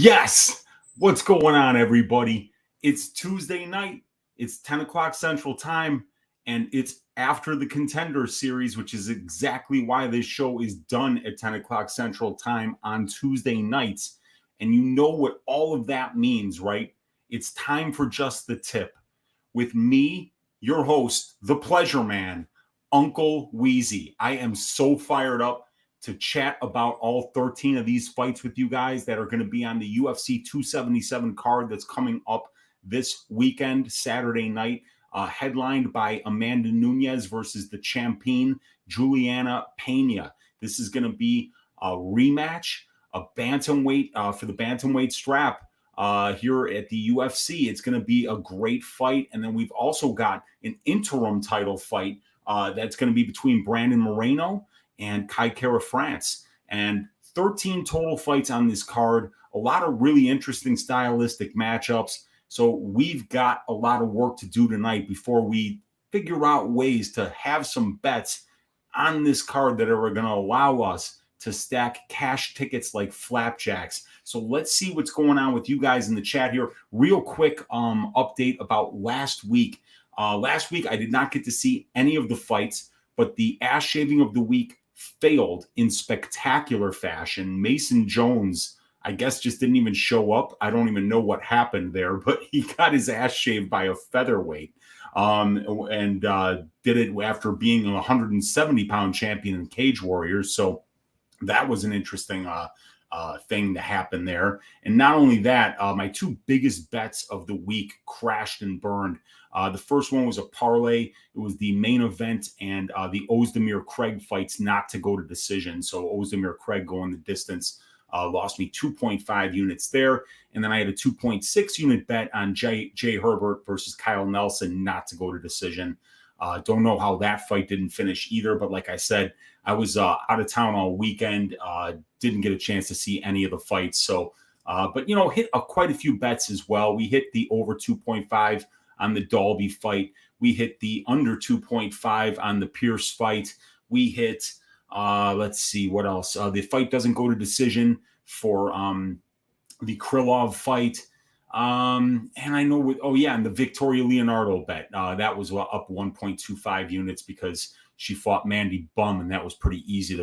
Yes! What's going on, everybody? It's Tuesday night. It's 10 o'clock Central Time, and it's after the Contender Series, which is exactly why this show is done at 10 o'clock Central Time on Tuesday nights. And you know what all of that means, right? It's time for Just the Tip. With me, your host, the Pleasure Man, Uncle Weezy. I am so fired up to chat about all 13 of these fights with you guys that are going to be on the UFC 277 card that's coming up this weekend, Saturday night, headlined by Amanda Nunes versus the champion, Juliana Pena. This is going to be a rematch, a bantamweight for the bantamweight strap here at the UFC. It's going to be a great fight. And then we've also got an interim title fight that's going to be between Brandon Moreno and Kai Kara France, and 13 total fights on this card. A lot of really interesting stylistic matchups. So we've got a lot of work to do tonight before we figure out ways to have some bets on this card that are going to allow us to stack cash tickets like flapjacks. So let's see what's going on with you guys in the chat here. Real quick update about last week. Last week, I did not get to see any of the fights, but the ass shaving of the week failed in spectacular fashion. Mason Jones, I guess, just didn't even show up. I don't even know what happened there, but he got his ass shaved by a featherweight and did it after being a 170-pound champion in Cage Warriors. So that was an interesting thing to happen there. And not only that, my two biggest bets of the week crashed and burned. The first one was a parlay. It was the main event and the Ozdemir Craig fights not to go to decision. So Ozdemir Craig going the distance lost me 2.5 units there. And then I had a 2.6 unit bet on Jay Herbert versus Kyle Nelson not to go to decision. Don't know how that fight didn't finish either. But like I said, I was out of town all weekend. Didn't get a chance to see any of the fights. So, but, hit quite a few bets as well. We hit the over 2.5 on the Dalby fight. We hit the under 2.5 on the Pierce fight. We hit, let's see, what else? The fight doesn't go to decision for the Krylov fight. And I know and the Victoria Leonardo bet, that was up 1.25 units because she fought Mandy Bum, and that was pretty easy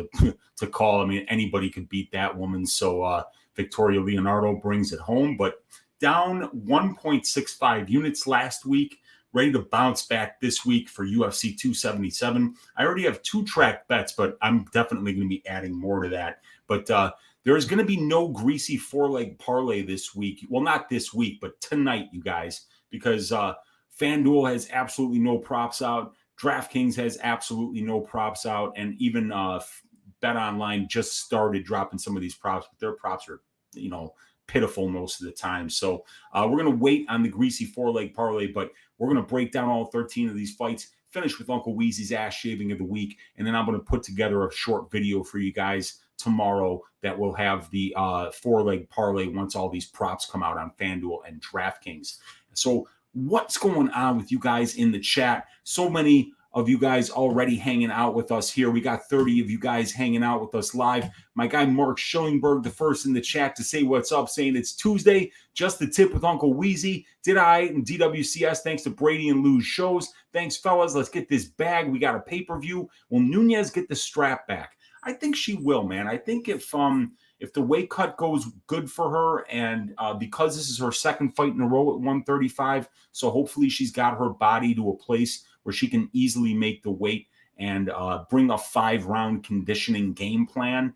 to call. I mean, anybody could beat that woman. So Victoria Leonardo brings it home, but down 1.65 units last week, ready to bounce back this week for UFC 277. I already have 2 track bets, but I'm definitely going to be adding more to that. But there's going to be no greasy 4-leg parlay this week. Well, not this week, but tonight, you guys, because FanDuel has absolutely no props out. DraftKings has absolutely no props out. And even BetOnline just started dropping some of these props, but their props are, pitiful most of the time. So we're going to wait on the greasy 4-leg parlay, but we're going to break down all 13 of these fights, finish with Uncle Weezy's ass shaving of the week, and then I'm going to put together a short video for you guys tomorrow that will have the 4-leg parlay once all these props come out on FanDuel and DraftKings. So what's going on with you guys in the chat? So many of you guys already hanging out with us here. We got 30 of you guys hanging out with us live. My guy Mark Schillingberg, the first in the chat to say what's up, saying it's Tuesday, just the tip with Uncle Weezy. Did I and DWCS, thanks to Brady and Lou's shows. Thanks, fellas. Let's get this bag. We got a pay-per-view. Will Nunes get the strap back? I think she will, man. I think if the weight cut goes good for her, and because this is her second fight in a row at 135, so hopefully she's got her body to a place where she can easily make the weight and bring a 5-round conditioning game plan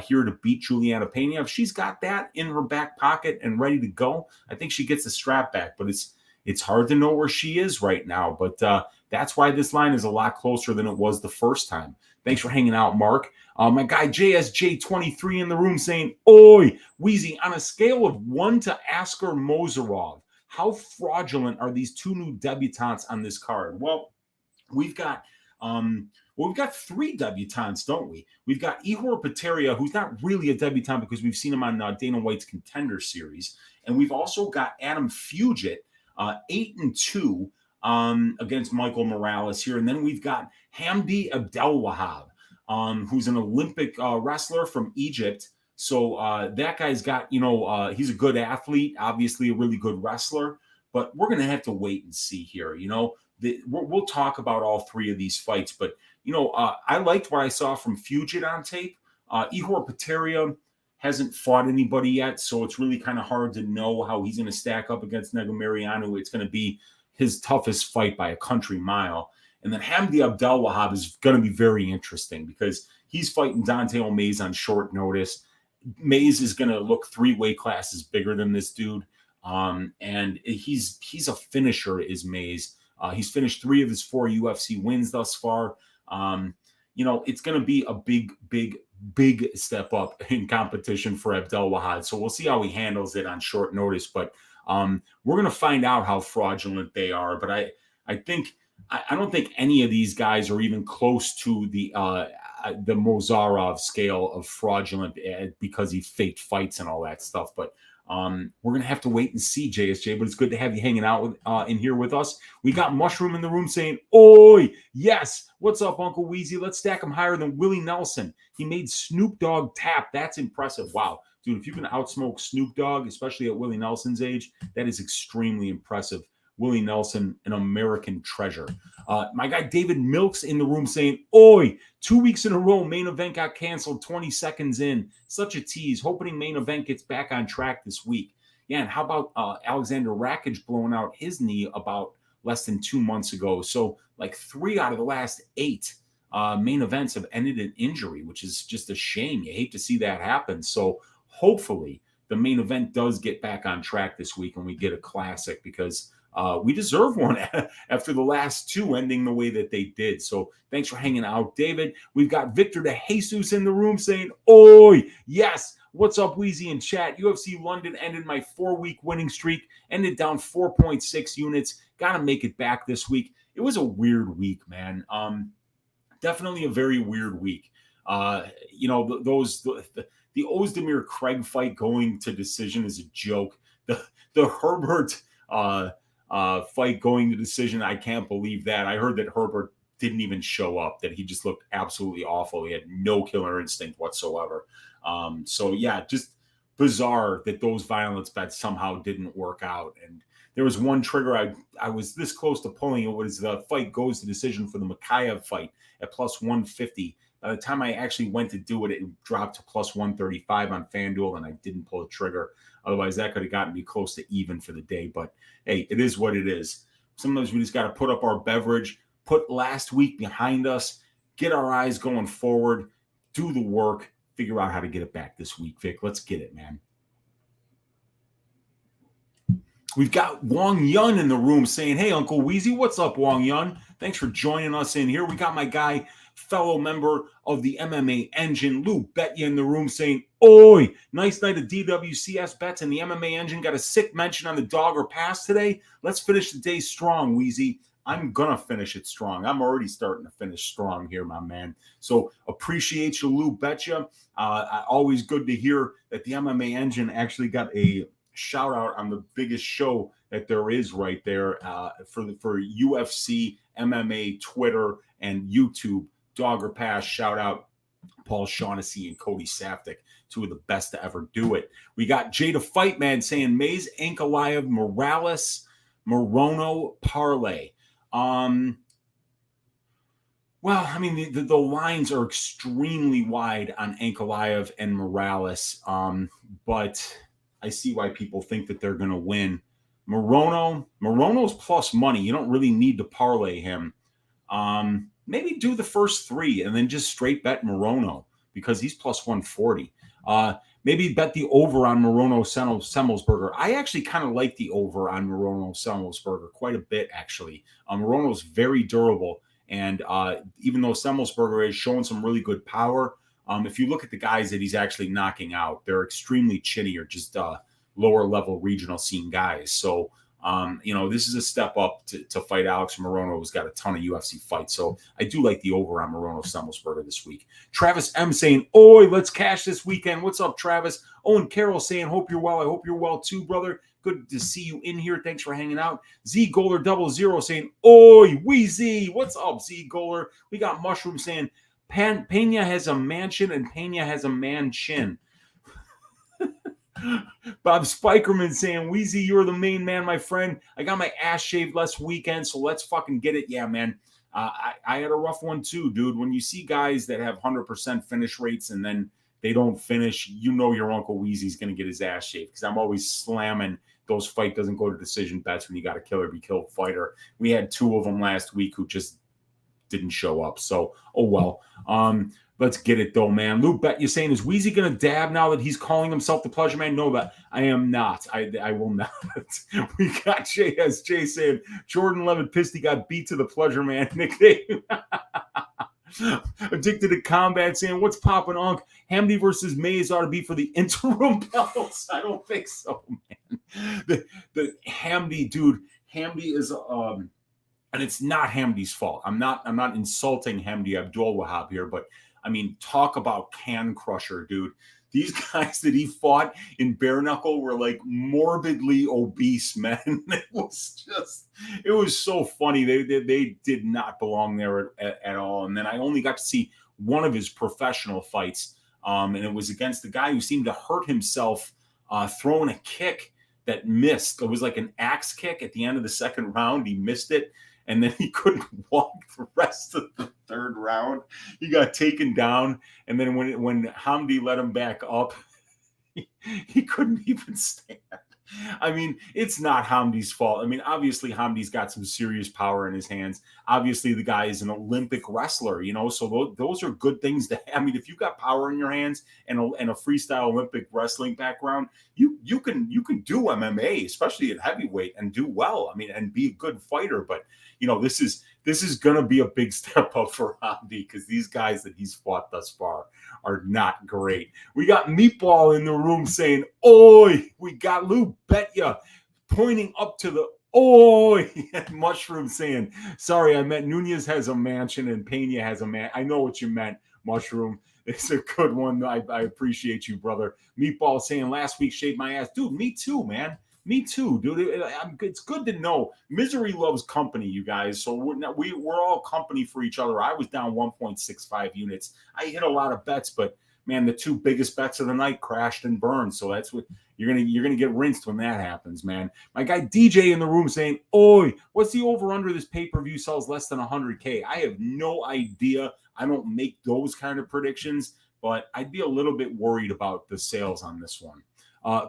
here to beat Juliana Pena. If she's got that in her back pocket and ready to go, I think she gets the strap back. But it's hard to know where she is right now. But that's why this line is a lot closer than it was the first time. Thanks for hanging out, Mark. My guy JSJ23 in the room saying, "Oi, Weezy, on a scale of 1 to Asker Mozarov, how fraudulent are these 2 new debutantes on this card?" Well, we've got 3 debutantes, don't we? We've got Ihor Poteria, who's not really a debutant because we've seen him on Dana White's Contender Series, and we've also got Adam Fugitt, 8-2 against Michael Morales here, and then we've got Hamdy Abdelwahab, who's an Olympic wrestler from Egypt. So that guy's got, he's a good athlete, obviously a really good wrestler, but we're going to have to wait and see here. We'll talk about all three of these fights, but, I liked what I saw from Fugitt on tape. Ihor Poteria hasn't fought anybody yet, so it's really kind of hard to know how he's going to stack up against Negumereanu. It's going to be his toughest fight by a country mile. And then Hamdy Abdelwahab is going to be very interesting because he's fighting Dante O'Mays on short notice. Mays is going to look 3 weight classes bigger than this dude. And he's a finisher, is Mays. He's finished 3 of his 4 UFC wins thus far. It's going to be a big step up in competition for Abdelwahab. So we'll see how he handles it on short notice. But we're going to find out how fraudulent they are. But I don't think any of these guys are even close to the Mozarov scale of fraudulent because he faked fights and all that stuff. But we're going to have to wait and see, JSJ, but it's good to have you hanging out in here with us. We got Mushroom in the room saying, "Oi, yes. What's up, Uncle Weezy? Let's stack him higher than Willie Nelson. He made Snoop Dogg tap. That's impressive." Wow. Dude, if you can outsmoke Snoop Dogg, especially at Willie Nelson's age, that is extremely impressive. Willie Nelson, an American treasure. My guy David Milks in the room saying, "Oi, 2 weeks in a row, main event got canceled 20 seconds in. Such a tease. Hoping main event gets back on track this week." Yeah, and how about Alexander Rakic blowing out his knee about less than 2 months ago? So like 3 out of the last 8 main events have ended in injury, which is just a shame. You hate to see that happen. So hopefully the main event does get back on track this week and we get a classic because we deserve one after the last 2 ending the way that they did. So thanks for hanging out, David. We've got Victor de Jesus in the room saying, "Oi, yes. What's up, Weezy in chat? UFC London ended my 4-week winning streak, ended down 4.6 units. Got to make it back this week." It was a weird week, man. Definitely a very weird week. The Ozdemir Craig fight going to decision is a joke. The Herbert fight going to decision, I can't believe that. I heard that Herbert didn't even show up, that he just looked absolutely awful. He had no killer instinct whatsoever. So yeah, just bizarre that those violence bets somehow didn't work out. And there was one trigger I was this close to pulling. It was the fight goes to decision for the Makayev fight at plus 150. By the time I actually went to do it, it dropped to plus 135 on FanDuel, and I didn't pull the trigger. Otherwise, that could have gotten me close to even for the day. But hey, it is what it is. Sometimes we just got to put up our beverage, put last week behind us, get our eyes going forward, do the work, figure out how to get it back this week, Vic. Let's get it, man. We've got Wong Yun in the room saying, "Hey, Uncle Weezy, what's up, Wong Yun? Thanks for joining us in here." We got my guy, fellow member of the MMA Engine, Lou Betya, in the room saying, "Oi, nice night of DWCS bets, and the MMA Engine got a sick mention on the dog or pass today. Let's finish the day strong, Weezy." I'm going to finish it strong. I'm already starting to finish strong here, my man. So appreciate you, Lou Betya. Always good to hear that the MMA Engine actually got a shout out on the biggest show that there is right there for UFC, MMA, Twitter, and YouTube. Dog or pass, shout out Paul Shaughnessy and Cody Saftik, 2 of the best to ever do it. We got Jada Fight Man saying Mays, Ankalaev, Morales, Morono, parlay. Well, I mean, the lines are extremely wide on Ankalaev and Morales, but I see why people think that they're going to win. Morono's plus money. You don't really need to parlay him. Maybe do the first 3 and then just straight bet Morono because he's plus 140. Maybe bet the over on Morono Semelsberger. I actually kind of like the over on Morono Semelsberger quite a bit, actually. Morono's very durable. And even though Semelsberger is showing some really good power, if you look at the guys that he's actually knocking out, they're extremely chinny or just lower level regional scene guys. So, this is a step up to fight Alex Morono, who's got a ton of UFC fights. So I do like the over on Morono Semelsberger this week. Travis M saying, "Oi, let's cash this weekend." What's up, Travis? Owen Carroll saying, "Hope you're well." I hope you're well too, brother. Good to see you in here. Thanks for hanging out. Z Goler 00 saying, "Oi, Weezy." What's up, Z Goler? We got Mushroom saying, Pena has a mansion and Pena has a man chin. Bob Spikerman saying, Weezy, you're the main man, my friend. I got my ass shaved last weekend, so let's fucking get it. Yeah, man. I had a rough one too, dude. When you see guys that have 100% finish rates and then they don't finish, you know your Uncle Weezy's going to get his ass shaved, because I'm always slamming those fight doesn't go to decision bets when you got a kill or be killed fighter. We had 2 of them last week who just didn't show up. So, oh well. Let's get it though, man. Luke, bet you saying, is Weezy gonna dab now that he's calling himself the pleasure man? No, that I am not. I will not. We got JSJ saying Jordan Levitt pissed he got beat to the pleasure man nickname. Addicted to combat saying, what's popping, Unc? Hamdy versus Mays ought to be for the interim belts. I don't think so, man. The Hamdy, dude. Hamdy is and it's not Hamdy's fault. I'm not insulting Hamdy Abdelwahab here, but I mean, talk about can crusher, dude. These guys that he fought in bare knuckle were like morbidly obese men. It was so funny. They did not belong there at all. And then I only got to see one of his professional fights, and it was against the guy who seemed to hurt himself throwing a kick that missed. It was like an axe kick at the end of the second round. He missed it. And then he couldn't walk the rest of the third round. He got taken down. And then when Hamdy let him back up, he couldn't even stand. I mean, it's not Hamdy's fault. I mean, obviously, Hamdy's got some serious power in his hands. Obviously, the guy is an Olympic wrestler, you know, so those are good things to have. I mean, if you've got power in your hands and a freestyle Olympic wrestling background, you can do MMA, especially at heavyweight, and do well. I mean, and be a good fighter. But you know, this is gonna be a big step up for Hamdy, because these guys that he's fought thus far are not great. We got Meatball in the room saying, "Oi!" We got Lou Betya pointing up to the oi, and Mushroom saying, "Sorry, I meant Nunes has a mansion and Pena has a man." I know what you meant, Mushroom. It's a good one. I appreciate you, brother. Meatball saying, "Last week shaved my ass." Dude, me too, man. Me too, dude. It's good to know. Misery loves company, you guys. So we're all company for each other. I was down 1.65 units. I hit a lot of bets, but man, the 2 biggest bets of the night crashed and burned. So that's what you're gonna get rinsed when that happens, man. My guy DJ in the room saying, "Oi, what's the over under this pay-per-view sells less than 100K?" I have no idea. I don't make those kind of predictions, but I'd be a little bit worried about the sales on this one.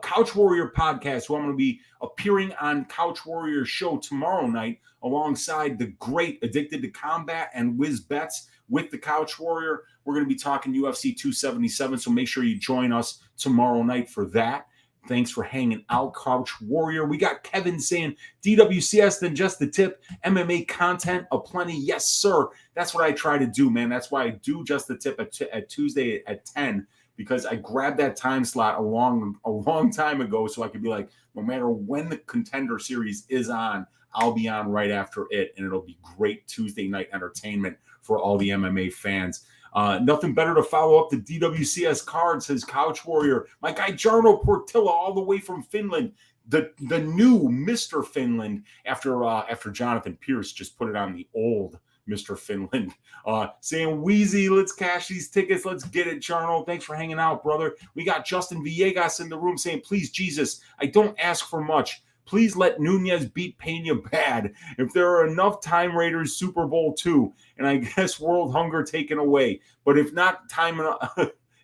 Couch Warrior podcast, who I'm going to be appearing on Couch Warrior show tomorrow night alongside the great Addicted to Combat and Wiz Bets with the Couch Warrior. We're going to be talking UFC 277, so make sure you join us tomorrow night for that. Thanks for hanging out, Couch Warrior. We got Kevin saying, DWCS, then just the tip. MMA content aplenty. Yes, sir. That's what I try to do, man. That's why I do just the tip at Tuesday at 10. Because I grabbed that time slot a long time ago, so I could be like, no matter when the Contender Series is on, I'll be on right after it, and it'll be great Tuesday night entertainment for all the MMA fans. Nothing better to follow up the DWCS card, says Couch Warrior. My guy Jarno Portilla, all the way from Finland, the new Mr. Finland, after Jonathan Pierce just put it on the old Mr. Finland, saying, Weezy, let's cash these tickets. Let's get it, Charno. Thanks for hanging out, brother. We got Justin Villegas in the room saying, please, Jesus, I don't ask for much. Please let Nunes beat Pena bad. If there are enough Time Raiders, Super Bowl 2, and I guess World Hunger taken away. But if not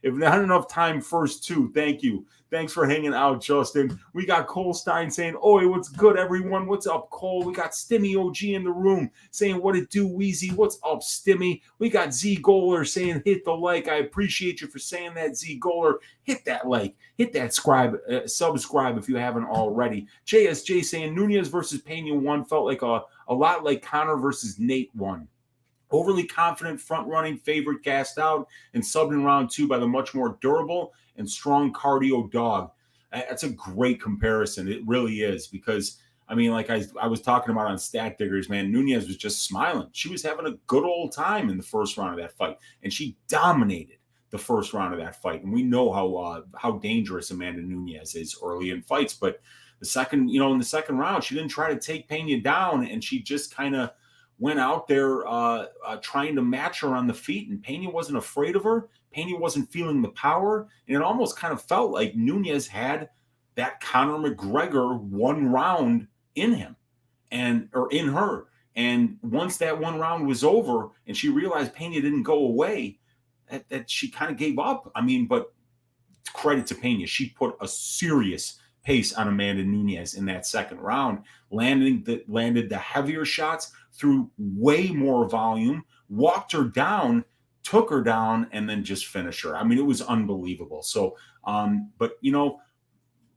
enough time, first 2. Thank you. Thanks for hanging out, Justin. We got Cole Stein saying, oi, what's good, everyone? What's up, Cole? We got Stimmy OG in the room saying, what it do, Weezy? What's up, Stimmy? We got Z Goler saying, hit the like. I appreciate you for saying that, Z Goler. Hit that like. Hit that subscribe if you haven't already. JSJ saying, Nunes versus Pena 1 felt like a lot like Conor versus Nate 1. Overly confident front-running favorite cast out and subbed in round 2 by the much more durable and strong cardio dog. That's a great comparison. It really is, because, I mean, like I was talking about on Stat Diggers, man, Nunes was just smiling. She was having a good old time in the first round of that fight, and she dominated the first round of that fight. And we know how dangerous Amanda Nunes is early in fights. But in the second round, she didn't try to take Pena down, and she just kind of went out there trying to match her on the feet, and Pena wasn't afraid of her. Pena wasn't feeling the power, and it almost kind of felt like Nunes had that Conor McGregor one round in him or in her. And once that one round was over and she realized Pena didn't go away, that she kind of gave up. I mean, but credit to Pena. She put a serious pace on Amanda Nunes in that second round, landed the heavier shots, threw way more volume, walked her down, took her down, and then just finished her. I mean, it was unbelievable. So, but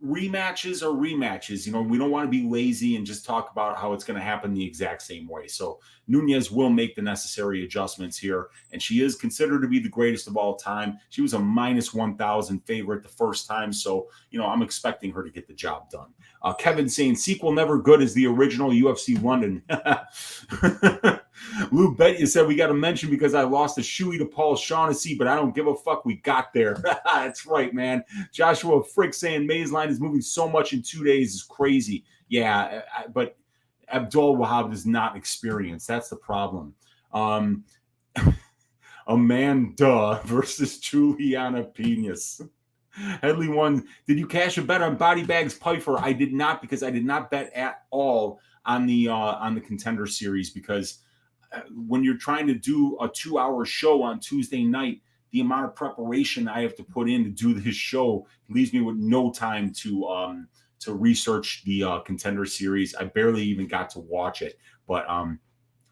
rematches are rematches. We don't want to be lazy and just talk about how it's going to happen the exact same way. So Nunes will make the necessary adjustments here, and she is considered to be the greatest of all time. She was a minus 1,000 favorite the first time, so I'm expecting her to get the job done. Kevin saying sequel never good as the original UFC London. Lou Bet, you said we got to mention because I lost a shoey to Paul Shaughnessy, but I don't give a fuck. We got there. That's right, man. Joshua Frick saying Mays line is moving so much in 2 days is crazy. Yeah, but Abdelwahab is not experienced. That's the problem. Amanda versus Juliana Penas. Headley one. Did you cash a bet on Body Bags Pfeiffer? I did not, because I did not bet at all on the Contender Series, because when you're trying to do a 2-hour show on Tuesday night, the amount of preparation I have to put in to do this show leaves me with no time to research the Contender Series. I barely even got to watch it, but I'm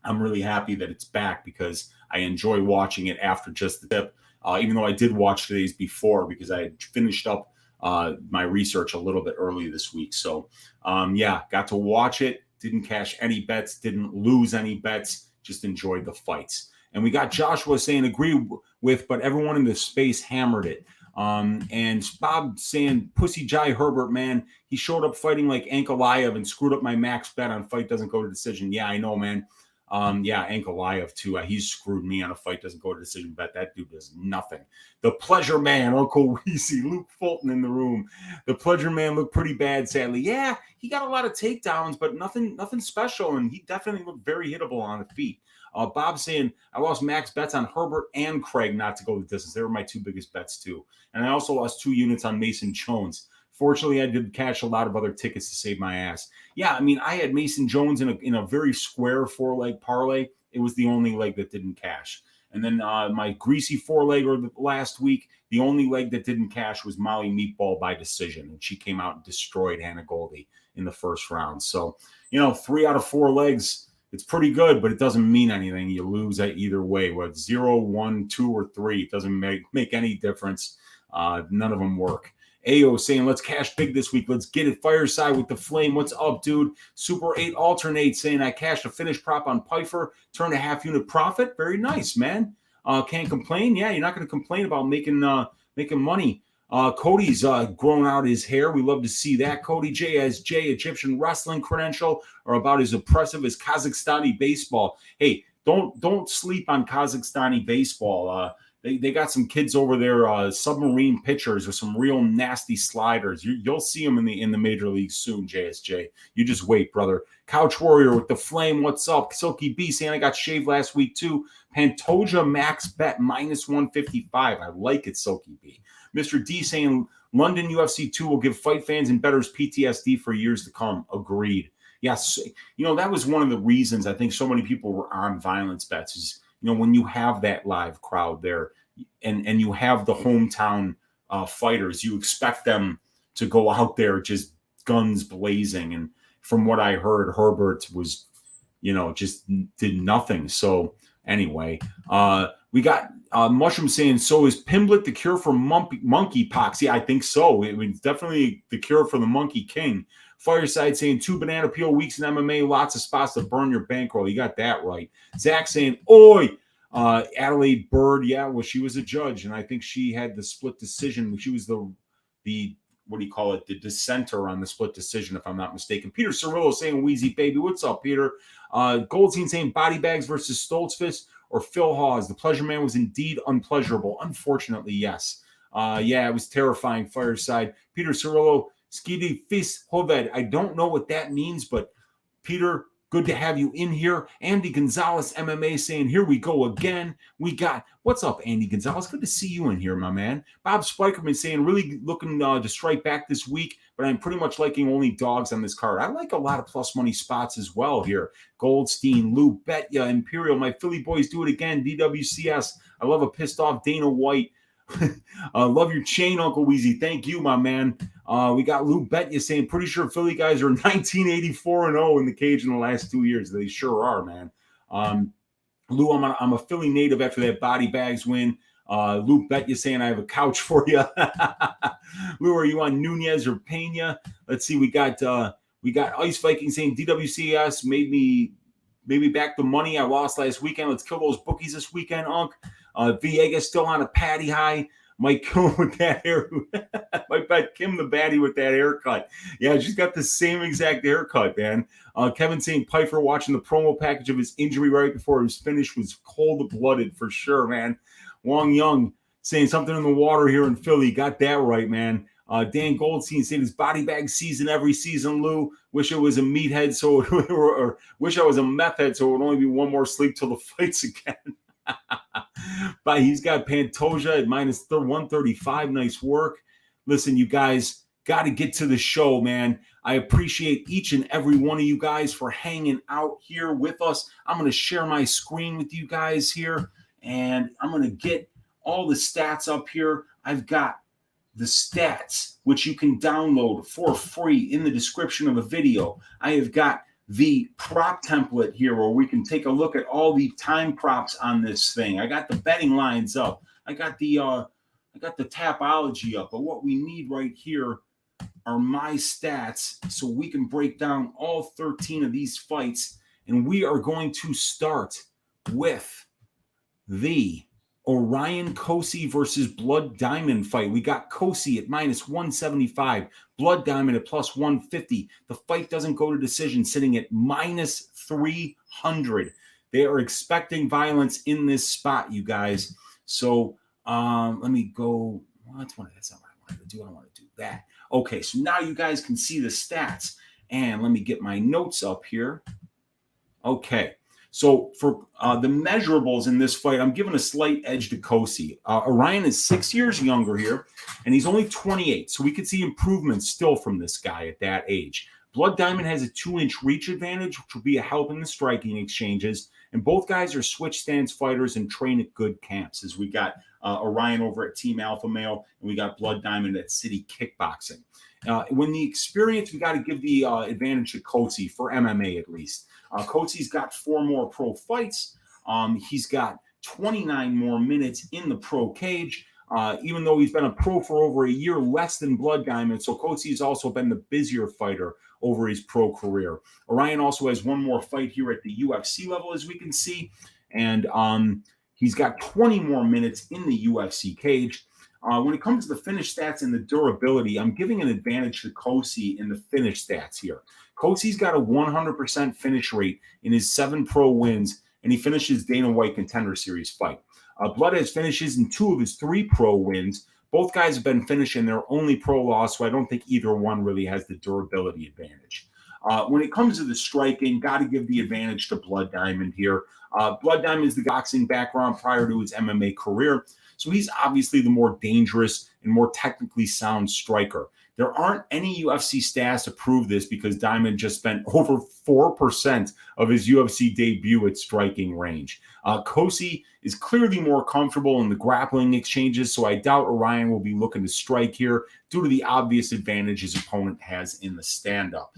really happy that it's back because I enjoy watching it after just the tip. Even though I did watch today's before because I had finished up my research a little bit early this week. So got to watch it. Didn't cash any bets. Didn't lose any bets. Just enjoyed the fights. And we got Joshua saying agree with, but everyone in the space hammered it. And Bob saying Pussy Jai Herbert, man, he showed up fighting like Ankalaev and screwed up my max bet on fight doesn't go to decision. Yeah, I know, man. Ankalaev too. He's screwed me on a fight doesn't go to decision bet. That dude does nothing. The Pleasure Man, Uncle Weezy, Luke Fulton in the room. The Pleasure Man looked pretty bad, sadly. Yeah, he got a lot of takedowns, but nothing special, and he definitely looked very hittable on the feet. Bob saying, I lost max bets on Herbert and Craig not to go the distance. They were my two biggest bets, too. And I also lost 2 units on Mason Jones. Fortunately, I did cash a lot of other tickets to save my ass. Yeah, I mean, I had Mason Jones in a very square 4-leg parlay. It was the only leg that didn't cash. And then my greasy 4-legger last week, the only leg that didn't cash was Molly Meatball by decision. And she came out and destroyed Hannah Goldie in the first round. So, 3 out of 4 legs, it's pretty good, but it doesn't mean anything. You lose at either way, whether it's 0, 1, 2, or 3. It doesn't make any difference. None of them work. Ayo saying, let's cash big this week. Let's get it. Fireside with the Flame. What's up, dude? Super 8 Alternate saying, I cashed a finished prop on Pfeiffer. Turned a half unit profit. Very nice, man. Can't complain. Yeah, you're not going to complain about making money. Cody's growing out his hair. We love to see that. Cody JSJ, Egyptian wrestling credential, are about as oppressive as Kazakhstani baseball. Hey, don't sleep on Kazakhstani baseball. They got some kids over there, submarine pitchers with some real nasty sliders. You'll see them in the major leagues soon, JSJ. You just wait, brother. Couch Warrior with the Flame. What's up? Silky B saying I got shaved last week too. Pantoja max bet minus 155. I like it, Silky B. Mr. D saying London UFC 2 will give fight fans and bettors PTSD for years to come. Agreed. Yes, that was one of the reasons I think so many people were on violence bets is, when you have that live crowd there and you have the hometown fighters, you expect them to go out there just guns blazing. And from what I heard, Herbert was, just did nothing. So anyway, we got Mushroom saying, so is Pimblett the cure for monkeypox? Yeah, I think so. It's definitely the cure for the Monkey King. Fireside saying 2 banana peel weeks in MMA, lots of spots to burn your bankroll. You got that right. Zach saying, oi. Adelaide Bird, yeah, well, she was a judge, and I think she had the split decision. She was the what do you call it? The dissenter on the split decision, if I'm not mistaken. Peter Cirillo saying, Weezy, baby. What's up, Peter? Goldstein saying, body bags versus Stoltzfus or Phil Hawes. The Pleasure Man was indeed unpleasurable. Unfortunately, yes. It was terrifying. Fireside. Peter Cirillo, Skidi Fis Hoved. I don't know what that means, but Peter, good to have you in here. Andy Gonzalez MMA saying, here we go again. We got, what's up, Andy Gonzalez? Good to see you in here, my man. Bob Spikerman saying, really looking to strike back this week. but I'm pretty much liking only dogs on this card. I like a lot of plus money spots as well here. Goldstein, Lou, Betya, Imperial, my Philly boys do it again, DWCS. I love a pissed off Dana White. Love your chain, Uncle Weezy. Thank you, my man. We got Lou Betya saying, pretty sure Philly guys are 1984-0 in the cage in the last 2 years. They sure are, man. Lou, I'm a Philly native after that body bags win. Lou Betya saying I have a couch for you. Lou, are you on Nunes or Pena? Let's see. We got Ice Viking saying DWCS made me back the money I lost last weekend. Let's kill those bookies this weekend, Unc. Villegas still on a patty high. Might kill him with that hair. Might bet Kim the baddie with that haircut. Yeah, she's got the same exact haircut, man. Kevin saying Pfeiffer watching the promo package of his injury right before his finish was cold-blooded for sure, man. Wong Young saying something in the water here in Philly. Got that right, man. Dan Goldstein saying his body bag season every season, Lou. Wish it was a meathead, or wish I was a meth head, so it would only be one more sleep till the fights again. But he's got Pantoja at minus 135. Nice work. Listen, you guys got to get to the show, man. I appreciate each and every one of you guys for hanging out here with us. I'm going to share my screen with you guys here, and I'm going to get all the stats up here. I've got the stats, which you can download for free in the description of the video. I have got the prop template here where we can take a look at all the time props on this thing. I got the betting lines up. I got the Tapology up. But what we need right here are my stats so we can break down all 13 of these fights. And we are going to start with the Orion Cosce versus Blood Diamond fight. We got Cosce at minus 175, Blood Diamond at plus 150. The fight doesn't go to decision, sitting at minus 300. They are expecting violence in this spot, you guys. So let me go. That's not what I wanted to do. I want to do that. Okay, so now you guys can see the stats. And let me get my notes up here. Okay. So for the measurables in this fight, I'm giving a slight edge to Cosce. Orion is 6 years younger here, and he's only 28. So we could see improvements still from this guy at that age. Blood Diamond has a 2-inch reach advantage, which will be a help in the striking exchanges. And both guys are switch stance fighters and train at good camps, as we got Orion over at Team Alpha Male, and we got Blood Diamond at City Kickboxing. When the experience, we got to give the advantage to Cosce, for MMA at least. Cosce's got 4 more pro fights. He's got 29 more minutes in the pro cage, even though he's been a pro for over a year less than Blood Diamond. So Cosce's also been the busier fighter over his pro career. Orion also has 1 more fight here at the UFC level, as we can see. And he's got 20 more minutes in the UFC cage. When it comes to the finish stats and the durability, I'm giving an advantage to Cosce in the finish stats here. Cosce's got a 100% finish rate in his 7 pro wins, and he finishes Dana White Contender Series fight. Blood has finishes in 2 of his 3 pro wins. Both guys have been finishing their only pro loss, so I don't think either one really has the durability advantage. When it comes to the striking, got to give the advantage to Blood Diamond here. Blood Diamond is the boxing background prior to his MMA career, so he's obviously the more dangerous and more technically sound striker. There aren't any UFC stats to prove this because Diamond just spent over 4% of his UFC debut at striking range. Cosce is clearly more comfortable in the grappling exchanges, so I doubt Orion will be looking to strike here due to the obvious advantage his opponent has in the stand-up.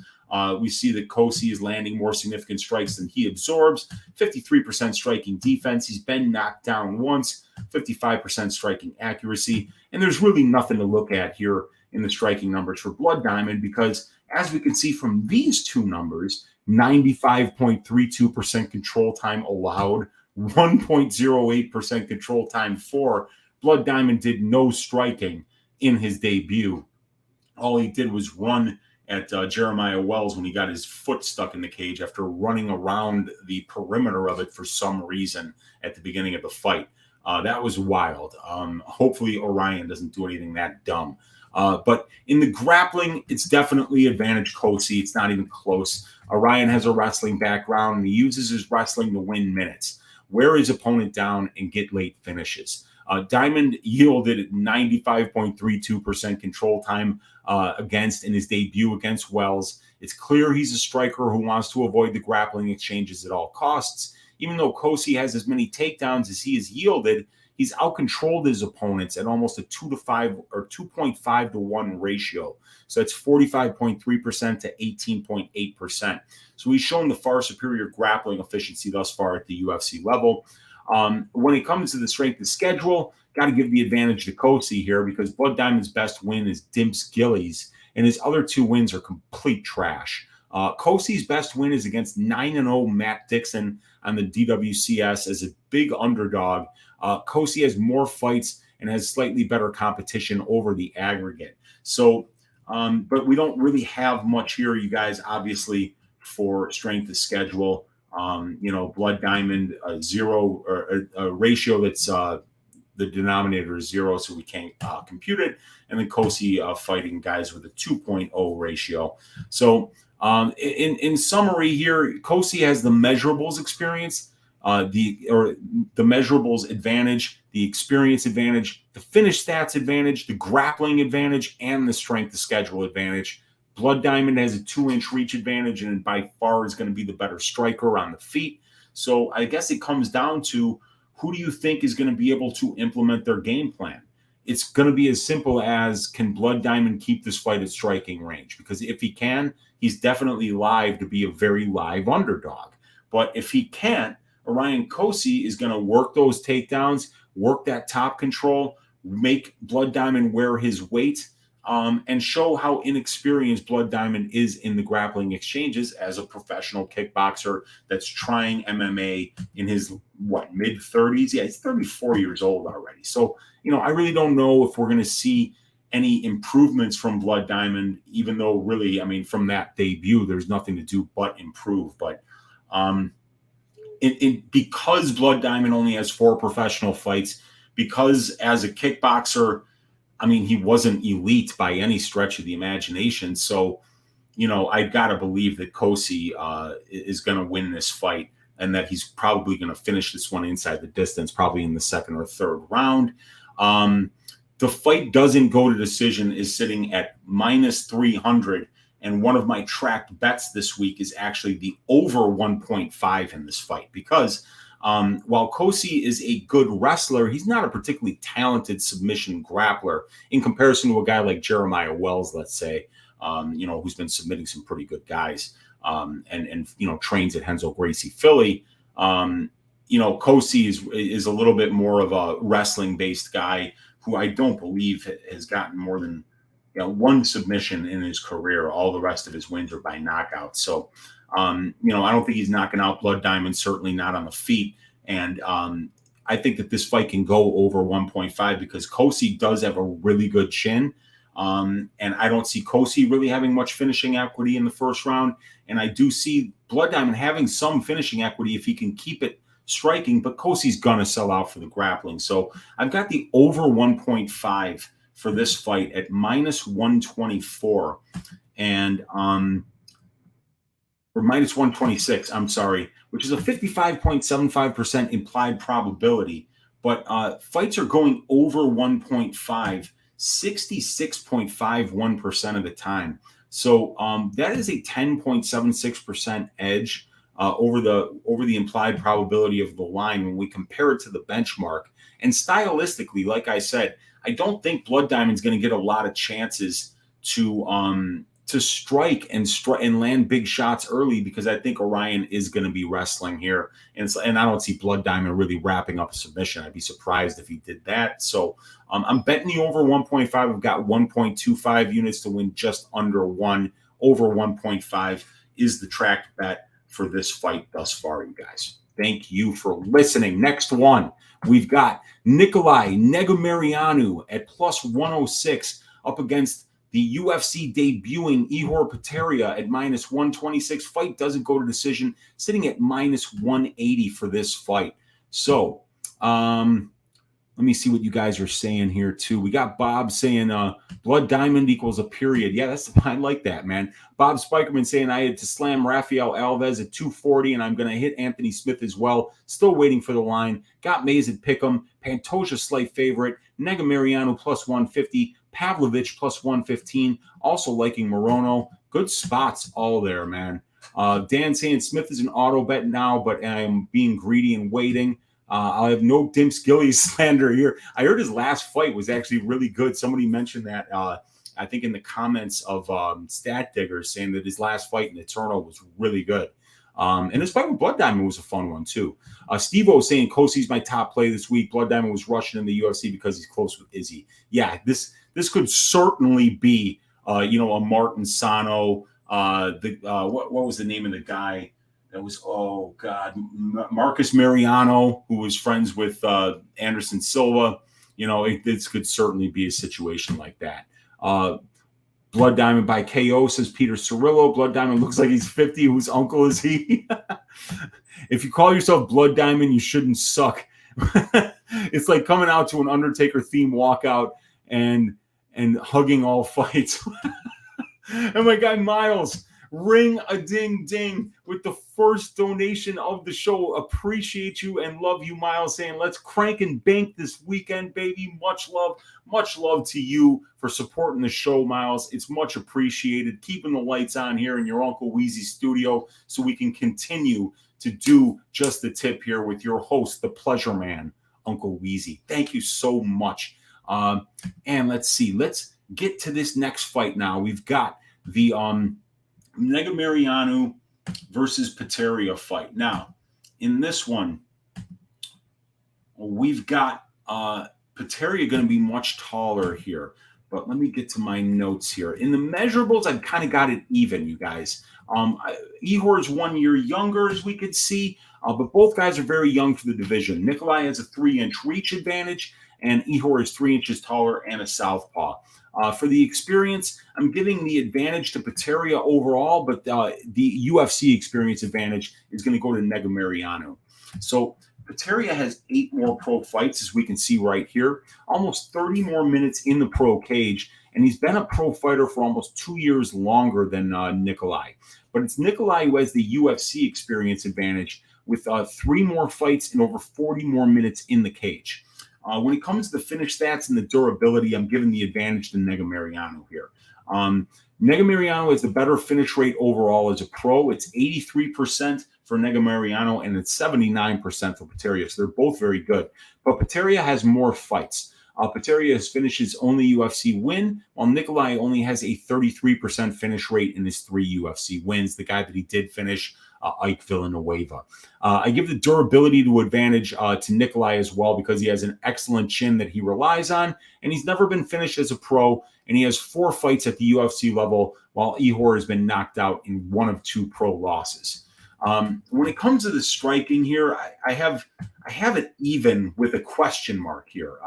We see that Cosce is landing more significant strikes than he absorbs. 53% striking defense. He's been knocked down once. 55% striking accuracy. And there's really nothing to look at here in the striking numbers for Blood Diamond because, as we can see from these 2 numbers, 95.32% control time allowed, 1.08% control time for. Blood Diamond did no striking in his debut. All he did was run at Jeremiah Wells when he got his foot stuck in the cage after running around the perimeter of it for some reason at the beginning of the fight. That was wild. Hopefully Orion doesn't do anything that dumb. But in the grappling, it's definitely advantage Cosce. It's not even close. Orion has a wrestling background, and he uses his wrestling to win minutes, wear his opponent down, and get late finishes. Diamond yielded at 95.32% control time against in his debut against Wells. It's clear he's a striker who wants to avoid the grappling exchanges at all costs. Even though Cosce has as many takedowns as he has yielded, he's outcontrolled his opponents at almost a 2 to 5 or 2.5 to 1 ratio. So that's 45.3% to 18.8%. So he's shown the far superior grappling efficiency thus far at the UFC level. When it comes to the strength of schedule, got to give the advantage to Cosce here because Blood Diamond's best win is Dimps Gillies, and his other 2 wins are complete trash. Cosce's best win is against 9-0 Matt Dixon on the DWCS as a big underdog. Cosce has more fights and has slightly better competition over the aggregate. So, but we don't really have much here, you guys, obviously, for strength of schedule. Blood Diamond, 0 or a ratio that's the denominator is 0, so we can't compute it. And then Cosce fighting guys with a 2.0 ratio. So, in summary here, Cosce has the measurables experience, the measurables advantage, the experience advantage, the finish stats advantage, the grappling advantage, and the strength of schedule advantage. Blood Diamond has a 2-inch reach advantage and by far is going to be the better striker on the feet. So I guess it comes down to who do you think is going to be able to implement their game plan? It's going to be as simple as, can Blood Diamond keep this fight at striking range? Because if he can, he's definitely live to be a very live underdog. But if he can't, Orion Cosce is going to work those takedowns, work that top control, make Blood Diamond wear his weight, and show how inexperienced Blood Diamond is in the grappling exchanges as a professional kickboxer that's trying MMA in his, mid-30s? Yeah, he's 34 years old already. So, I really don't know if we're going to see any improvements from Blood Diamond, even though really, from that debut, there's nothing to do but improve. But because Blood Diamond only has 4 professional fights, because as a kickboxer, he wasn't elite by any stretch of the imagination. So, I got to believe that Cosce is going to win this fight and that he's probably going to finish this one inside the distance, probably in the 2nd or 3rd round. The fight doesn't go to decision is sitting at -300. And one of my tracked bets this week is actually the over 1.5 in this fight because while Cosce is a good wrestler, he's not a particularly talented submission grappler in comparison to a guy like Jeremiah Wells, let's say, who's been submitting some pretty good guys and trains at Renzo Gracie Philly. Cosce is a little bit more of a wrestling-based guy who I don't believe has gotten more than 1 submission in his career. All the rest of his wins are by knockout. So, I don't think he's knocking out Blood Diamond, certainly not on the feet. And I think that this fight can go over 1.5 because Cosce does have a really good chin. And I don't see Cosce really having much finishing equity in the first round. And I do see Blood Diamond having some finishing equity if he can keep it striking, but Cosce's going to sell out for the grappling. So I've got the over 1.5 for this fight at -124 and or -126, I'm sorry, which is a 55.75% implied probability. But fights are going over 1.5 66.51% of the time. So that is a 10.76% edge over the implied probability of the line when we compare it to the benchmark. And stylistically, like I said, I don't think Blood Diamond's going to get a lot of chances to strike and land big shots early because I think Orion is going to be wrestling here. And I don't see Blood Diamond really wrapping up a submission. I'd be surprised if he did that. So I'm betting the over 1.5. I've got 1.25 units to win just under 1. Over 1.5 is the tracked bet for this fight thus far, you guys. Thank you for listening. Next one, we've got Nicolae Negumereanu at +106 up against the UFC debuting Ihor Poteria at -126. Fight doesn't go to decision, sitting at -180 for this fight. So Let me see what you guys are saying here too. We got Bob saying blood diamond equals a period. Yeah, I like that, man. Bob Spikerman saying I had to slam Rafael Alves at 240, and I'm going to hit Anthony Smith as well. Still waiting for the line. Got Mays at Pick'em. Pantoja slight favorite. Negumereanu plus 150. Pavlovich plus 115. Also liking Morono. Good spots all there, man. Dan saying Smith is an auto bet now, but I'm being greedy and waiting. I'll have no Dim Skilly slander here. I heard his last fight was actually really good. Somebody mentioned that, I think, in the comments of Stat Diggers, saying that his last fight in Eternal was really good. And his fight with Blood Diamond was a fun one, too. Steve-O saying Cosce's my top play this week. Blood Diamond was rushing in the UFC because he's close with Izzy. Yeah, this could certainly be, a Martin Sano. What was the name of the guy? That was, Marcus Mariano, who was friends with Anderson Silva. This could certainly be a situation like that. Blood Diamond by KO, says Peter Cirillo. Blood Diamond looks like he's 50. Whose uncle is he? If you call yourself Blood Diamond, you shouldn't suck. It's like coming out to an Undertaker theme walkout and hugging all fights. And my guy Miles, ring a ding ding with the first donation of the show. Appreciate you and love you, Miles, saying let's crank and bank this weekend, baby. Much love to you for supporting the show, Miles. It's much appreciated. Keeping the lights on here in your Uncle Weezy studio so we can continue to do just the tip here with your host, the pleasure man, Uncle Weezy. Thank you so much. And let's see. Let's get to this next fight now. We've got the Negumereanu versus Poteria fight. Now, in this one, we've got Poteria going to be much taller here. But let me get to my notes here. In the measurables, I've kind of got it even, you guys. Ihor is 1 year younger, as we could see, but both guys are very young for the division. Nicolae has a 3-inch reach advantage, and Ihor is 3 inches taller and a southpaw. For the experience, I'm giving the advantage to Poteria overall, but the UFC experience advantage is going to go to Negumereanu. So Poteria has 8 more pro fights, as we can see right here, almost 30 more minutes in the pro cage, and he's been a pro fighter for almost 2 years longer than Nicolae. But it's Nicolae who has the UFC experience advantage with 3 more fights and over 40 more minutes in the cage. When it comes to the finish stats and the durability, I'm giving the advantage to Negumereanu here. Negumereanu has the better finish rate overall as a pro. It's 83% for Negumereanu, and it's 79% for Poteria. So they're both very good. But Poteria has more fights. Poteria's finishes only UFC win, while Nicolae only has a 33% finish rate in his 3 UFC wins. The guy that he did finish, Ike Villanueva. I give the durability to advantage to Nicolae as well because he has an excellent chin that he relies on, and he's never been finished as a pro, and he has 4 fights at the UFC level, while Ihor has been knocked out in 1 of 2 pro losses. When it comes to the striking here, I have it even with a question mark here.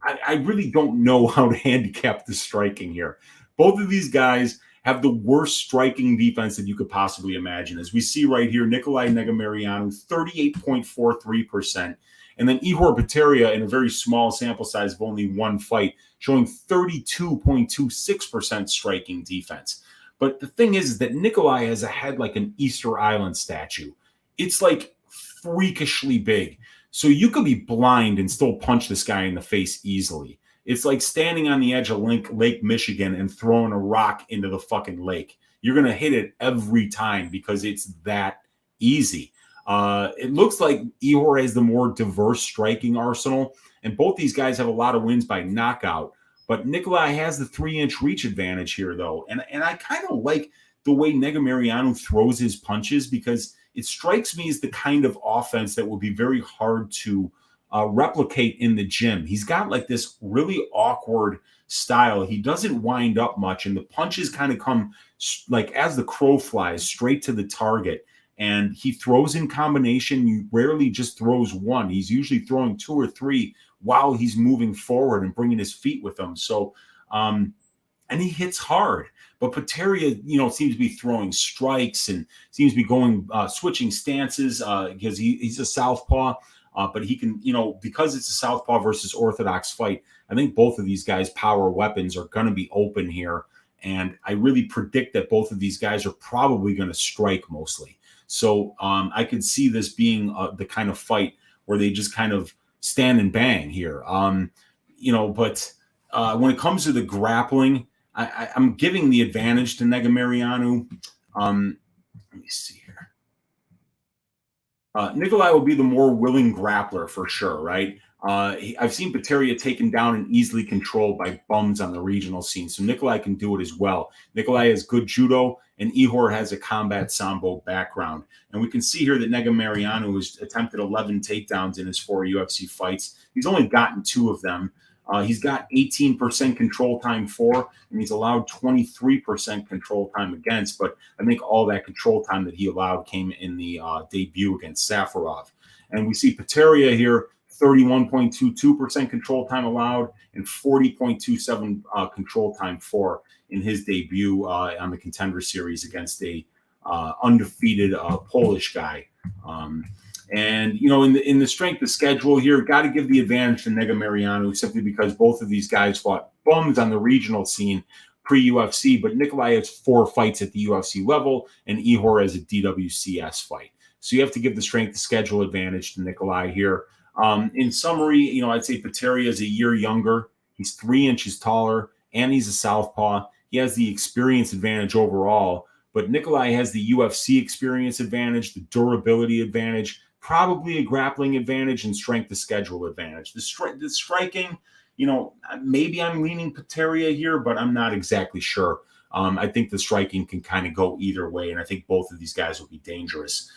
I really don't know how to handicap the striking here. Both of these guys have the worst striking defense that you could possibly imagine. As we see right here, Nicolae Negumereanu, 38.43%. And then Ihor Poteria, in a very small sample size of only 1 fight, showing 32.26% striking defense. But the thing is that Nicolae has a head like an Easter Island statue. It's like freakishly big. So you could be blind and still punch this guy in the face easily. It's like standing on the edge of Lake Michigan and throwing a rock into the fucking lake. You're going to hit it every time because it's that easy. It looks like Ihor has the more diverse striking arsenal, and both these guys have a lot of wins by knockout. But Nicolae has the 3-inch reach advantage here, though. And I kind of like the way Negumereanu throws his punches because it strikes me as the kind of offense that will be very hard to replicate in the gym. He's got like this really awkward style. He doesn't wind up much, and the punches kind of come like as the crow flies straight to the target. And he throws in combination. You rarely just throws one. He's usually throwing 2 or 3 while he's moving forward and bringing his feet with him. So, and he hits hard. But Poteria, seems to be throwing strikes and seems to be going switching stances because he's a southpaw. But he can, because it's a southpaw versus orthodox fight, I think both of these guys' power weapons are going to be open here. And I really predict that both of these guys are probably going to strike mostly. So I could see this being the kind of fight where they just kind of stand and bang here. But when it comes to the grappling, I'm giving the advantage to Negumereanu. Let me see here. Nicolae will be the more willing grappler for sure, right? I've seen Poteria taken down and easily controlled by bums on the regional scene, so Nicolae can do it as well. Nicolae has good judo, and Ihor has a combat sambo background. And we can see here that Negumereanu has attempted 11 takedowns in his 4 UFC fights. He's only gotten 2 of them. He's got 18% control time for, and he's allowed 23% control time against. But I think all that control time that he allowed came in the debut against Safarov. And we see Poteria here, 31.22% control time allowed and 40.27 control time for in his debut on the Contender Series against a undefeated Polish guy. And, in the strength of schedule here, got to give the advantage to Negumereanu simply because both of these guys fought bums on the regional scene pre-UFC, but Nicolae has 4 fights at the UFC level and Ihor has a DWCS fight. So you have to give the strength of schedule advantage to Nicolae here. In summary, I'd say Poteria is a year younger. He's 3 inches taller and he's a southpaw. He has the experience advantage overall, but Nicolae has the UFC experience advantage, the durability advantage, probably a grappling advantage and strength of schedule advantage. The striking, maybe I'm leaning Poteria here, but I'm not exactly sure. I think the striking can kind of go either way, and I think both of these guys will be dangerous.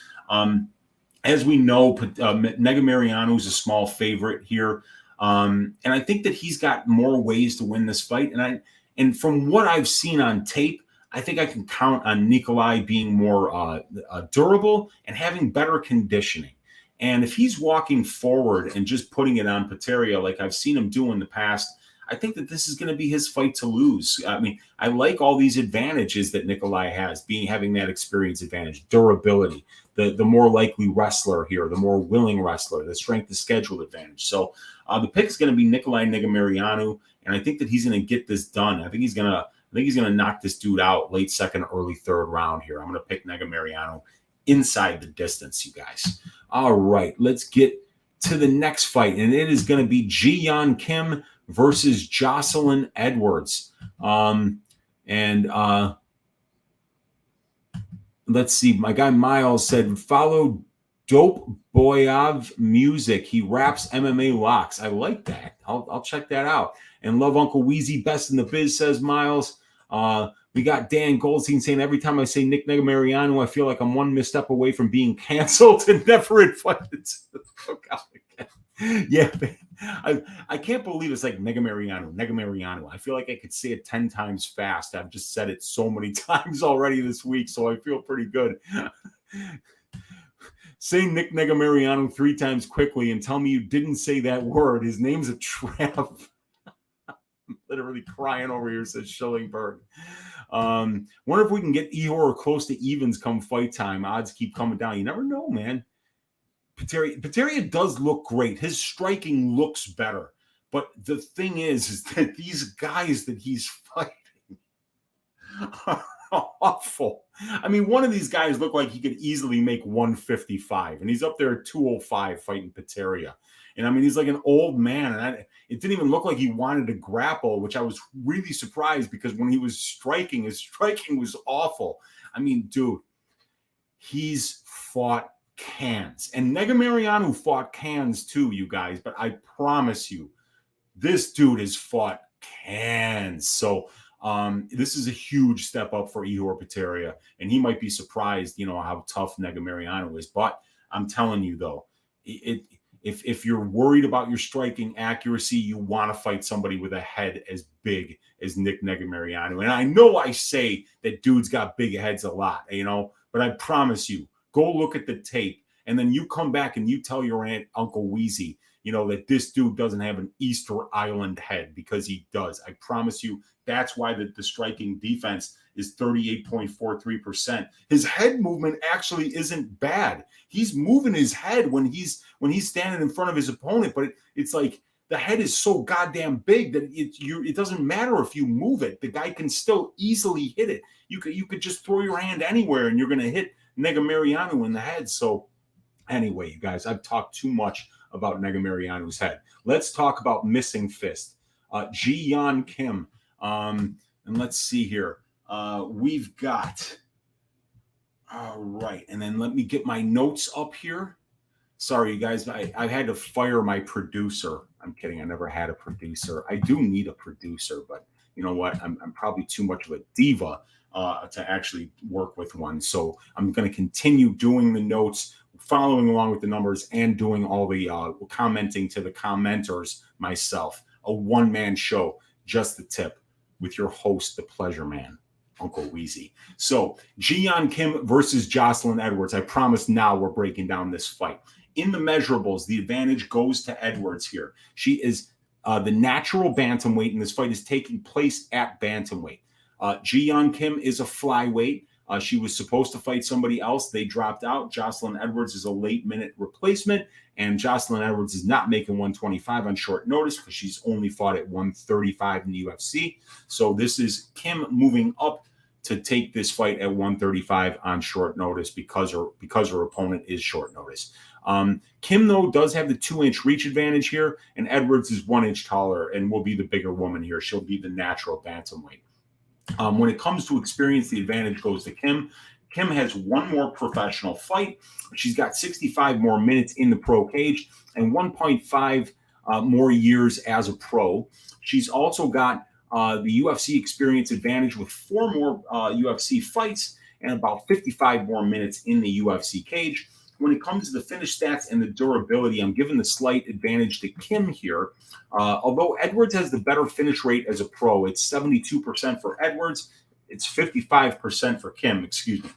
As we know, Negumereanu is a small favorite here, and I think that he's got more ways to win this fight. And from what I've seen on tape, I think I can count on Nicolae being more durable and having better conditioning. And if he's walking forward and just putting it on Poteria like I've seen him do in the past, I think that this is going to be his fight to lose. I mean, I like all these advantages that Nicolae has, having that experience advantage, durability, the more likely wrestler here, the more willing wrestler, the strength of schedule advantage. So the pick is going to be Nicolae Negumereanu, and I think that he's going to get this done. I think he's going to knock this dude out late second, early third round here. I'm going to pick Negumereanu inside the distance, you guys. All right, let's get to the next fight, and it is going to be Ji-Yeon Kim versus Joselyne Edwards. Let's see. My guy Miles said, follow Dope Boyav music. He raps MMA locks. I like that. I'll check that out. And love Uncle Weezy, best in the biz, says Miles. We got Dan Goldstein saying, every time I say Nick Negumereanu, I feel like I'm one misstep away from being canceled and never invited to the cookout again. Yeah, man. I can't believe it's like Negumereanu. I feel like I could say it 10 times fast. I've just said it so many times already this week, so I feel pretty good. Say Nick Negumereanu 3 times quickly and tell me you didn't say that word. His name's a trap. I'm literally crying over here, says Schillingberg. Wonder if we can get Ihor or close to evens come fight time. Odds keep coming down. You never know, man. Poteria does look great. His striking looks better. But the thing is that these guys that he's fighting are awful. I mean, one of these guys looked like he could easily make 155, and he's up there at 205 fighting Poteria. And I mean, he's like an old man, and it didn't even look like he wanted to grapple, which I was really surprised because when he was striking, his striking was awful. I mean, dude, he's fought cans. And Negumereanu fought cans too, you guys, but I promise you, this dude has fought cans. So this is a huge step up for Ihor Poteria, and he might be surprised, how tough Negumereanu is. But I'm telling you, though, if you're worried about your striking accuracy, you want to fight somebody with a head as big as Nick Negumereanu. And I know I say that dudes got big heads a lot, but I promise you, go look at the tape, and then you come back and you tell your aunt, Uncle Weezy, that this dude doesn't have an Easter Island head, because he does. I promise you, that's why the striking defense is 38.43%. His head movement actually isn't bad. He's moving his head when he's standing in front of his opponent, but it's like the head is so goddamn big that it doesn't matter if you move it. The guy can still easily hit it. You could just throw your hand anywhere and you're going to hit Negumereanu in the head. So anyway, you guys, I've talked too much about Negumereanu's head. Let's talk about missing fist. Ji-Yeon Kim. And let's see here. We've got, all right. And then let me get my notes up here. Sorry, you guys, I had to fire my producer. I'm kidding. I never had a producer. I do need a producer, but you know what? I'm probably too much of a diva to actually work with one. So I'm going to continue doing the notes, following along with the numbers, and doing all the commenting to the commenters myself. A one-man show, just the tip, with your host, the pleasure man, Uncle Weezy. So Ji-Yeon Kim versus Joselyne Edwards. I promise now we're breaking down this fight. In the measurables, the advantage goes to Edwards here. She is the natural bantamweight, and this fight is taking place at bantamweight. Ji-Yeon Kim is a flyweight. She was supposed to fight somebody else. They dropped out. Joselyne Edwards is a late-minute replacement, and Joselyne Edwards is not making 125 on short notice because she's only fought at 135 in the UFC. So this is Kim moving up to take this fight at 135 on short notice because her opponent is short notice. Kim, though, does have the 2-inch reach advantage here, and Edwards is 1 inch taller and will be the bigger woman here. She'll be the natural bantamweight. When it comes to experience, the advantage goes to Kim. Kim has one more professional fight. She's got 65 more minutes in the pro cage and 1.5 more years as a pro. She's also got the UFC experience advantage with 4 more UFC fights and about 55 more minutes in the UFC cage. When it comes to the finish stats and the durability, I'm giving the slight advantage to Kim here. Although Edwards has the better finish rate as a pro, it's 72% for Edwards. It's 55% for Kim, excuse me.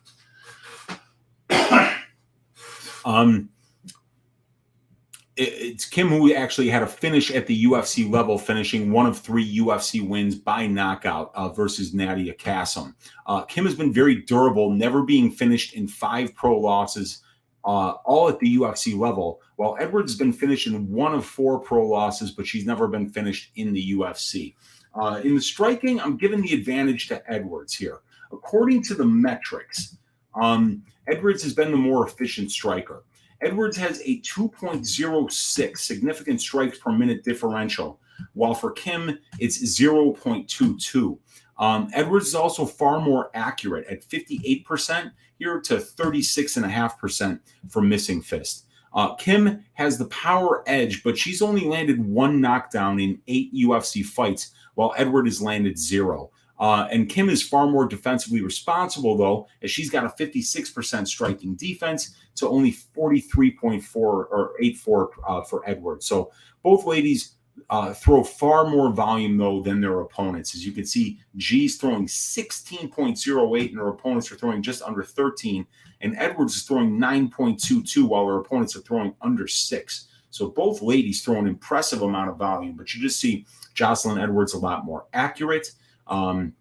It's Kim who actually had a finish at the UFC level, finishing 1 of 3 UFC wins by knockout versus Nadia Kassem. Kim has been very durable, never being finished in 5 pro losses, all at the UFC level, while Edwards has been finished in 1 of 4 pro losses, but she's never been finished in the UFC. In the striking, I'm giving the advantage to Edwards here. According to the metrics, Edwards has been the more efficient striker. Edwards has a 2.06 significant strikes per minute differential, while for Kim, it's 0.22. Edwards is also far more accurate at 58% here to 36.5% for missing fist. Kim has the power edge, but she's only landed 1 knockdown in 8 UFC fights, while Edward has landed 0. And Kim is far more defensively responsible, though, as she's got a 56% striking defense to only 43.4 or 84 for Edwards. So both ladies throw far more volume, though, than their opponents. As you can see, G's throwing 16.08 and her opponents are throwing just under 13. And Edwards is throwing 9.22 while her opponents are throwing under 6. So both ladies throw an impressive amount of volume, but you just see Joselyne Edwards a lot more accurate. And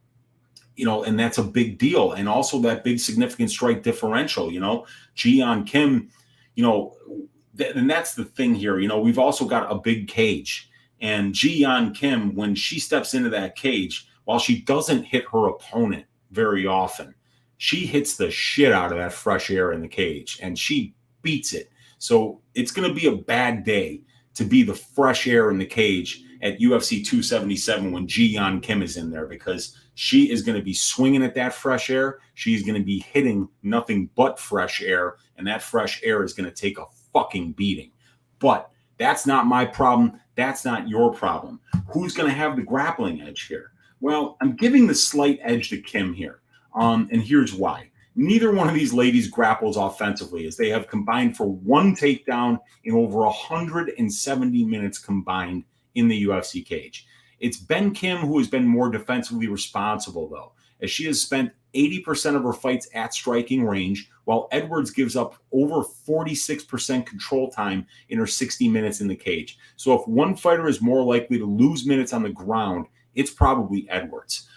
that's a big deal. And also that big significant strike differential, Ji-Yeon Kim, and that's the thing here. We've also got a big cage. And Ji-Yeon Kim, when she steps into that cage, while she doesn't hit her opponent very often, she hits the shit out of that fresh air in the cage, and she beats it. So it's going to be a bad day to be the fresh air in the cage at UFC 277 when Ji-Yeon Kim is in there, because she is going to be swinging at that fresh air. She's going to be hitting nothing but fresh air, and that fresh air is going to take a fucking beating. But that's not my problem. That's not your problem. Who's going to have the grappling edge here? Well, I'm giving the slight edge to Kim here, and here's why. Neither one of these ladies grapples offensively, as they have combined for 1 takedown in over 170 minutes combined in the UFC cage. It's been Kim who has been more defensively responsible, though, as she has spent 80% of her fights at striking range, while Edwards gives up over 46% control time in her 60 minutes in the cage. So if one fighter is more likely to lose minutes on the ground, it's probably Edwards.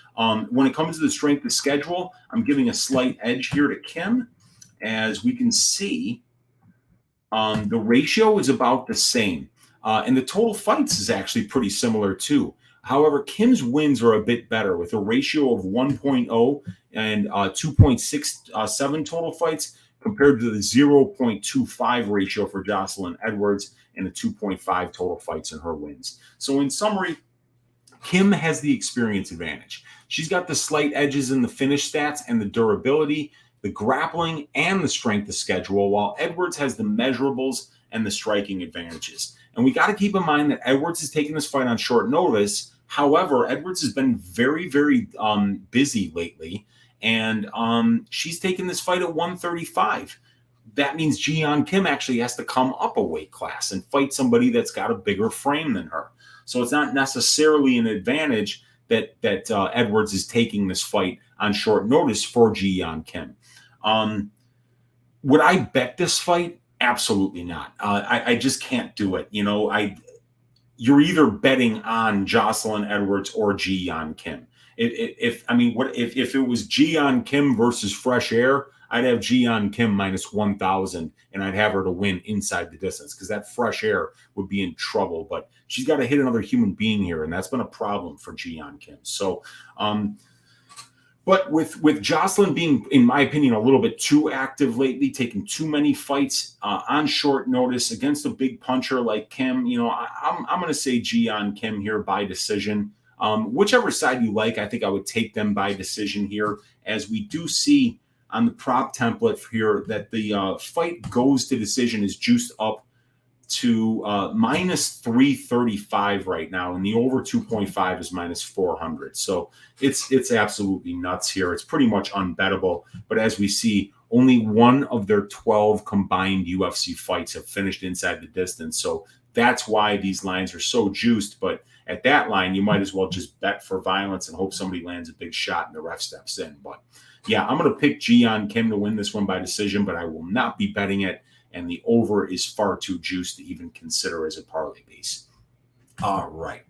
When it comes to the strength of schedule, I'm giving a slight edge here to Kim. As we can see, the ratio is about the same. And the total fights is actually pretty similar too. However, Kim's wins are a bit better with a ratio of 1.0 and 2.67 total fights compared to the 0.25 ratio for Joselyne Edwards and the 2.5 total fights in her wins. So in summary, Kim has the experience advantage. She's got the slight edges in the finish stats and the durability, the grappling, and the strength of schedule, while Edwards has the measurables and the striking advantages. And we got to keep in mind that Edwards is taking this fight on short notice. However, Edwards has been very, very busy lately, and she's taking this fight at 135. That means Ji-Yeon Kim actually has to come up a weight class and fight somebody that's got a bigger frame than her. So it's not necessarily an advantage that Edwards is taking this fight on short notice for Ji-Yeon Kim. Would I bet this fight? Absolutely not. I just can't do it. You know, you're either betting on Joselyne Edwards or Ji-Yeon Kim. If it was Ji-Yeon Kim versus Fresh Air, I'd have Ji-Yeon Kim minus 1,000, and I'd have her to win inside the distance because that Fresh Air would be in trouble. But she's got to hit another human being here, and that's been a problem for Ji-Yeon Kim. So, but with Joselyne being, in my opinion, a little bit too active lately, taking too many fights on short notice against a big puncher like Kim, you know, I'm going to say Ji-Yeon Kim here by decision. Whichever side you like, I think I would take them by decision here, as we do see on the prop template here that the fight goes to decision is juiced up to minus 335 right now, and the over 2.5 is minus 400. So it's absolutely nuts here. It's pretty much unbettable. But as we see, only one of their 12 combined UFC fights have finished inside the distance. So that's why these lines are so juiced. But at that line, you might as well just bet for violence and hope somebody lands a big shot and the ref steps in. But yeah, I'm going to pick Ji-Yeon Kim to win this one by decision, but I will not be betting it. And the over is far too juiced to even consider as a parlay base. All right.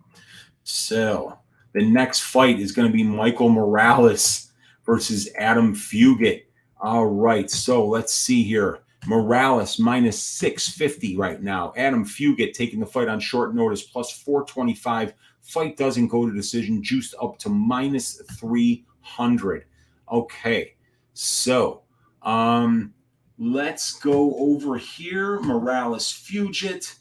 So the next fight is going to be Michael Morales versus Adam Fugitt. All right. So let's see here. Morales minus 650 right now. Adam Fugitt taking the fight on short notice plus 425. Fight doesn't go to decision, juiced up to minus 300. Okay. So, let's go over here, Morales Fugitt,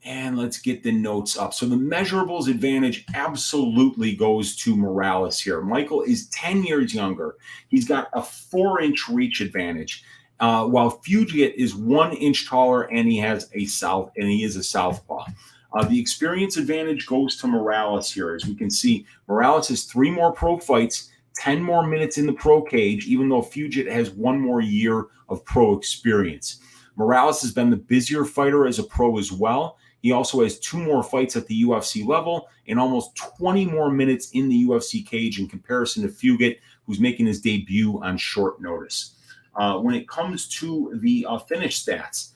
and let's get the notes up. So the measurables advantage absolutely goes to Morales here. Michael is 10 years younger. He's got a 4-inch reach advantage, while Fugitt is 1 inch taller and he is a southpaw. The experience advantage goes to Morales here. As we can see, Morales has 3 more pro fights, 10 more minutes in the pro cage, even though Fugitt has 1 more year of pro experience. Morales has been the busier fighter as a pro as well. He also has 2 more fights at the UFC level and almost 20 more minutes in the UFC cage in comparison to Fugitt, who's making his debut on short notice. When it comes to the finish stats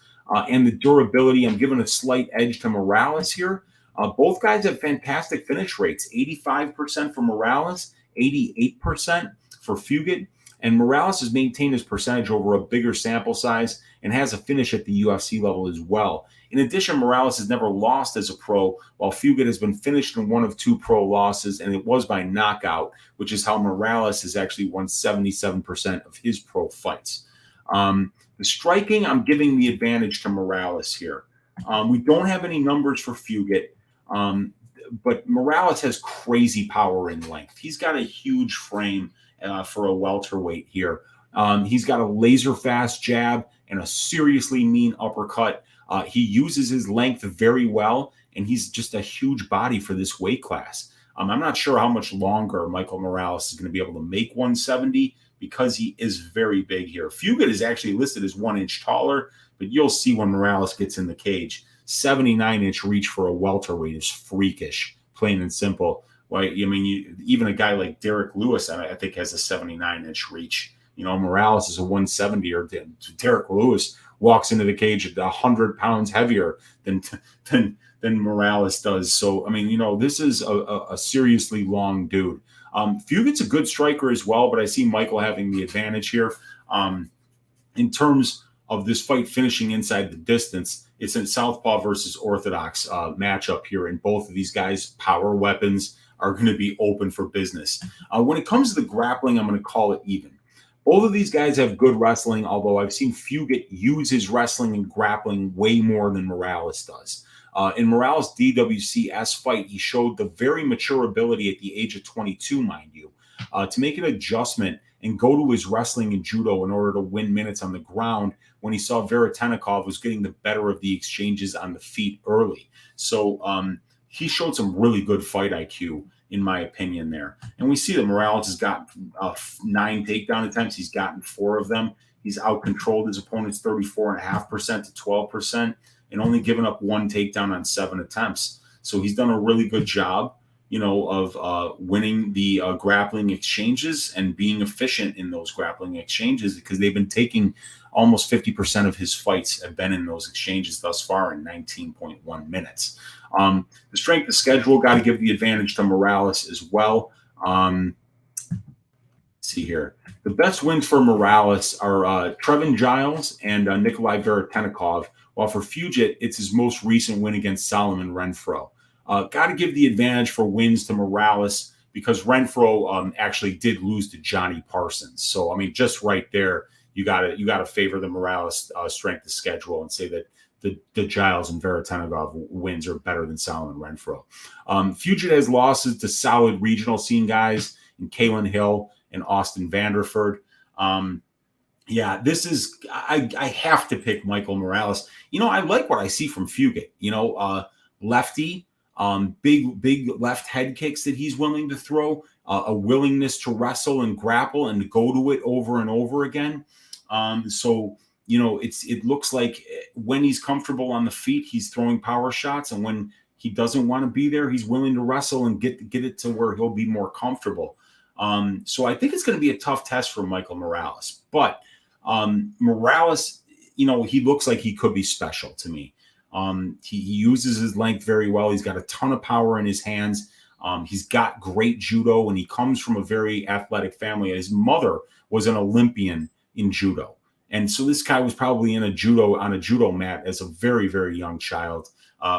and the durability, I'm giving a slight edge to Morales here. Both guys have fantastic finish rates, 85% for Morales, 88% for Fugitt, and Morales has maintained his percentage over a bigger sample size and has a finish at the UFC level as well. In addition, Morales has never lost as a pro, while Fugitt has been finished in 1 of 2 pro losses, and it was by knockout, which is how Morales has actually won 77% of his pro fights. The striking, I'm giving the advantage to Morales here. We don't have any numbers for Fugitt, but Morales has crazy power in length. He's got a huge frame for a welterweight here. He's got a laser fast jab and a seriously mean uppercut. He uses his length very well, and he's just a huge body for this weight class. I'm not sure how much longer Michael Morales is going to be able to make 170 because he is very big here. Fugitt is actually listed as 1 inch taller, but you'll see when Morales gets in the cage. 79-inch reach for a welterweight is freakish, plain and simple. Right? I mean, even a guy like Derrick Lewis, I think, has a 79-inch reach. You know, Morales is a 170, or Derrick Lewis walks into the cage at 100 pounds heavier than Morales does. So, I mean, you know, this is a seriously long dude. Fugitt's a good striker as well, but I see Michael having the advantage here. In terms of this fight finishing inside the distance, it's a southpaw versus orthodox matchup here, and both of these guys' power weapons are going to be open for business. When it comes to the grappling, I'm going to call it even. Both of these guys have good wrestling, although I've seen Fugitt use his wrestling and grappling way more than Morales does. In Morales' DWCS fight, he showed the very mature ability at the age of 22, mind you, to make an adjustment and go to his wrestling and judo in order to win minutes on the ground when he saw Veretennikov was getting the better of the exchanges on the feet early. So he showed some really good fight IQ, in my opinion, there. And we see that Morales has got 9 takedown attempts. He's gotten 4 of them. He's out-controlled his opponent's 34.5% to 12% and only given up 1 takedown on 7 attempts. So he's done a really good job, of winning the grappling exchanges and being efficient in those grappling exchanges, because they've been taking almost 50% of his fights have been in those exchanges thus far in 19.1 minutes. The strength of schedule, got to give the advantage to Morales as well. Let's see here. The best wins for Morales are Trevin Giles and Nicolae Veretennikov, while for Fugitt, it's his most recent win against Solomon Renfro. Got to give the advantage for wins to Morales because Renfro actually did lose to Johnny Parsons. So, I mean, just right there, you got to favor the Morales strength of schedule and say that the Giles and Veretennikov wins are better than Solomon Renfro. Fugitt has losses to solid regional scene guys in Kalen Hill and Austin Vanderford. This is I have to pick Michael Morales. I like what I see from Fugitt. Lefty. Big left head kicks that he's willing to throw, a willingness to wrestle and grapple and to go to it over and over again. It looks like when he's comfortable on the feet, he's throwing power shots, and when he doesn't want to be there, he's willing to wrestle and get it to where he'll be more comfortable. So I think it's going to be a tough test for Michael Morales, but Morales, he looks like he could be special to me. He uses his length very well. He's got a ton of power in his hands. He's got great judo, and he comes from a very athletic family. His mother was an Olympian in judo. And so this guy was probably on a judo mat as a very, very young child,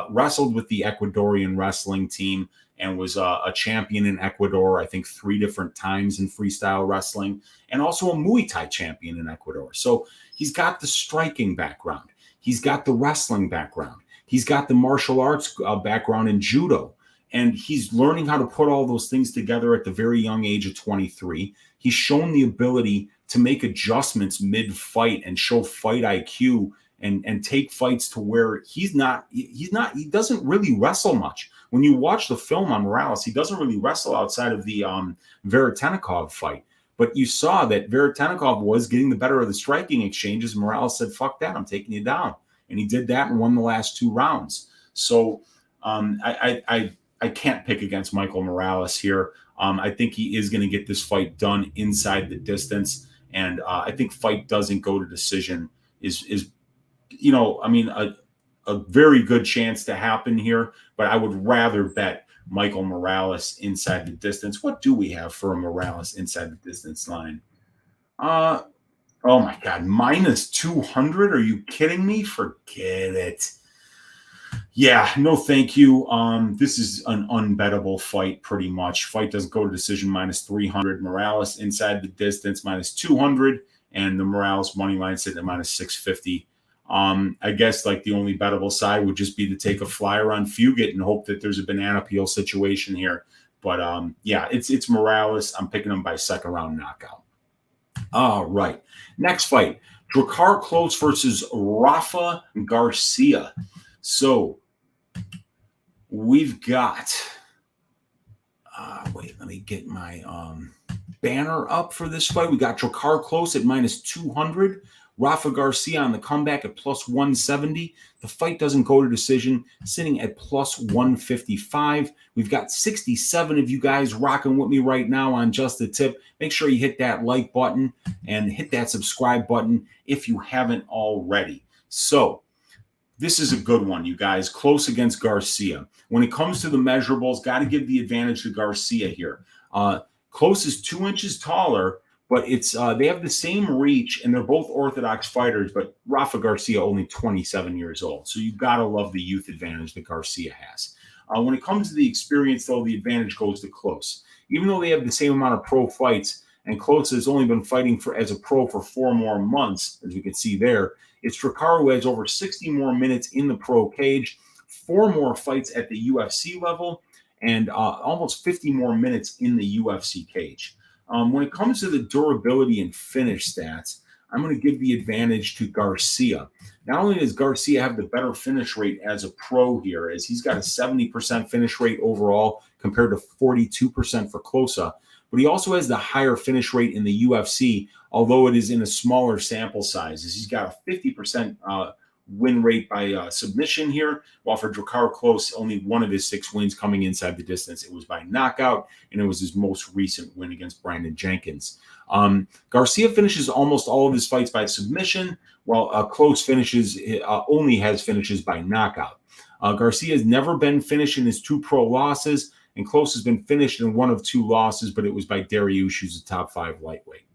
wrestled with the Ecuadorian wrestling team and was a champion in Ecuador, I think 3 different times in freestyle wrestling, and also a Muay Thai champion in Ecuador. So he's got the striking background. He's got the wrestling background. He's got the martial arts background in judo. And he's learning how to put all those things together at the very young age of 23. He's shown the ability to make adjustments mid-fight and show fight IQ and take fights to where he doesn't really wrestle much. When you watch the film on Morales, he doesn't really wrestle outside of the Veretennikov fight. But you saw that Veretennikov was getting the better of the striking exchanges. Morales said, fuck that, I'm taking you down. And he did that and won the last 2 rounds. So I can't pick against Michael Morales here. I think he is going to get this fight done inside the distance. And I think fight doesn't go to decision is a very good chance to happen here. But I would rather bet Michael Morales inside the distance. What do we have for a Morales inside the distance line? Oh my God, minus 200? Are you kidding me? Forget it. Yeah, no, thank you. This is an unbettable fight, pretty much. Fight doesn't go to decision, minus 300. Morales inside the distance, minus 200, and the Morales money line sitting at minus 650. I guess like the only bettable side would just be to take a flyer on Fugitt and hope that there's a banana peel situation here. But it's Morales. I'm picking him by 2nd round knockout. All right. Next fight, Drakkar Klose versus Rafa Garcia. So we've got, let me get my banner up for this fight. We got Drakkar Klose at minus 200. Rafa Garcia on the comeback at plus 170. The fight doesn't go to decision, sitting at plus 155. We've got 67 of you guys rocking with me right now on Just a Tip. Make sure you hit that like button and hit that subscribe button if you haven't already. So this is a good one, you guys. Klose against Garcia. When it comes to the measurables, got to give the advantage to Garcia here. Klose is 2 inches taller, but it's they have the same reach, and they're both orthodox fighters. But Rafa Garcia only 27 years old, so you've got to love the youth advantage that Garcia has. When it comes to the experience, though, the advantage goes to Klose. Even though they have the same amount of pro fights, and Klose has only been fighting as a pro for 4 more months, as you can see there, it's Drakkar who has over 60 more minutes in the pro cage, 4 more fights at the UFC level, and almost 50 more minutes in the UFC cage. When it comes to the durability and finish stats, I'm going to give the advantage to Garcia. Not only does Garcia have the better finish rate as a pro here, as he's got a 70% finish rate overall compared to 42% for Klose, but he also has the higher finish rate in the UFC, although it is in a smaller sample size, as he's got a 50% win rate by submission here, while for Drakkar Klose, only one of his 6 wins coming inside the distance. It was by knockout, and it was his most recent win against Brandon Jenkins. Garcia finishes almost all of his fights by submission, while Klose only has finishes by knockout. Garcia has never been finished in his 2 pro losses, and Klose has been finished in 1 of 2 losses, but it was by Derrick, who's a top 5 lightweight.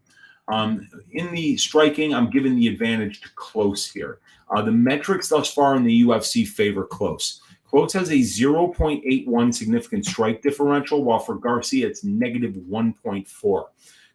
In the striking, I'm giving the advantage to Klose here. The metrics thus far in the UFC favor Klose. Klose has a 0.81 significant strike differential, while for Garcia, it's negative 1.4.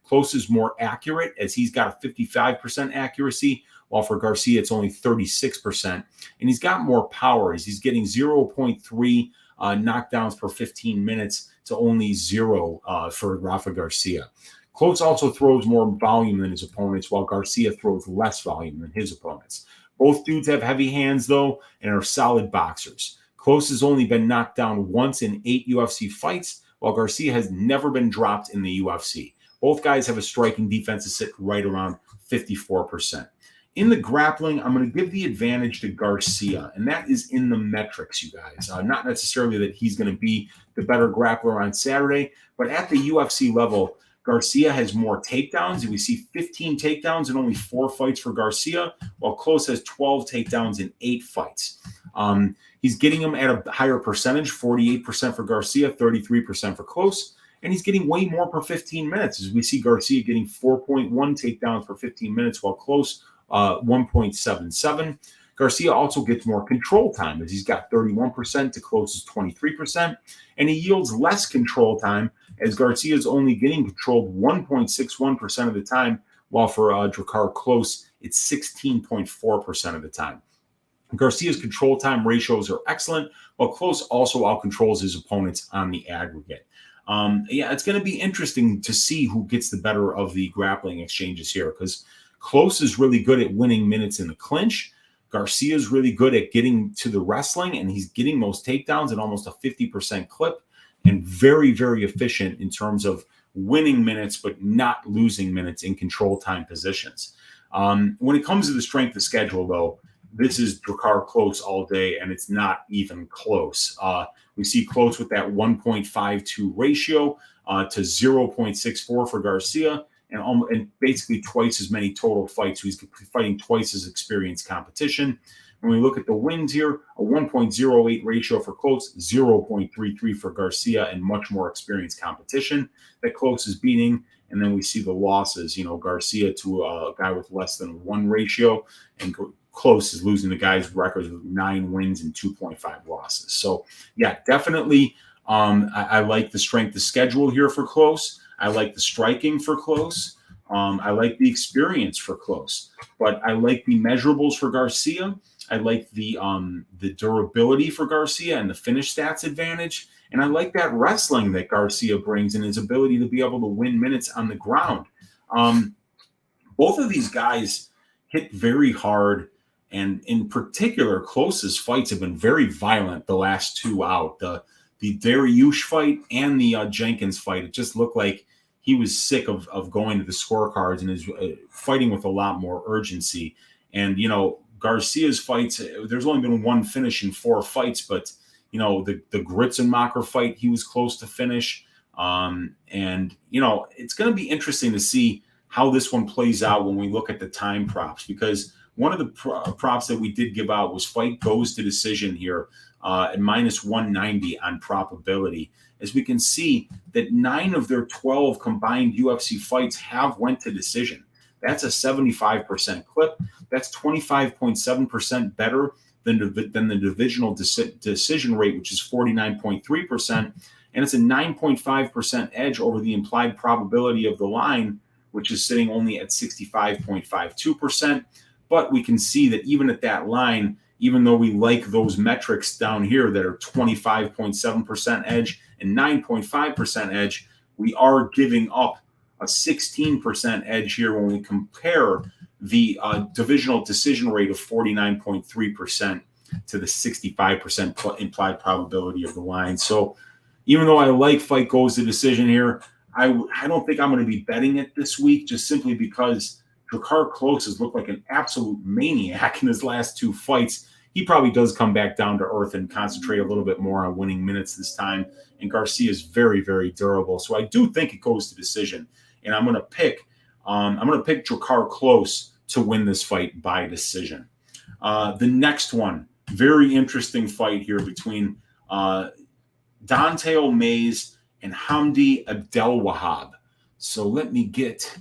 Klose is more accurate, as he's got a 55% accuracy, while for Garcia, it's only 36%. And he's got more power, as he's getting 0.3 knockdowns per 15 minutes to only 0 for Rafa Garcia. Klose also throws more volume than his opponents, while Garcia throws less volume than his opponents. Both dudes have heavy hands, though, and are solid boxers. Klose has only been knocked down once in 8 UFC fights, while Garcia has never been dropped in the UFC. Both guys have a striking defense that sit right around 54%. In the grappling, I'm going to give the advantage to Garcia, and that is in the metrics, you guys. Not necessarily that he's going to be the better grappler on Saturday, but at the UFC level, Garcia has more takedowns. We see 15 takedowns in only 4 fights for Garcia, while Klose has 12 takedowns in 8 fights. He's getting them at a higher percentage, 48% for Garcia, 33% for Klose, and he's getting way more per 15 minutes, as we see Garcia getting 4.1 takedowns per 15 minutes, while Klose 1.77. Garcia also gets more control time, as he's got 31% to Klose's 23%, and he yields less control time, as Garcia is only getting controlled 1.61% of the time, while for Drakkar Klose, it's 16.4% of the time. Garcia's control time ratios are excellent, while Klose also outcontrols his opponents on the aggregate. It's going to be interesting to see who gets the better of the grappling exchanges here, because Klose is really good at winning minutes in the clinch. Garcia is really good at getting to the wrestling, and he's getting those takedowns at almost a 50% clip, and very, very efficient in terms of winning minutes, but not losing minutes in control time positions. When it comes to the strength of schedule, though, this is Drakkar Klose all day, and it's not even close. We see Klose with that 1.52 ratio to 0.64 for Garcia, and basically twice as many total fights. So he's fighting twice as experienced competition. When we look at the wins here, a 1.08 ratio for Klose, 0.33 for Garcia, and much more experienced competition that Klose is beating. And then we see the losses, Garcia to a guy with less than 1 ratio, and Klose is losing the guy's records with 9 wins and 2.5 losses. So, yeah, definitely I like the strength of schedule here for Klose. I like the striking for Klose. I like the experience for Klose. But I like the measurables for Garcia. I like the durability for Garcia and the finish stats advantage. And I like that wrestling that Garcia brings and his ability to be able to win minutes on the ground. Both of these guys hit very hard. And in particular, Klose's fights have been very violent the last 2 out. The Derrick fight and the Jenkins fight, it just looked like he was sick of going to the scorecards and is fighting with a lot more urgency. And, Garcia's fights, there's only been 1 finish in 4 fights, but, the Gritzenmacher fight, he was close to finish. And, it's going to be interesting to see how this one plays out when we look at the time props, because One of the props that we did give out was fight goes to decision here at -190 on probability. As we can see that 9 of their 12 combined UFC fights have went to decision. That's a 75% clip. That's 25.7% better than the divisional decision rate, which is 49.3%. And it's a 9.5% edge over the implied probability of the line, which is sitting only at 65.52%. But we can see that even at that line, even though we like those metrics down here that are 25.7% edge and 9.5% edge, we are giving up a 16% edge here when we compare the divisional decision rate of 49.3% to the 65% implied probability of the line. So even though I like fight goes to decision here, I don't think I'm going to be betting it this week, just simply because Drakkar Klose has looked like an absolute maniac in his last 2 fights. He probably does come back down to earth and concentrate a little bit more on winning minutes this time. And Garcia is very, very durable. So I do think it goes to decision. And I'm going to pick Drakkar Klose to win this fight by decision. The next one, very interesting fight here between Don'Tale Mayes and Hamdy Abdelwahab. So let me get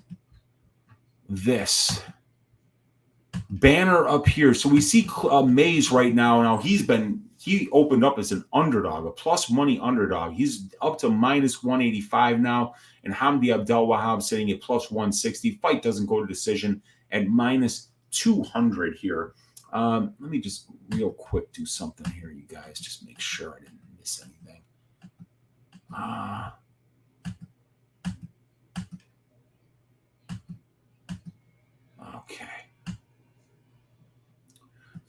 this banner up here. So we see Mayes right now. Now he opened up as an underdog, a plus money underdog. He's up to -185 now, and Hamdy Abdelwahab sitting at plus 160. Fight doesn't go to decision at -200 here. Let me just real quick do something here, you guys. Just make sure I didn't miss anything. Okay.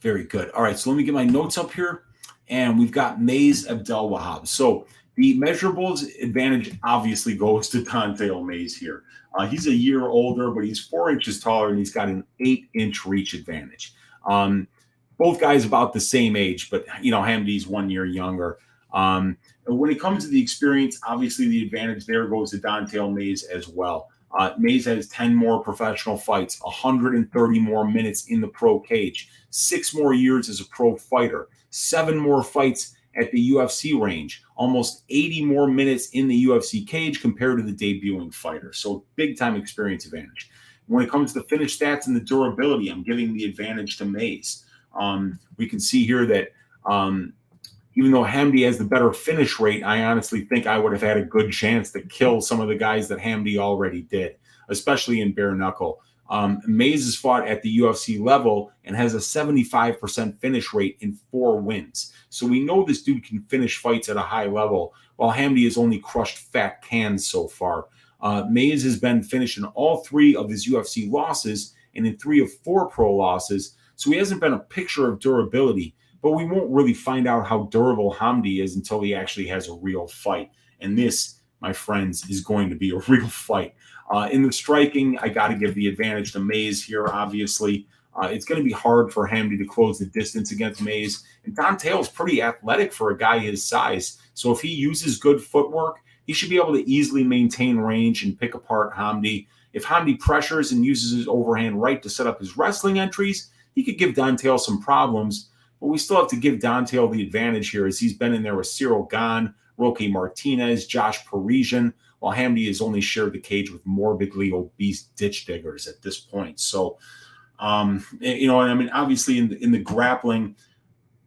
Very good. All right, so let me get my notes up here. And we've got Mayes Abdelwahab. So the measurables advantage obviously goes to Don'Tale Mayes here. He's a year older, but he's 4 inches taller, and he's got an 8-inch reach advantage. Both guys about the same age, but, Hamdy's 1 year younger. When it comes to the experience, obviously the advantage there goes to Don'Tale Mayes as well. Mayes has 10 more professional fights, 130 more minutes in the pro cage, 6 more years as a pro fighter, 7 more fights at the UFC range, almost 80 more minutes in the UFC cage compared to the debuting fighter. So big-time experience advantage. When it comes to the finish stats and the durability, I'm giving the advantage to Mayes. We can see here that even though Hamdy has the better finish rate, I honestly think I would have had a good chance to kill some of the guys that Hamdy already did, especially in bare knuckle. Mayes has fought at the UFC level and has a 75% finish rate in 4 wins. So we know this dude can finish fights at a high level, while Hamdy has only crushed fat cans so far. Mayes has been finished in all 3 of his UFC losses and in 3 of 4 pro losses. So he hasn't been a picture of durability. But we won't really find out how durable Hamdy is until he actually has a real fight. And this, my friends, is going to be a real fight. In the striking, I got to give the advantage to Mayes here, obviously. It's going to be hard for Hamdy to close the distance against Mayes. And Don'Tale is pretty athletic for a guy his size. So if he uses good footwork, he should be able to easily maintain range and pick apart Hamdy. If Hamdy pressures and uses his overhand right to set up his wrestling entries, he could give Don'Tale some problems. But we still have to give Don'Tale the advantage here, as he's been in there with Cyril Gane, Roque Martinez, Josh Parisian, while Hamdy has only shared the cage with morbidly obese ditch diggers at this point. So, obviously in the grappling,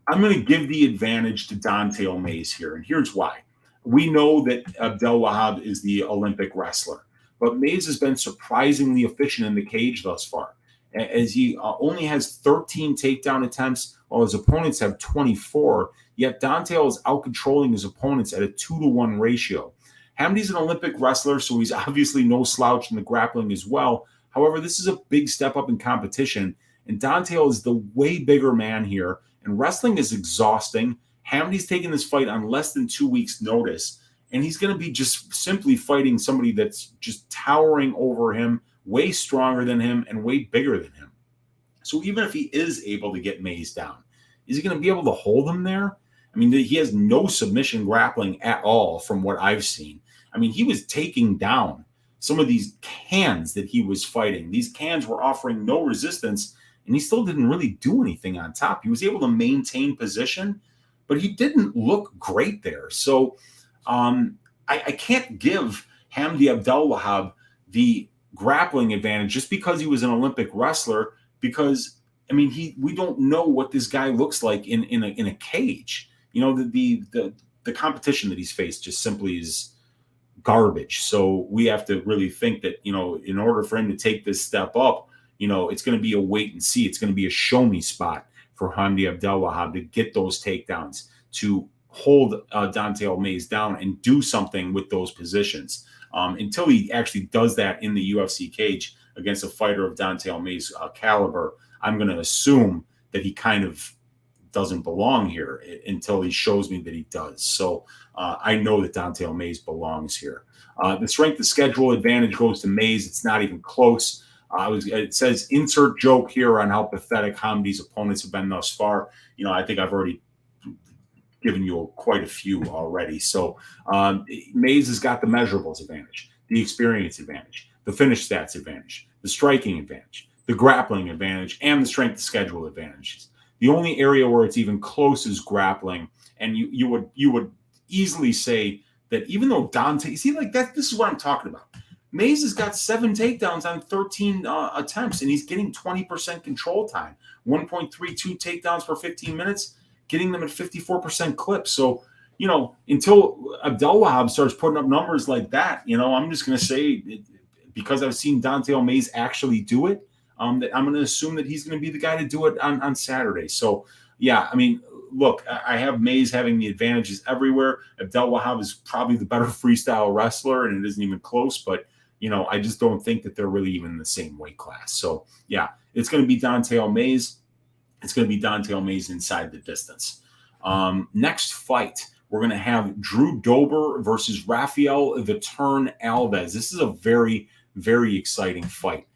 I'm going to give the advantage to Don'Tale Mayes here, and here's why. We know that Abdelwahab is the Olympic wrestler, but Mayes has been surprisingly efficient in the cage thus far, as he only has 13 takedown attempts, while his opponents have 24, yet Don'Tale is out-controlling his opponents at a 2-to-1 ratio. Hamdy's an Olympic wrestler, so he's obviously no slouch in the grappling as well. However, this is a big step up in competition, and Don'Tale is the way bigger man here, and wrestling is exhausting. Hamdy's taking this fight on less than 2 weeks' notice, and he's going to be just simply fighting somebody that's just towering over him, way stronger than him, and way bigger than him. So even if he is able to get Mayes down, is he going to be able to hold him there? I mean, he has no submission grappling at all from what I've seen. I mean, he was taking down some of these cans that he was fighting. These cans were offering no resistance, and he still didn't really do anything on top. He was able to maintain position, but he didn't look great there. So I can't give Hamdy Abdelwahab the grappling advantage just because he was an Olympic wrestler, because I mean we don't know what this guy looks like in a cage. You know, the competition that he's faced just simply is garbage. So we have to really think that, you know, in order for him to take this step up, you know, it's going to be a wait and see. It's going to be a show me spot for Hamdy Abdelwahab to get those takedowns, to hold Dante Alves down and do something with those positions. Until he actually does that in the UFC cage against a fighter of Dante Alves' caliber, I'm going to assume that he kind of doesn't belong here until he shows me that he does. So I know that Dante Alves belongs here. The strength of schedule advantage goes to Mays. It's not even close. It says insert joke here on how pathetic Hamdy's opponents have been thus far. You know, I think I've already given you quite a few already. So Mays has got the measurables advantage, the experience advantage, the finish stats advantage, the striking advantage, the grappling advantage, and the strength of schedule advantages. The only area where it's even close is grappling, and you would easily say that even though Dante, see, like that, this is what I'm talking about. Mays has got 7 takedowns on 13 attempts, and he's getting 20% control time, 1.32 takedowns per 15 minutes, getting them at 54% clip. So, you know, until Abdelwahab starts putting up numbers like that, you know, I'm just going to say, because I've seen Dante Alves actually do it, that I'm going to assume that he's going to be the guy to do it on Saturday. So, yeah, I mean, look, I have Mays having the advantages everywhere. Abdelwahab is probably the better freestyle wrestler, and it isn't even close. But, you know, I just don't think that they're really even in the same weight class. So, yeah, it's going to be Dante Alves. It's going to be Dante Alves inside the distance. Next fight, we're going to have Drew Dober versus Rafael the Turn Alves. This is a very, very exciting fight.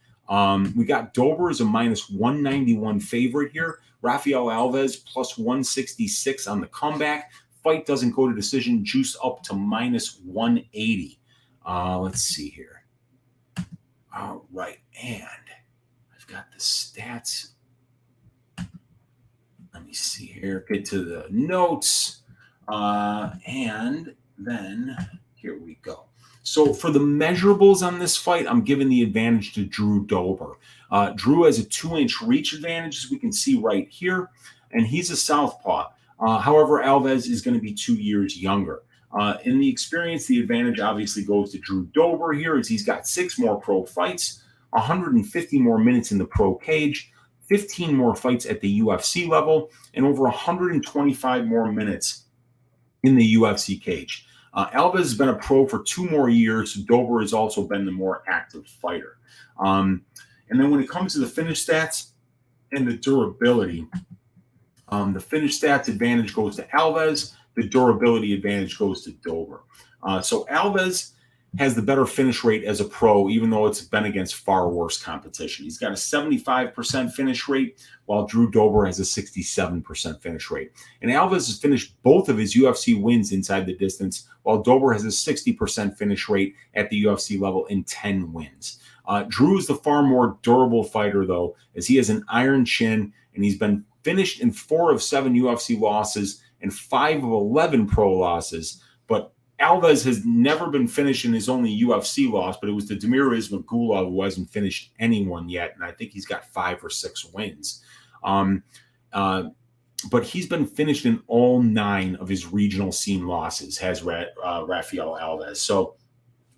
We got Dober as a minus 191 favorite here. Rafael Alves plus 166 on the comeback. Fight doesn't go to decision, juice up to minus 180. Let's see here. All right, and I've got the stats. Let me see here. Get to the notes. And then here we go. So for the measurables on this fight, I'm giving the advantage to Drew Dober. Drew has a 2-inch reach advantage, as we can see right here, and he's a southpaw. However, Alves is going to be 2 years younger. In the experience, the advantage obviously goes to Drew Dober here, as he's got 6 more pro fights, 150 more minutes in the pro cage, 15 more fights at the UFC level, and over 125 more minutes in the UFC cage. Alves has been a pro for 2 more years. Dober has also been the more active fighter. And then when it comes to the finish stats and the durability, the finish stats advantage goes to Alves. The durability advantage goes to Dober. So Alves has the better finish rate as a pro, even though it's been against far worse competition. He's got a 75% finish rate, while Drew Dober has a 67% finish rate. And Alves has finished both of his UFC wins inside the distance, while Dober has a 60% finish rate at the UFC level in 10 wins. Drew is the far more durable fighter, though, as he has an iron chin, and he's been finished in 4 of 7 UFC losses and 5 of 11 pro losses. But Alves has never been finished in his only UFC loss, but it was to Damir Ismagulov, who hasn't finished anyone yet, and I think he's got 5 or 6 wins. But he's been finished in all 9 of his regional scene losses, has Rafael Alves. So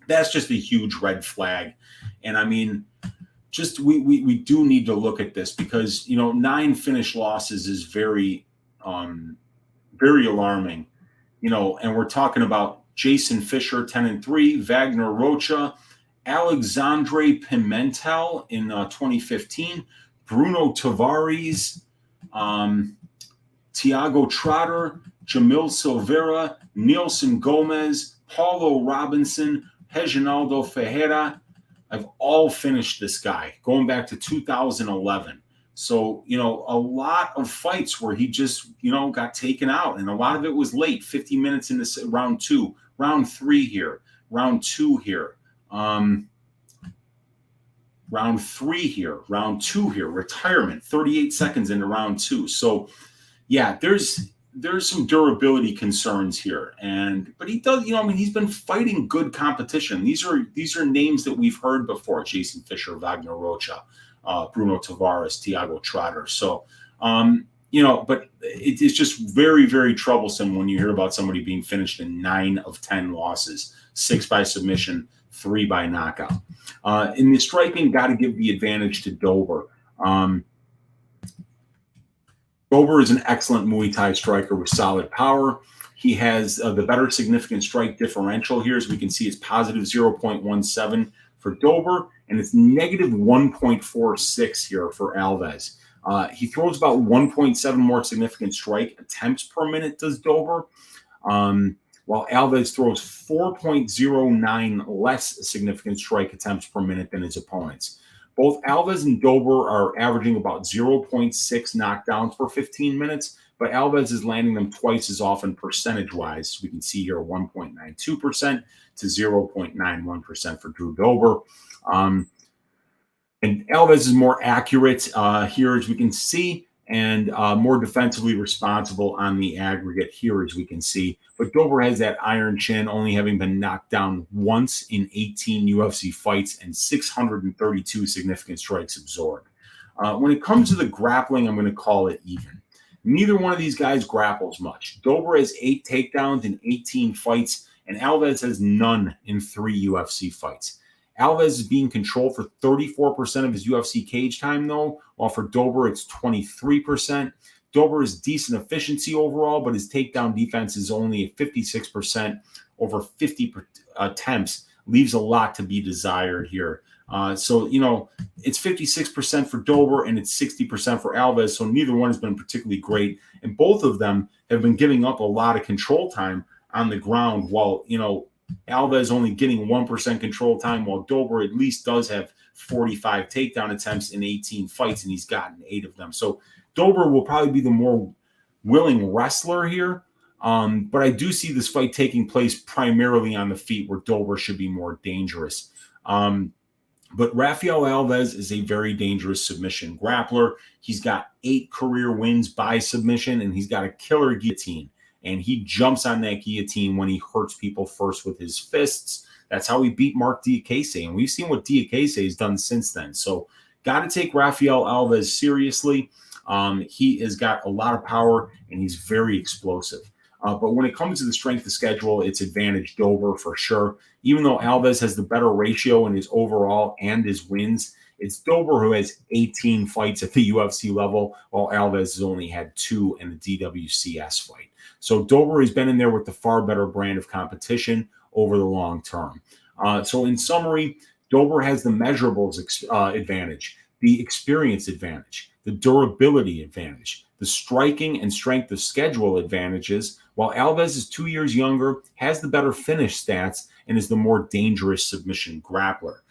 that's just a huge red flag. And I mean, just we do need to look at this, because, you know, 9 finish losses is very, very alarming. You know, and we're talking about Jason Fisher, 10-3, Wagner Rocha, Alexandre Pimentel in 2015, Bruno Tavares, Tiago Trotter, Jamil Silveira, Nielsen Gomez, Paulo Robinson, Reginaldo Ferreira. I've all finished this guy going back to 2011. So, you know, a lot of fights where he just, you know, got taken out, and a lot of it was late, 50 minutes in this round 2, round 3 here, round 2 here, round round 3 here, round 2 here, retirement, 38 seconds into round 2. So, yeah, there's some durability concerns here, but he does, he's been fighting good competition. These are names that we've heard before: Jason Fisher, Wagner Rocha, Bruno Tavares, Thiago Trotter. So, but it's just very, very troublesome when you hear about somebody being finished in 9 of 10 losses, 6 by submission, 3 by knockout. In the striking, got to give the advantage to Dober. Dober is an excellent Muay Thai striker with solid power. He has the better significant strike differential here. As we can see, it's positive 0.17 for Dober, and it's negative 1.46 here for Alves. He throws about 1.7 more significant strike attempts per minute, does Dober, while Alves throws 4.09 less significant strike attempts per minute than his opponents. Both Alves and Dober are averaging about 0.6 knockdowns per 15 minutes, but Alves is landing them twice as often percentage-wise. We can see here 1.92% to 0.91% for Drew Dober. And Alves is more accurate here, as we can see, and more defensively responsible on the aggregate here, as we can see. But Dober has that iron chin, only having been knocked down once in 18 UFC fights and 632 significant strikes absorbed. When it comes to the grappling, I'm going to call it even. Neither one of these guys grapples much. Dober has 8 takedowns in 18 fights, and Alves has none in 3 UFC fights. Alves is being controlled for 34% of his UFC cage time, though, while for Dober, it's 23%. Dober is decent efficiency overall, but his takedown defense is only at 56% over 50 attempts, leaves a lot to be desired here. So, it's 56% for Dober and it's 60% for Alves, so neither one has been particularly great. And both of them have been giving up a lot of control time on the ground, while, Alves only getting 1% control time, while Dober at least does have 45 takedown attempts in 18 fights, and he's gotten 8 of them. So Dober will probably be the more willing wrestler here, but I do see this fight taking place primarily on the feet, where Dober should be more dangerous. But Rafael Alves is a very dangerous submission grappler. He's got 8 career wins by submission, and he's got a killer guillotine. And he jumps on that guillotine when he hurts people first with his fists. That's how he beat Mark Diakese. And we've seen what Diakese has done since then. So got to take Rafael Alves seriously. He has got a lot of power, and he's very explosive. But when it comes to the strength of schedule, it's advantage Dober for sure. Even though Alves has the better ratio in his overall and his wins, it's Dober who has 18 fights at the UFC level, while Alves has only had 2 in the DWCS fight. So Dober has been in there with the far better brand of competition over the long term. So in summary, Dober has the measurables advantage, the experience advantage, the durability advantage, the striking and strength of schedule advantages, while Alves is 2 years younger, has the better finish stats, and is the more dangerous submission grappler.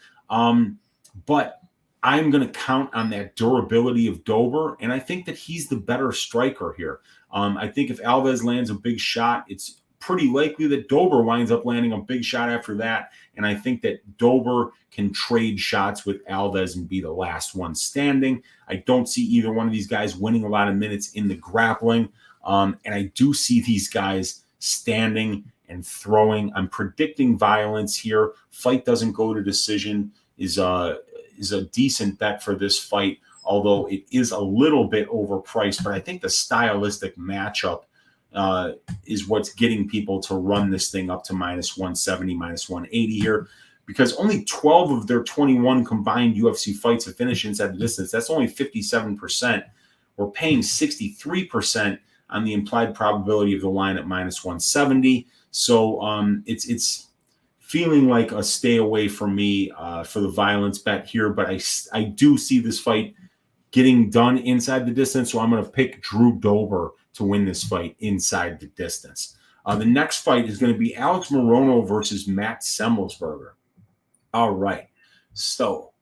But I'm going to count on that durability of Dober, and I think that he's the better striker here. I think if Alves lands a big shot, it's pretty likely that Dober winds up landing a big shot after that, and I think that Dober can trade shots with Alves and be the last one standing. I don't see either one of these guys winning a lot of minutes in the grappling, and I do see these guys standing and throwing. I'm predicting violence here. Fight doesn't go to decision is a decent bet for this fight, although it is a little bit overpriced. But I think the stylistic matchup is what's getting people to run this thing up to -170, -180 here, because only 12 of their 21 combined UFC fights have finished inside the distance. That's only 57%. We're paying 63% on the implied probability of the line at -170. So it's feeling like a stay away from me for the violence bet here, but I do see this fight getting done inside the distance, so I'm going to pick Drew Dober to win this fight inside the distance. The next fight is going to be Alex Morono versus Matt Semelsberger. All right, so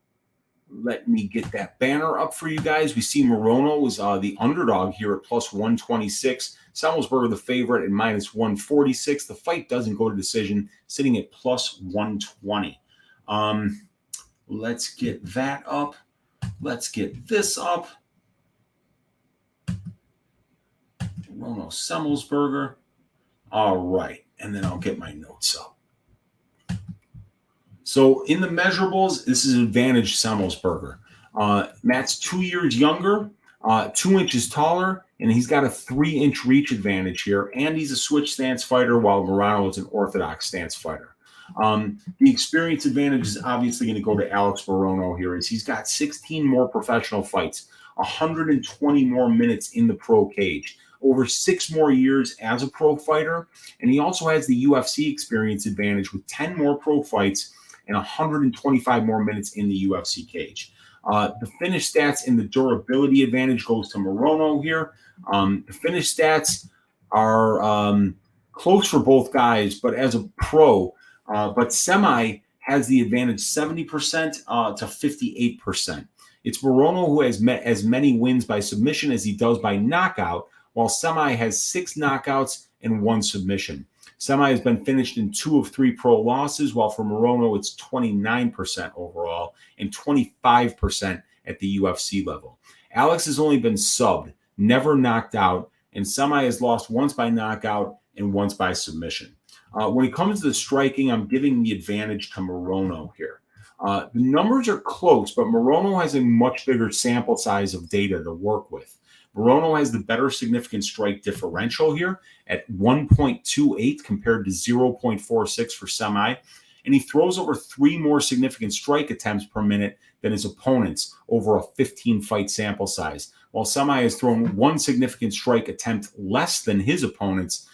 let me get that banner up for you guys. We see Morono is the underdog here at +126. Semelsberger the favorite at -146. The fight doesn't go to decision, sitting at +120. Let's get that up. Let's get this up. Morono Semelsberger. All right. And then I'll get my notes up. So in the measurables, this is advantage Semelsberger. Matt's 2 years younger, 2 inches taller, and he's got a 3-inch reach advantage here. And he's a switch stance fighter, while Morono is an orthodox stance fighter. The experience advantage is obviously going to go to Alex Morono here, as he's got 16 more professional fights, 120 more minutes in the pro cage, over 6 more years as a pro fighter. And he also has the UFC experience advantage with 10 more pro fights and 125 more minutes in the UFC cage. The finish stats and the durability advantage goes to Morono here. The finish stats are close for both guys, but as a pro, but Semi has the advantage 70% to 58%. It's Morono who has met as many wins by submission as he does by knockout, while Semi has 6 knockouts and 1 submission. Semi has been finished in 2 of 3 pro losses, while for Morono, it's 29% overall and 25% at the UFC level. Alex has only been subbed, never knocked out, and Semi has lost once by knockout and once by submission. When it comes to the striking, I'm giving the advantage to Morono here. The numbers are close, but Morono has a much bigger sample size of data to work with. Morono has the better significant strike differential here at 1.28 compared to 0.46 for Semi, and he throws over 3 more significant strike attempts per minute than his opponents over a 15-fight sample size, while Semi has thrown 1 significant strike attempt less than his opponents.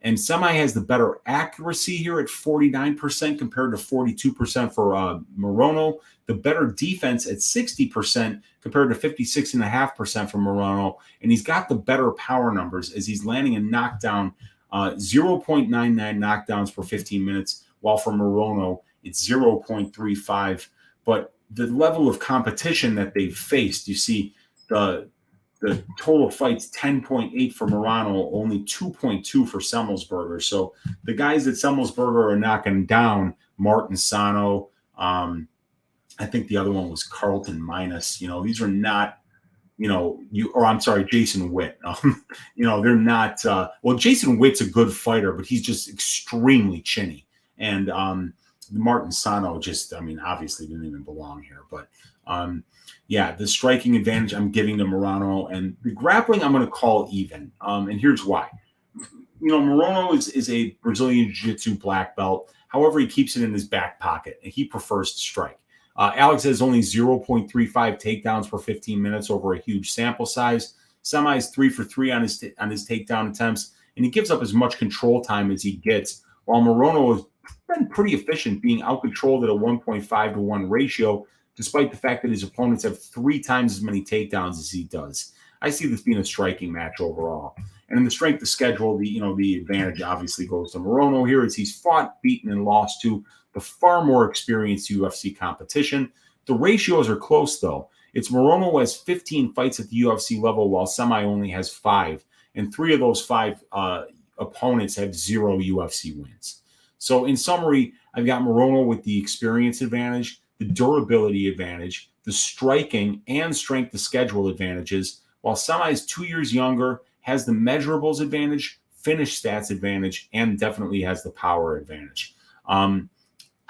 And Semi has the better accuracy here at 49% compared to 42% for Morono. The better defense at 60% compared to 56.5% for Morono. And he's got the better power numbers as he's landing a knockdown, 0.99 knockdowns per 15 minutes, while for Morono, it's 0.35. But the level of competition that they've faced, you see the total fights 10.8 for Morono, only 2.2 for Semelsberger. So the guys that Semelsberger are knocking down, Martin Sano, I think the other one was Carlton Minus. These are not, Jason Witt. They're not. Well, Jason Witt's a good fighter, but he's just extremely chinny. And Martin Sano obviously didn't even belong here. But the striking advantage I'm giving to Morono, and the grappling I'm going to call even. And here's why. Morono is a Brazilian Jiu-Jitsu black belt. However, he keeps it in his back pocket, and he prefers to strike. Alex has only 0.35 takedowns per 15 minutes over a huge sample size. Semi is 3 for 3 on his takedown attempts, and he gives up as much control time as he gets, while Morono has been pretty efficient, being out-controlled at a 1.5 to 1 ratio, despite the fact that his opponents have 3 times as many takedowns as he does. I see this being a striking match overall. And in the strength of schedule, the advantage obviously goes to Morono here, as he's fought, beaten, and lost to the far more experienced UFC competition. The ratios are close, though. It's Morono who has 15 fights at the UFC level, while Semi only has 5. And 3 of those 5 opponents have 0 UFC wins. So in summary, I've got Morono with the experience advantage, the durability advantage, the striking and strength of schedule advantages, while Semi is 2 years younger, has the measurables advantage, finish stats advantage, and definitely has the power advantage.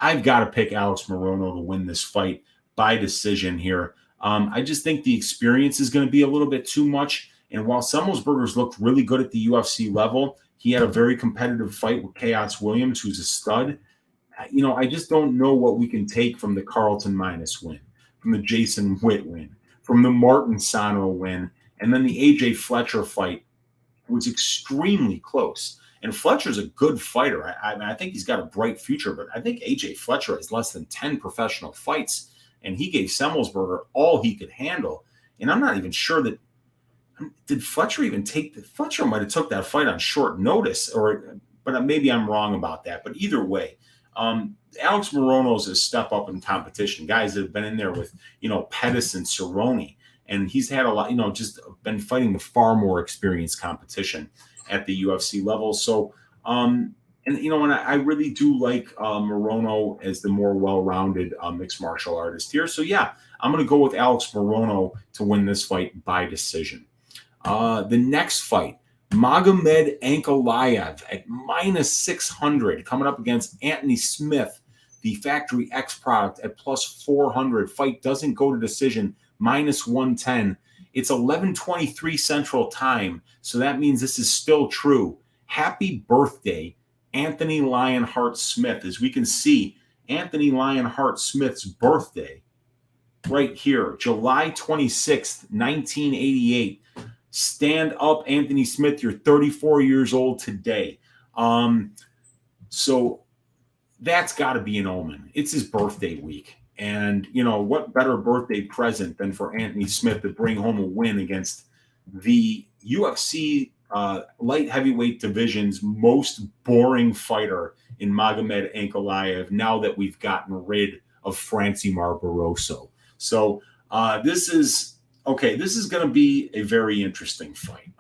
I've got to pick Alex Morono to win this fight by decision here. I just think the experience is going to be a little bit too much. And while Semelsberger's looked really good at the UFC level, he had a very competitive fight with Chaos Williams, who's a stud. I just don't know what we can take from the Carlton Minus win, from the Jason Witt win, from the Martin Sano win, and then the AJ Fletcher fight was extremely close. And Fletcher's a good fighter. I think he's got a bright future, but I think AJ Fletcher has less than 10 professional fights, and he gave Semelsberger all he could handle. And I'm not even sure that did Fletcher even take the Fletcher might have took that fight on short notice, but maybe I'm wrong about that. But either way, Alex Morono is a step up in competition. Guys that have been in there with Perez and Cerrone, and he's had a lot, just been fighting the far more experienced competition at the UFC level. So And and I really do like Morono as the more well-rounded mixed martial artist here. So yeah, I'm going to go with Alex Morono to win this fight by decision. The next fight, Magomed Ankalaev at minus 600, coming up against Anthony Smith, the Factory X product at plus 400. Fight doesn't go to decision, minus 110. It's 11:23 Central Time, so that means this is still true. Happy birthday, Anthony Lionheart Smith. As we can see, Anthony Lionheart Smith's birthday right here, July 26th, 1988. Stand up, Anthony Smith. You're 34 years old today. So that's got to be an omen. It's his birthday week. And, what better birthday present than for Anthony Smith to bring home a win against the UFC light heavyweight division's most boring fighter in Magomed Ankalaev, now that we've gotten rid of Francimar Barroso. So this is going to be a very interesting fight.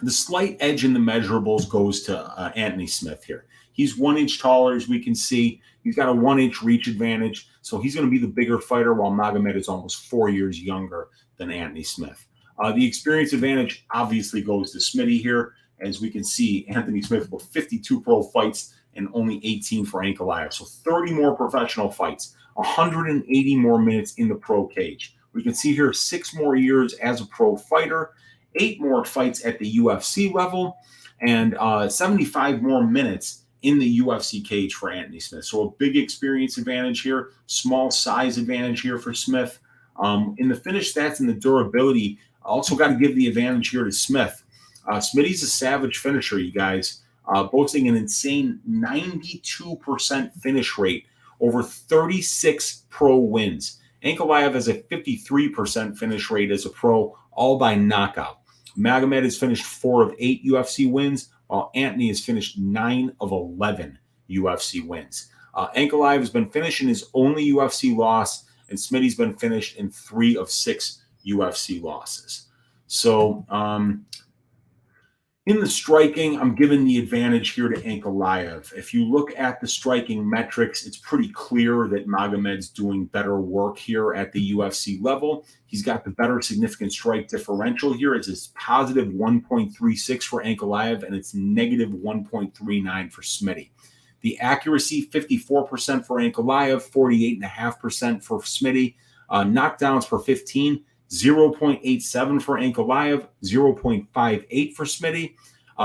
The slight edge in the measurables goes to Anthony Smith here. He's 1 inch taller, as we can see. He's got a 1 inch reach advantage, so he's going to be the bigger fighter, while Magomed is almost 4 years younger than Anthony Smith. The experience advantage obviously goes to Smitty here. As we can see, Anthony Smith with 52 pro fights and only 18 for Ankalaev. So 30 more professional fights, 180 more minutes in the pro cage. We can see here 6 more years as a pro fighter, 8 more fights at the UFC level, and 75 more minutes in the UFC cage for Anthony Smith. So a big experience advantage here, small size advantage here for Smith. In the finish stats and the durability, also got to give the advantage here to Smith. Smitty's a savage finisher, you guys, boasting an insane 92% finish rate over 36 pro wins. Ankalaev has a 53% finish rate as a pro, all by knockout. Magomed has finished 4 of 8 UFC wins, while Anthony has finished 9 of 11 UFC wins. Ankalaev has been finishing his only UFC loss, and Smitty's been finished in 3 of 6 UFC losses. So in the striking, I'm giving the advantage here to Ankalaev. If you look at the striking metrics, it's pretty clear that Magomed's doing better work here at the UFC level. He's got the better significant strike differential here. It's positive 1.36 for Ankalaev, and it's negative 1.39 for Smitty. The accuracy, 54% for Ankalaev, 48.5% for Smitty. Knockdowns per 15, 0.87 for Ankalaev, 0.58 for Smitty.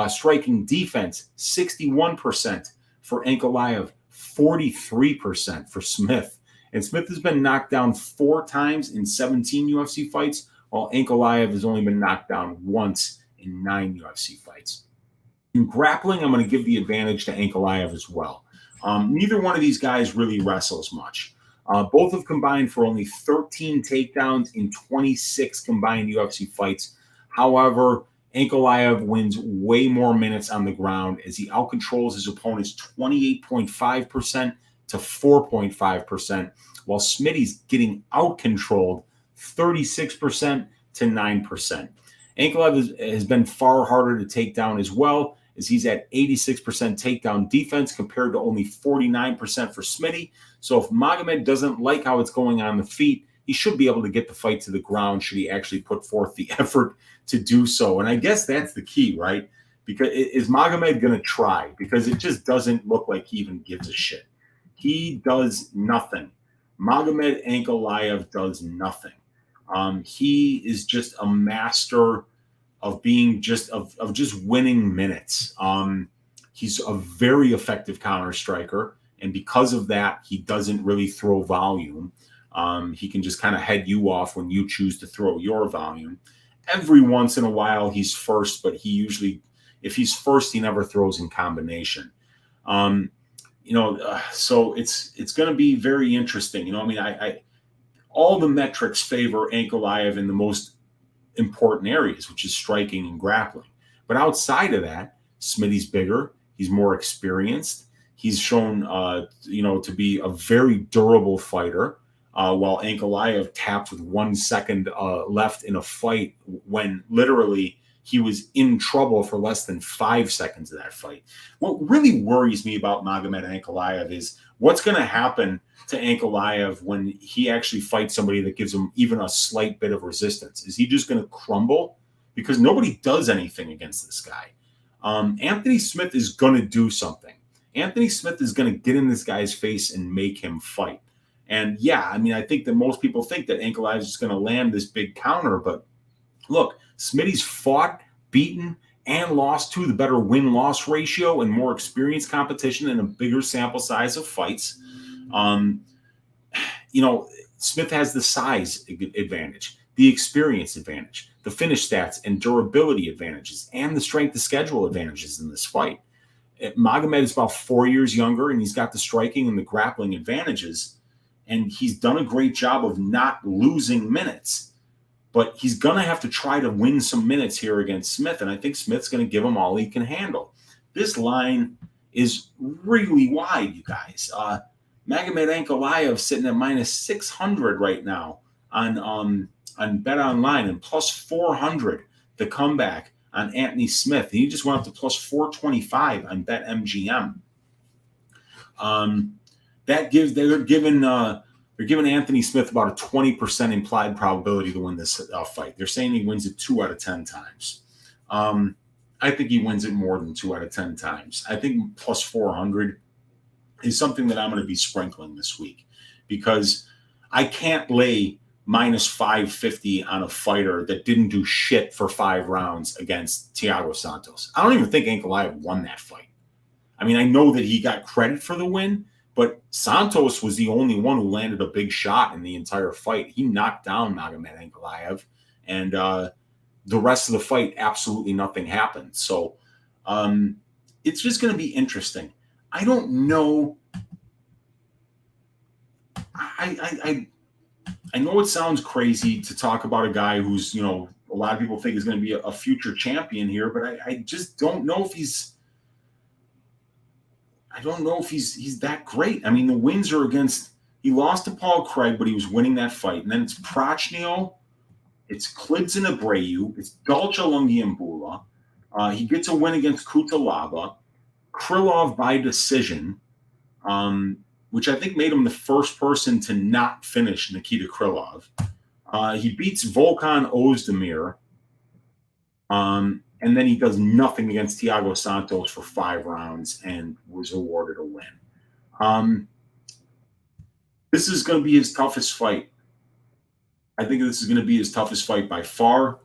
Striking defense, 61% for Ankalaev, 43% for Smith. And Smith has been knocked down 4 times in 17 UFC fights, while Ankalaev has only been knocked down once in 9 UFC fights. In grappling, I'm going to give the advantage to Ankalaev as well. Neither one of these guys really wrestles much. Both have combined for only 13 takedowns in 26 combined UFC fights. However, Ankalaev wins way more minutes on the ground as he outcontrols his opponents 28.5% to 4.5%, while Smitty's getting outcontrolled 36% to 9%. Ankalaev has been far harder to take down as well, as he's at 86% takedown defense compared to only 49% for Smitty. So if Magomed doesn't like how it's going on the feet, he should be able to get the fight to the ground should he actually put forth the effort to do so. And I guess that's the key, right? Because is Magomed going to try? Because it just doesn't look like he even gives a shit. He does nothing. Magomed Ankalaev does nothing. He is just a master of being just winning minutes. He's a very effective counter striker, and because of that, he doesn't really throw volume. He can just kind of head you off when you choose to throw your volume. Every once in a while, he's first, but he usually, if he's first, he never throws in combination. So it's going to be very interesting. I all the metrics favor Ankalaev in the most important areas, which is striking and grappling. But outside of that, Smitty's bigger. He's more experienced. He's shown, to be a very durable fighter. While Ankalaev tapped with 1 second left in a fight when literally he was in trouble for less than 5 seconds of that fight. What really worries me about Magomed Ankalaev is what's going to happen to Ankalaev when he actually fights somebody that gives him even a slight bit of resistance. Is he just going to crumble? Because nobody does anything against this guy. Anthony Smith is going to do something. Anthony Smith is going to get in this guy's face and make him fight. And yeah, I mean, I think that most people think that Ankalaev is just going to land this big counter. But look, Smitty's fought, beaten, and lost to the better win-loss ratio and more experienced competition and a bigger sample size of fights. Smith has the size advantage, the experience advantage, the finish stats and durability advantages, and the strength of schedule advantages in this fight. Magomed is about 4 years younger, and he's got the striking and the grappling advantages, and he's done a great job of not losing minutes. But he's going to have to try to win some minutes here against Smith, and I think Smith's going to give him all he can handle. This line is really wide, you guys. Magomed Ankalaev sitting at minus 600 right now on Bet Online, and plus 400 the comeback on Anthony Smith. He just went up to plus 425 on Bet MGM. They're giving Anthony Smith about a 20% implied probability to win this fight. They're saying he wins it 2 out of 10 times. I think he wins it more than 2 out of 10 times. I think plus 400 is something that I'm going to be sprinkling this week, because I can't lay minus 550 on a fighter that didn't do shit for 5 rounds against Thiago Santos. I don't even think Ankalaev won that fight. I mean, I know that he got credit for the win, but Santos was the only one who landed a big shot in the entire fight. He knocked down Magomed Ankalaev, and the rest of the fight, absolutely nothing happened. So it's just going to be interesting. I don't know. I know it sounds crazy to talk about a guy who's, a lot of people think is going to be a future champion here, but I just don't know if he's that great. I mean, the wins are he lost to Paul Craig, but he was winning that fight. And then it's Prochnio, it's Klidson Abreu, it's Dolce Lungiambula. He gets a win against Kutalaba, Krylov by decision, which I think made him the first person to not finish Nikita Krylov. He beats Volkan Ozdemir, and then he does nothing against Thiago Santos for 5 rounds and was awarded a win. This is going to be his toughest fight. I think this is going to be his toughest fight by far.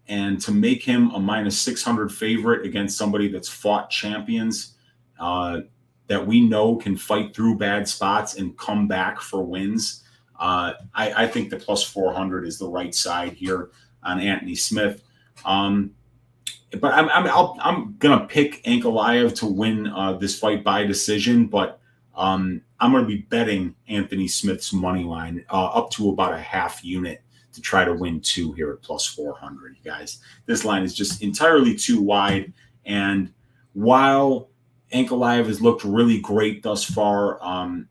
And to make him a minus 600 favorite against somebody that's fought champions that we know can fight through bad spots and come back for wins, I think the plus 400 is the right side here on Anthony Smith. But I'm gonna pick Ankalaev to win this fight by decision, but I'm gonna be betting Anthony Smith's money line up to about a half unit to try to win 2 here at plus 400. You guys, this line is just entirely too wide. And while Ankalaev has looked really great thus far, I'm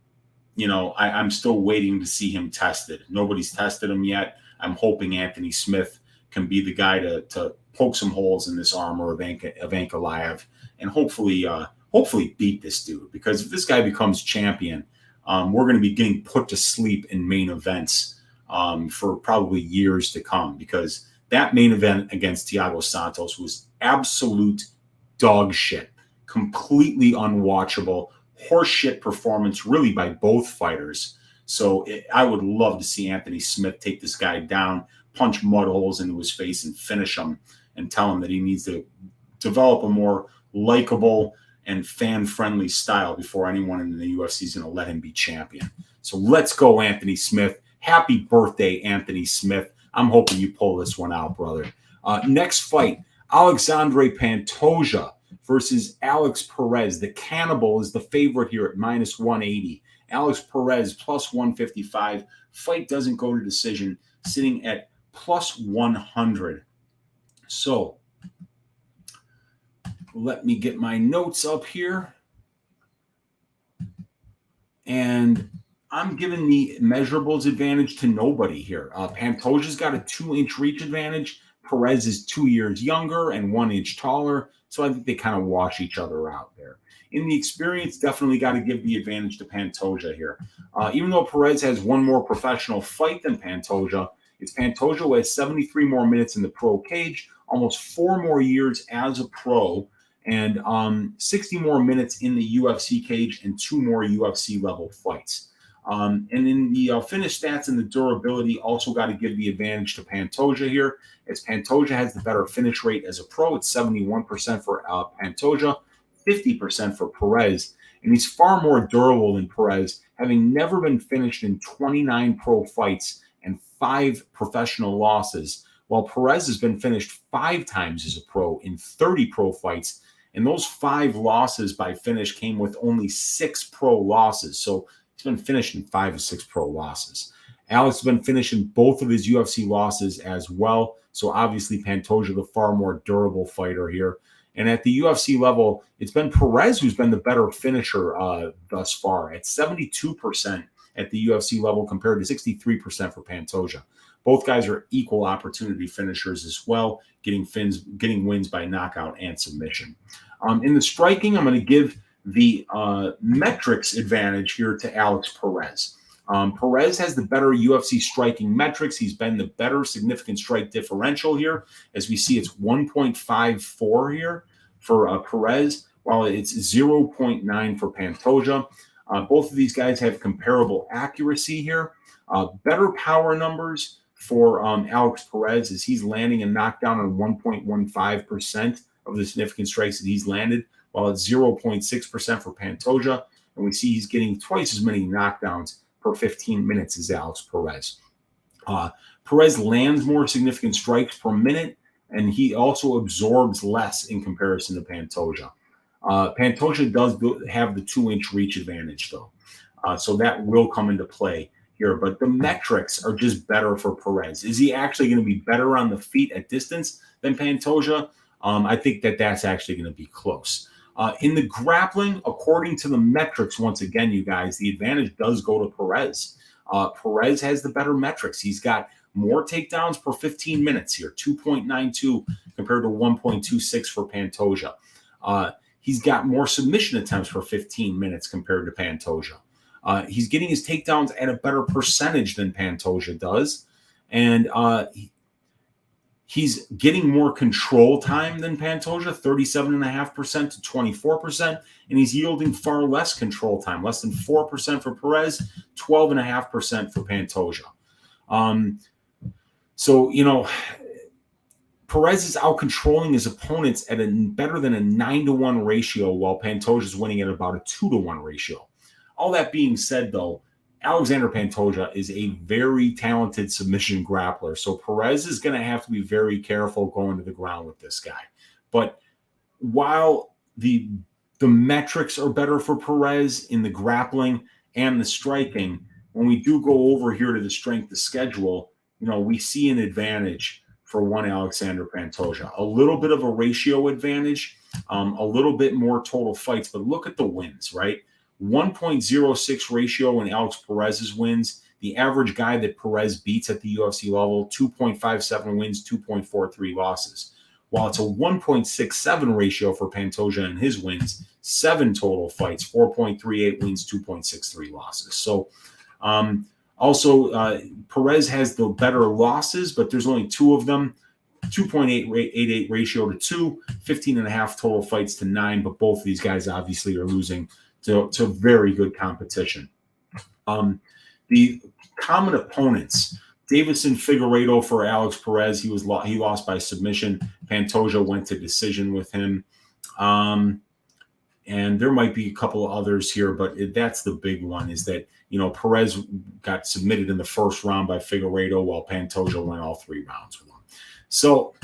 still waiting to see him tested. Nobody's tested him yet. I'm hoping Anthony Smith can be the guy to poke some holes in this armor of Ankalaev and hopefully beat this dude. Because if this guy becomes champion, we're going to be getting put to sleep in main events for probably years to come, because that main event against Thiago Santos was absolute dog shit, completely unwatchable, horseshit performance really by both fighters. So I would love to see Anthony Smith take this guy down, punch mud holes into his face and finish him, and tell him that he needs to develop a more likable and fan-friendly style before anyone in the UFC is going to let him be champion. So let's go, Anthony Smith. Happy birthday, Anthony Smith. I'm hoping you pull this one out, brother. Next fight, Alexandre Pantoja versus Alex Perez. The Cannibal is the favorite here at minus 180. Alex Perez plus 155. Fight doesn't go to decision, sitting at plus 100. So let me get my notes up here. And I'm giving the measurables advantage to nobody here. Pantoja's got a 2-inch reach advantage. Perez is 2 years younger and 1 inch taller, so I think they kind of wash each other out there. In the experience, definitely got to give the advantage to Pantoja here. Even though Perez has one more professional fight than Pantoja, it's Pantoja who has 73 more minutes in the pro cage, almost 4 more years as a pro, and 60 more minutes in the UFC cage and 2 more UFC level fights. And in the finish stats and the durability, also got to give the advantage to Pantoja here, as Pantoja has the better finish rate as a pro. It's 71% for Pantoja, 50% for Perez. And he's far more durable than Perez, having never been finished in 29 pro fights and 5 professional losses, while Perez has been finished 5 times as a pro in 30 pro fights. And those 5 losses by finish came with only 6 pro losses. So he's been finished in 5 of 6 pro losses. Alex has been finished in both of his UFC losses as well. So obviously Pantoja, the far more durable fighter here. And at the UFC level, it's been Perez who's been the better finisher thus far at 72% at the UFC level compared to 63% for Pantoja. Both guys are equal opportunity finishers as well, getting wins by knockout and submission. In the striking, I'm going to give the metrics advantage here to Alex Perez. Perez has the better UFC striking metrics. He's been the better significant strike differential here. As we see, it's 1.54 here for Perez, while it's 0.9 for Pantoja. Both of these guys have comparable accuracy here. Better power numbers for Alex Perez as he's landing a knockdown on 1.15% of the significant strikes that he's landed, while it's 0.6% for Pantoja. And we see he's getting twice as many knockdowns per 15 minutes as Alex Perez. Perez lands more significant strikes per minute, and he also absorbs less in comparison to Pantoja. Pantoja does have the 2-inch reach advantage, though. So that will come into play here. But the metrics are just better for Perez. Is he actually going to be better on the feet at distance than Pantoja? I think that's actually going to be close. In the grappling, according to the metrics, once again, you guys, the advantage does go to Perez. Perez has the better metrics. He's got more takedowns per 15 minutes here, 2.92 compared to 1.26 for Pantoja. He's got more submission attempts for 15 minutes compared to Pantoja. He's getting his takedowns at a better percentage than Pantoja does. And he's getting more control time than Pantoja, 37.5% to 24%. And he's yielding far less control time, less than 4% for Perez, 12.5% for Pantoja. So, Perez is out controlling his opponents at a better than a 9-to-1 ratio, while Pantoja is winning at about a 2-to-1 ratio. All that being said, though, Alexander Pantoja is a very talented submission grappler. So Perez is going to have to be very careful going to the ground with this guy. But while the metrics are better for Perez in the grappling and the striking, when we do go over here to the strength of schedule, we see an advantage for one Alexander Pantoja. A little bit of a ratio advantage, a little bit more total fights, but look at the wins, right? 1.06 ratio in Alex Perez's wins. The average guy that Perez beats at the UFC level, 2.57 wins, 2.43 losses. While it's a 1.67 ratio for Pantoja and his wins, 7 total fights, 4.38 wins, 2.63 losses. So also, Perez has the better losses, but there's only 2 of them. 2.88 ratio to 2, 15.5 total fights to 9, but both of these guys obviously are losing to very good competition. The common opponents, Davidson Figueiredo for Alex Perez, he lost by submission. Pantoja went to decision with him. And there might be a couple of others here, but that's the big one, is that, Perez got submitted in the first round by Figueiredo, while Pantoja went all 3 rounds with him. So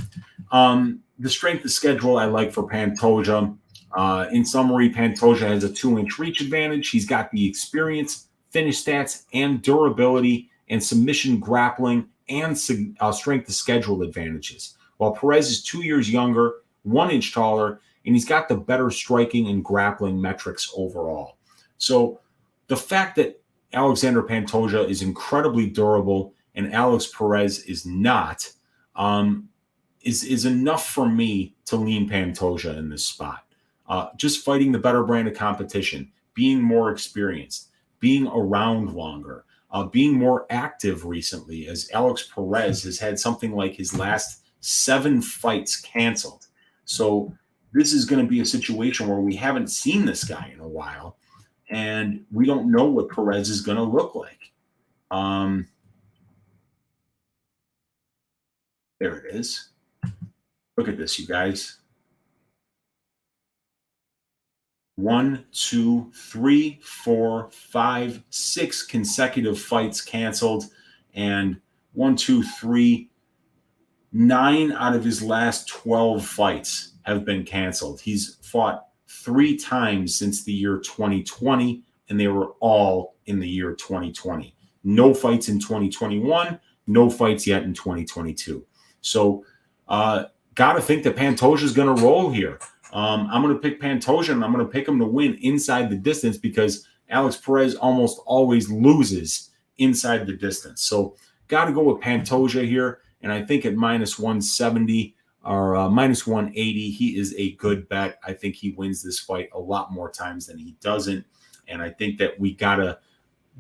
the strength of schedule I like for Pantoja. In summary, Pantoja has a 2-inch reach advantage. He's got the experience, finish stats, and durability, and submission grappling, and strength of schedule advantages. While Perez is 2 years younger, 1 inch taller, and he's got the better striking and grappling metrics overall. So the fact that Alexander Pantoja is incredibly durable and Alex Perez is not, is enough for me to lean Pantoja in this spot. Just fighting the better brand of competition, being more experienced, being around longer, being more active recently, as Alex Perez has had something like his last 7 fights canceled. So this is going to be a situation where we haven't seen this guy in a while, and we don't know what Perez is going to look like. There it is. Look at this, you guys. 1, 2, 3, 4, 5, 6 consecutive fights canceled, and 1, 2, 3, 9 out of his last 12 fights have been canceled. He's fought 3 times since the year 2020, and they were all in the year 2020. No fights in 2021, no fights yet in 2022. So, got to think that Pantoja is going to roll here. I'm going to pick Pantoja, and I'm going to pick him to win inside the distance because Alex Perez almost always loses inside the distance. So, got to go with Pantoja here. And I think at minus 170 or minus 180, he is a good bet. I think he wins this fight a lot more times than he doesn't. And I think that we gotta,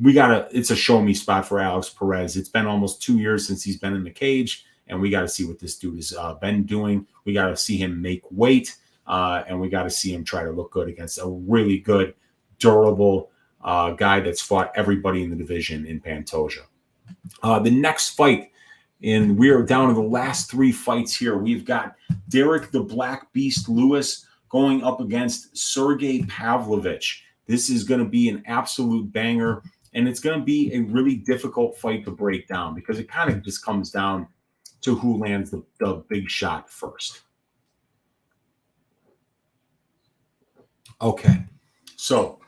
it's a show me spot for Alex Perez. It's been almost 2 years since he's been in the cage, and we got to see what this dude has been doing. We got to see him make weight, and we got to see him try to look good against a really good, durable guy that's fought everybody in the division in Pantoja. The next fight, and we are down to the last 3 fights here. We've got Derrick the Black Beast Lewis going up against Sergei Pavlovich. This is going to be an absolute banger, and it's going to be a really difficult fight to break down because it kind of just comes down to who lands the big shot first. Okay, so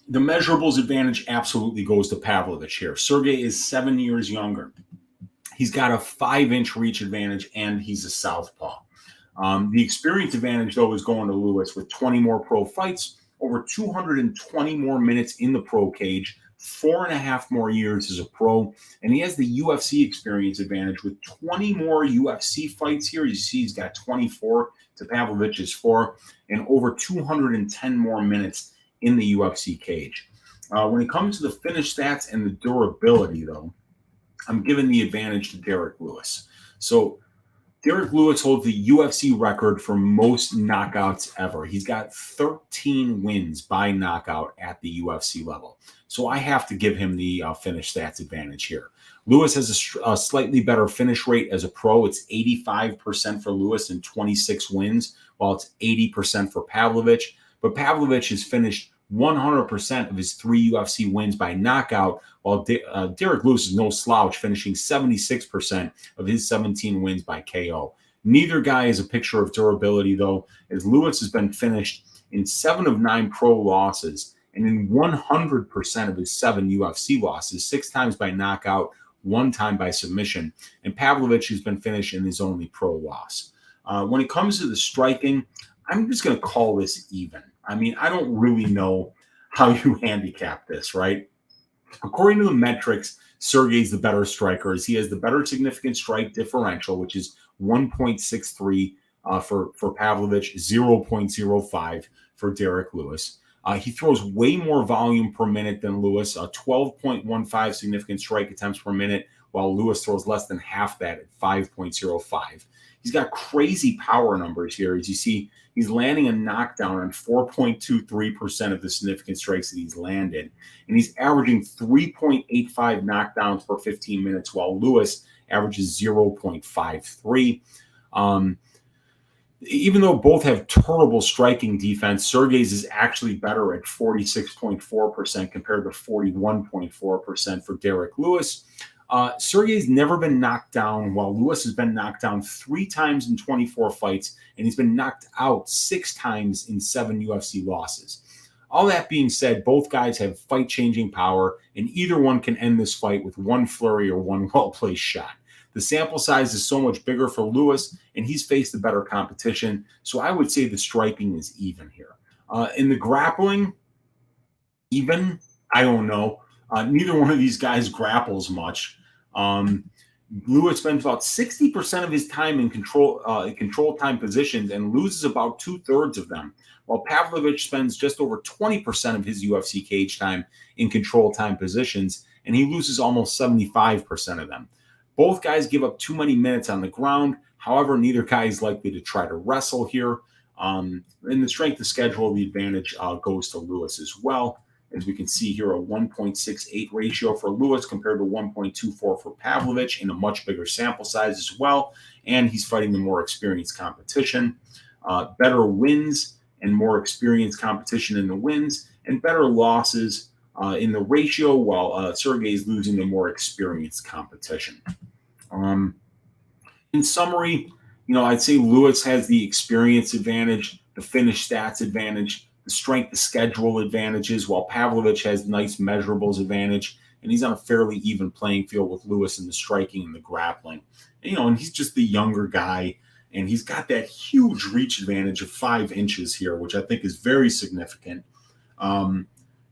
the measurables advantage absolutely goes to Pavlovich here. Sergei is 7 years younger. He's got a 5-inch reach advantage, and he's a southpaw. The experience advantage, though, is going to Lewis with 20 more pro fights, over 220 more minutes in the pro cage, 4.5 more years as a pro, and he has the UFC experience advantage with 20 more UFC fights here. You see he's got 24 to Pavlovich's 4, and over 210 more minutes in the UFC cage. When it comes to the finish stats and the durability, though, I'm giving the advantage to Derrick Lewis. So Derrick Lewis holds the UFC record for most knockouts ever. He's got 13 wins by knockout at the UFC level. So I have to give him the finish stats advantage here. Lewis has a slightly better finish rate as a pro. It's 85% for Lewis and 26 wins, while it's 80% for Pavlovich. But Pavlovich has finished 100% of his 3 UFC wins by knockout, while Derrick Lewis is no slouch, finishing 76% of his 17 wins by KO. Neither guy is a picture of durability, though, as Lewis has been finished in 7 of 9 pro losses and in 100% of his 7 UFC losses, 6 times by knockout, 1 time by submission. And Pavlovich has been finished in his only pro loss. When it comes to the striking, I'm just going to call this even. I mean, I don't really know how you handicap this, right? According to the metrics, Sergei's the better striker, as he has the better significant strike differential, which is 1.63 for Pavlovich, 0.05 for Derrick Lewis. He throws way more volume per minute than Lewis, 12.15 significant strike attempts per minute, while Lewis throws less than half that at 5.05. He's got crazy power numbers here. As you see, he's landing a knockdown on 4.23% of the significant strikes that he's landed. And he's averaging 3.85 knockdowns per 15 minutes, while Lewis averages 0.53. Even though both have terrible striking defense, Sergei's is actually better at 46.4% compared to 41.4% for Derrick Lewis. Sergei's never been knocked down, while Lewis has been knocked down 3 times in 24 fights, and he's been knocked out 6 times in 7 UFC losses. All that being said, both guys have fight-changing power, and either one can end this fight with 1 flurry or 1 well-placed shot. The sample size is so much bigger for Lewis, and he's faced the better competition, so I would say the striking is even here. In the grappling, even, I don't know. Neither one of these guys grapples much. Lewis spends about 60% of his time in control time positions and loses about 2/3 of them, while Pavlovich spends just over 20% of his UFC cage time in control time positions, and he loses almost 75% of them. Both guys give up too many minutes on the ground. However, neither guy is likely to try to wrestle here. In the strength of schedule, the advantage goes to Lewis as well. As we can see here, a 1.68 ratio for Lewis compared to 1.24 for Pavlovich in a much bigger sample size as well. And he's fighting the more experienced competition. Better wins and more experienced competition in the wins, and better losses in the ratio, while Sergei is losing the more experienced competition. In summary, I'd say Lewis has the experience advantage, the finish stats advantage, the strength of schedule advantages, while Pavlovich has nice measurables advantage, and he's on a fairly even playing field with Lewis in the striking and the grappling. And he's just the younger guy, and he's got that huge reach advantage of 5 inches here, which I think is very significant,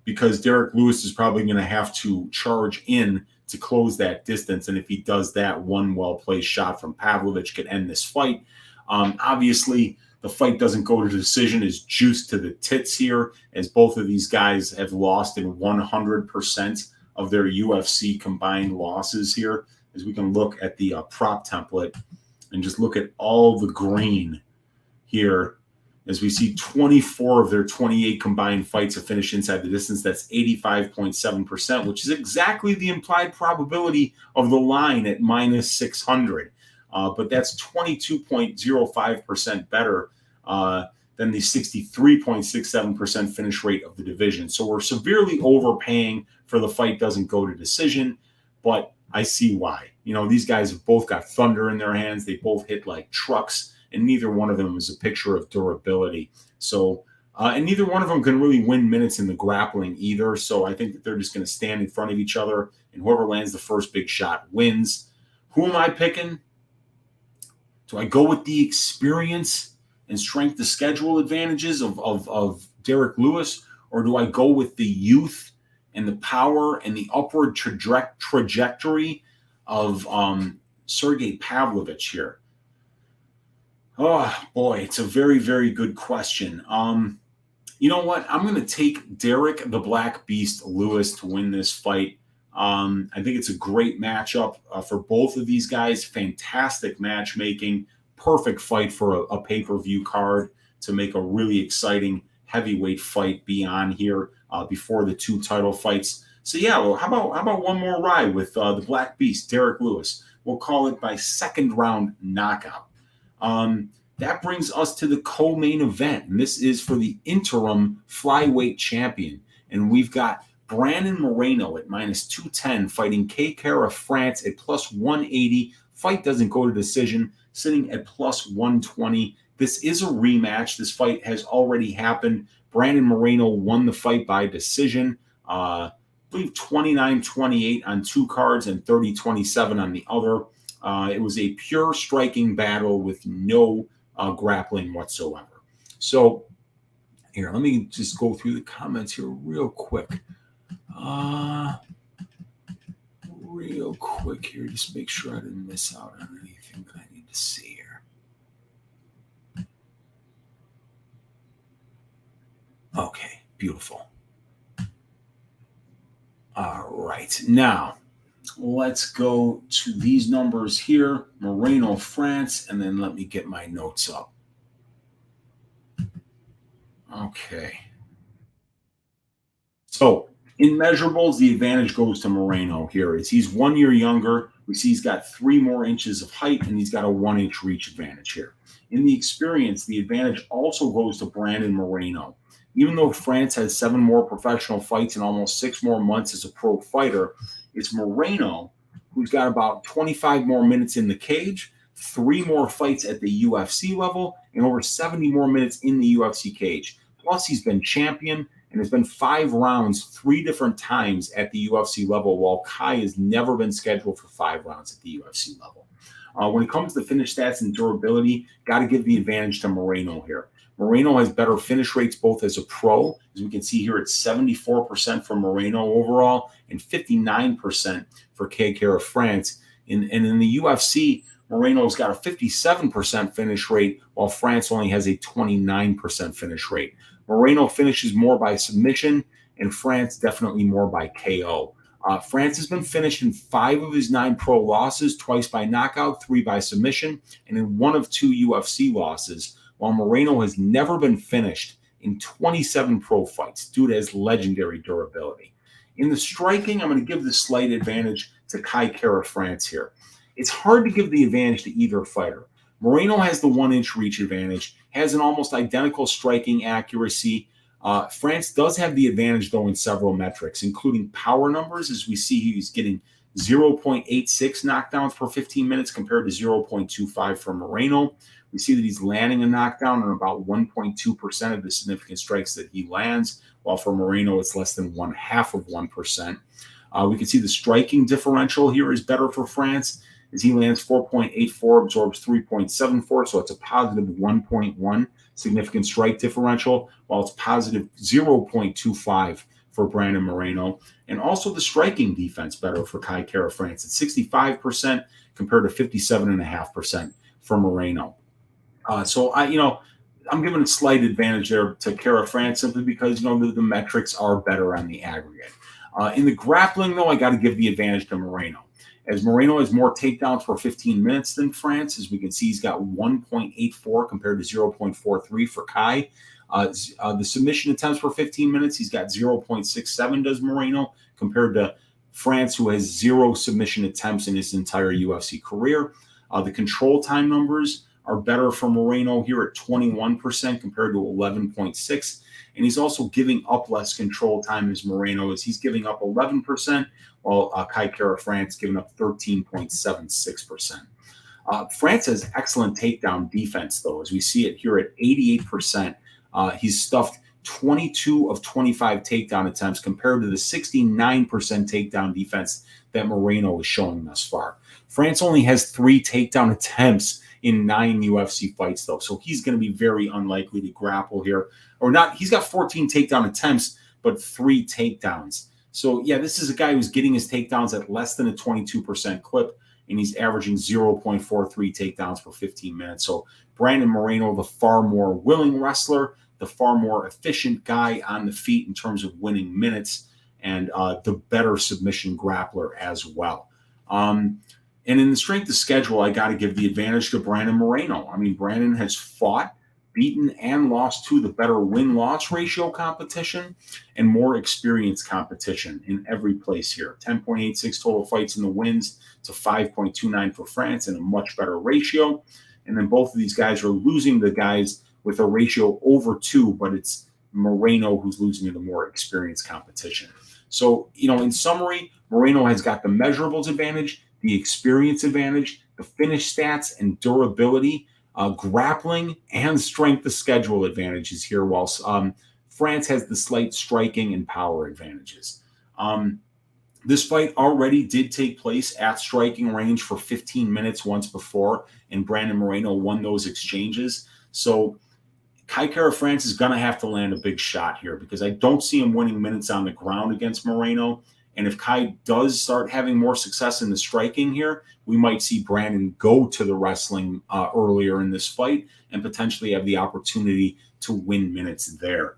because Derrick Lewis is probably going to have to charge in to close that distance, and if he does that, one well-placed shot from Pavlovich could end this fight. Obviously, the fight doesn't go to decision, is juiced to the tits here, as both of these guys have lost in 100% of their UFC combined losses here. As we can look at the prop template and just look at all the green here, as we see 24 of their 28 combined fights have finished inside the distance. That's 85.7%, which is exactly the implied probability of the line at minus 600. But that's 22.05% better than the 63.67% finish rate of the division. So we're severely overpaying for the fight doesn't go to decision, but I see why. These guys have both got thunder in their hands. They both hit like trucks, and neither one of them is a picture of durability. So, and neither one of them can really win minutes in the grappling either. So I think that they're just going to stand in front of each other, and whoever lands the first big shot wins. Who am I picking? Do I go with the experience and strength of schedule advantages of Derrick Lewis, or do I go with the youth and the power and the upward trajectory of Sergei Pavlovich here? Oh, boy, it's a very, very good question. You know what? I'm going to take Derrick the Black Beast Lewis to win this fight. I think it's a great matchup for both of these guys. Fantastic matchmaking. Perfect fight for a pay-per-view card to make a really exciting heavyweight fight be on here before the 2 title fights. So, yeah, well, how about one more ride with the Black Beast, Derrick Lewis? We'll call it by second round knockout. That brings us to the co-main event, and this is for the interim flyweight champion. And we've got Brandon Moreno at minus 210 fighting K-Kara France at plus 180. Fight doesn't go to decision, sitting at plus 120. This is a rematch. This fight has already happened. Brandon Moreno won the fight by decision. I believe 29-28 on 2 cards and 30-27 on the other. It was a pure striking battle with no grappling whatsoever. So here, let me just go through the comments here real quick. Just make sure I didn't miss out on anything that I need to see here. Okay, beautiful. All right, now let's go to these numbers here. Moreno, France, and then let me get my notes up. Okay. So in measurables, the advantage goes to Moreno here. He's 1 year younger. We see he's got 3 more inches of height, and he's got a 1-inch reach advantage here. In the experience, the advantage also goes to Brandon Moreno. Even though France has 7 more professional fights and almost 6 more months as a pro fighter, it's Moreno who's got about 25 more minutes in the cage, 3 more fights at the UFC level, and over 70 more minutes in the UFC cage. Plus, he's been champion and has been 5 rounds 3 different times at the UFC level, while Kai has never been scheduled for 5 rounds at the UFC level. When it comes to finish stats and durability, got to give the advantage to Moreno here. Moreno has better finish rates both as a pro. As we can see here, it's 74% for Moreno overall and 59% for K-Kara France. And in the UFC, Moreno's got a 57% finish rate, while France only has a 29% finish rate. Moreno finishes more by submission, and France definitely more by KO. France has been finished in 5 of his 9 pro losses, twice by knockout, 3 by submission, and in 1 of 2 UFC losses, while Moreno has never been finished in 27 pro fights due to his legendary durability. In the striking, I'm going to give the slight advantage to Kai Kara-France here. It's hard to give the advantage to either fighter. Moreno has the 1-inch reach advantage, has an almost identical striking accuracy. France does have the advantage, though, in several metrics, including power numbers. As we see, he's getting 0.86 knockdowns per 15 minutes compared to 0.25 for Moreno. We see that he's landing a knockdown on about 1.2% of the significant strikes that he lands, while for Moreno, it's less than 0.5%. We can see the striking differential here is better for France, as he lands 4.84, absorbs 3.74, so it's a positive 1.1 significant strike differential, while it's positive 0.25 for Brandon Moreno. And also the striking defense better for Kai Kara-France at 65% compared to 57.5% for Moreno. So I'm giving a slight advantage there to Kara-France simply because the metrics are better on the aggregate. In the grappling, though, I got to give the advantage to Moreno, as Moreno has more takedowns for 15 minutes than France. As we can see, he's got 1.84 compared to 0.43 for Kai. The submission attempts for 15 minutes, he's got 0.67 does Moreno, compared to France, who has 0 submission attempts in his entire UFC career. The control time numbers are better for Moreno here at 21% compared to 11.6. And he's also giving up less control time as Moreno, as he's giving up 11%, while Kai Kara-France giving up 13.76%. France has excellent takedown defense, though, as we see it here at 88%. He's stuffed 22 of 25 takedown attempts compared to the 69% takedown defense that Moreno is showing thus far. France only has 3 takedown attempts in 9 UFC fights, though, so he's going to be very unlikely to grapple here. Or not, he's got 14 takedown attempts, but 3 takedowns. So, yeah, this is a guy who's getting his takedowns at less than a 22% clip, and he's averaging 0.43 takedowns per 15 minutes. So, Brandon Moreno, the far more willing wrestler, the far more efficient guy on the feet in terms of winning minutes, and the better submission grappler as well. And in the strength of schedule, I got to give the advantage to Brandon Moreno. I mean, Brandon has fought, beaten, and lost to the better win-loss ratio competition and more experienced competition in every place here. 10.86 total fights in the wins to 5.29 for France, and a much better ratio. And then both of these guys are losing the guys with a ratio over 2, but it's Moreno who's losing to the more experienced competition. So, in summary, Moreno has got the measurables advantage, the experience advantage, the finish stats and durability, grappling, and strength of schedule advantages here, whilst France has the slight striking and power advantages. This fight already did take place at striking range for 15 minutes once before, and Brandon Moreno won those exchanges. So Kai Kara-France is going to have to land a big shot here, because I don't see him winning minutes on the ground against Moreno. And if Kai does start having more success in the striking here, we might see Brandon go to the wrestling earlier in this fight and potentially have the opportunity to win minutes there.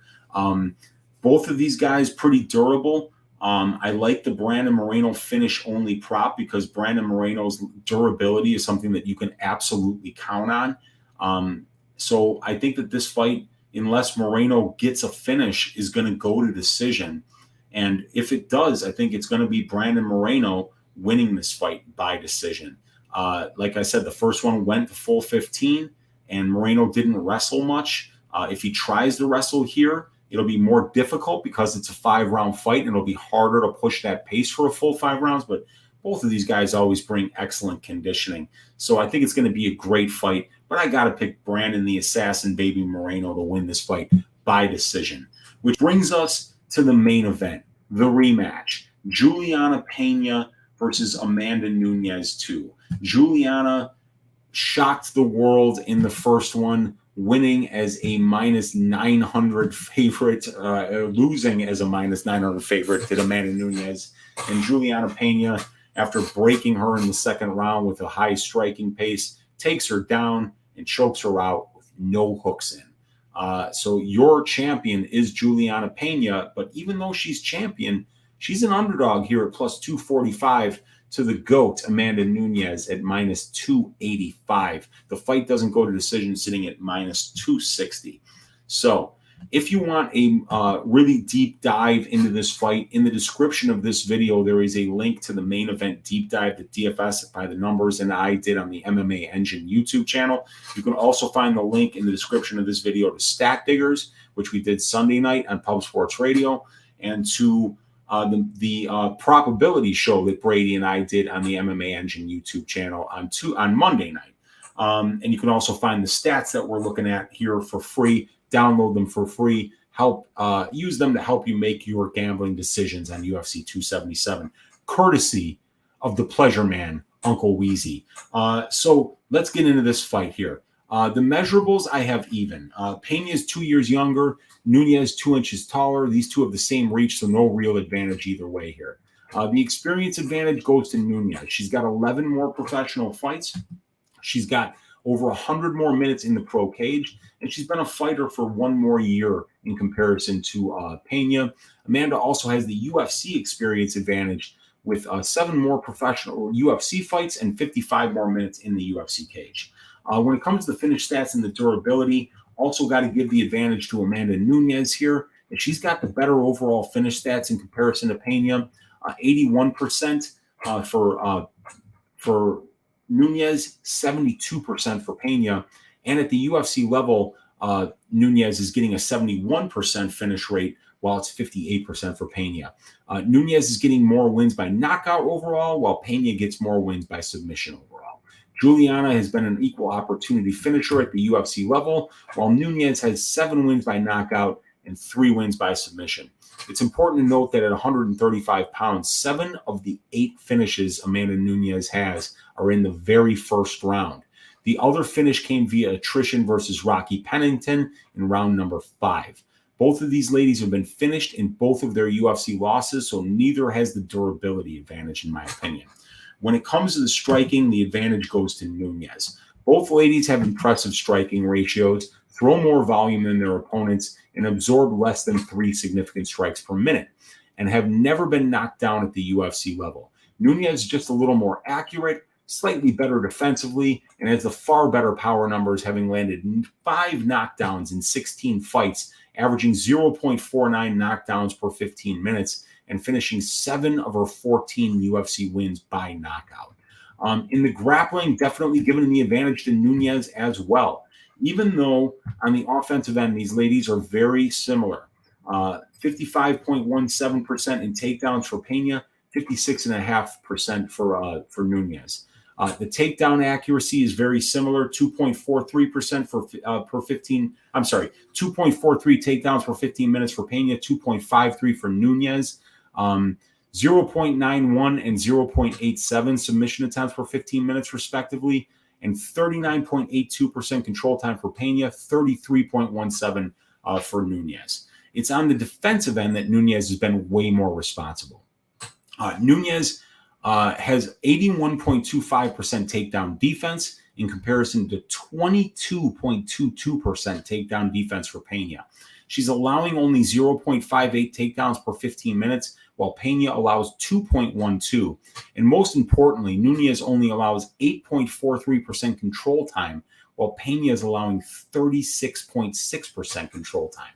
Both of these guys pretty durable. I like the Brandon Moreno finish-only prop, because Brandon Moreno's durability is something that you can absolutely count on. So I think that this fight, unless Moreno gets a finish, is going to go to decision. And if it does, I think it's going to be Brandon Moreno winning this fight by decision. Like I said, the first one went the full 15, and Moreno didn't wrestle much. If he tries to wrestle here, it'll be more difficult because it's a 5-round fight, and it'll be harder to push that pace for a full 5 rounds. But both of these guys always bring excellent conditioning. So I think it's going to be a great fight. But I got to pick Brandon the Assassin Baby Moreno to win this fight by decision. Which brings us to the main event, the rematch. Juliana Pena versus Amanda Nunes 2. Juliana shocked the world in the first one, winning as a minus 900 favorite, losing as a minus 900 favorite to Amanda Nunes. And Juliana Pena after breaking her in the second round with a high striking pace, takes her down and chokes her out with no hooks in. So your champion is Juliana Pena, but even though she's champion, she's an underdog here at plus 245 to the GOAT, Amanda Nunes, at minus 285. The fight doesn't go to decision, sitting at minus 260. So if you want a really deep dive into this fight, in the description of this video, there is a link to the main event deep dive that DFS by the numbers and I did on the MMA Engine YouTube channel. You can also find the link in the description of this video to Stat Diggers, which we did Sunday night on Pub Sports Radio, and to the probability show that Brady and I did on the MMA Engine YouTube channel on Monday night. And you can also find the stats that we're looking at here for free. Download them for free. Use them to help you make your gambling decisions on UFC 277, courtesy of the pleasure man, Uncle Weezy. So let's get into this fight here. The measurables I have even. Pena is 2 years younger. Nunes 2 inches taller. These two have the same reach, so no real advantage either way here. The experience advantage goes to Nunes. She's got 11 more professional fights. She's got over 100 more minutes in the pro cage, and she's been a fighter for 1 more year in comparison to Pena. Amanda also has the UFC experience advantage with 7 more professional UFC fights and 55 more minutes in the UFC cage. When it comes to the finish stats and the durability, also got to give the advantage to Amanda Nunes here. And she's got the better overall finish stats in comparison to Pena. 81% for Nunes, 72% for Pena. And at the UFC level, Nunes is getting a 71% finish rate, while it's 58% for Pena. Nunes is getting more wins by knockout overall, while Pena gets more wins by submission overall. Juliana has been an equal opportunity finisher at the UFC level, while Nunes has 7 wins by knockout and 3 wins by submission. It's important to note that at 135 pounds, 7 of the 8 finishes Amanda Nunes has are in the very first round. The other finish came via attrition versus Rocky Pennington in round number 5. Both of these ladies have been finished in both of their UFC losses, so neither has the durability advantage, in my opinion. When it comes to the striking, the advantage goes to Nunes. Both ladies have impressive striking ratios, throw more volume than their opponents, and absorb less than 3 significant strikes per minute, and have never been knocked down at the UFC level. Nunes is just a little more accurate, slightly better defensively, and has the far better power numbers, having landed 5 knockdowns in 16 fights, averaging 0.49 knockdowns per 15 minutes, and finishing 7 of her 14 UFC wins by knockout. In the grappling, definitely giving the advantage to Nunes as well, even though on the offensive end, these ladies are very similar. 55.17% in takedowns for Pena, 56.5% for Nunes. The takedown accuracy is very similar, 2.43% per 15. I'm sorry, 2.43 takedowns per 15 minutes for Pena, 2.53 for Nunes, 0.91 and 0.87 submission attempts per 15 minutes respectively, and 39.82% control time for Pena, 33.17 for Nunes. It's on the defensive end that Nunes has been way more responsible. Nunes has 81.25% takedown defense in comparison to 22.22% takedown defense for Pena. She's allowing only 0.58 takedowns per 15 minutes, while Pena allows 2.12. And most importantly, Nunes only allows 8.43% control time, while Pena is allowing 36.6% control time.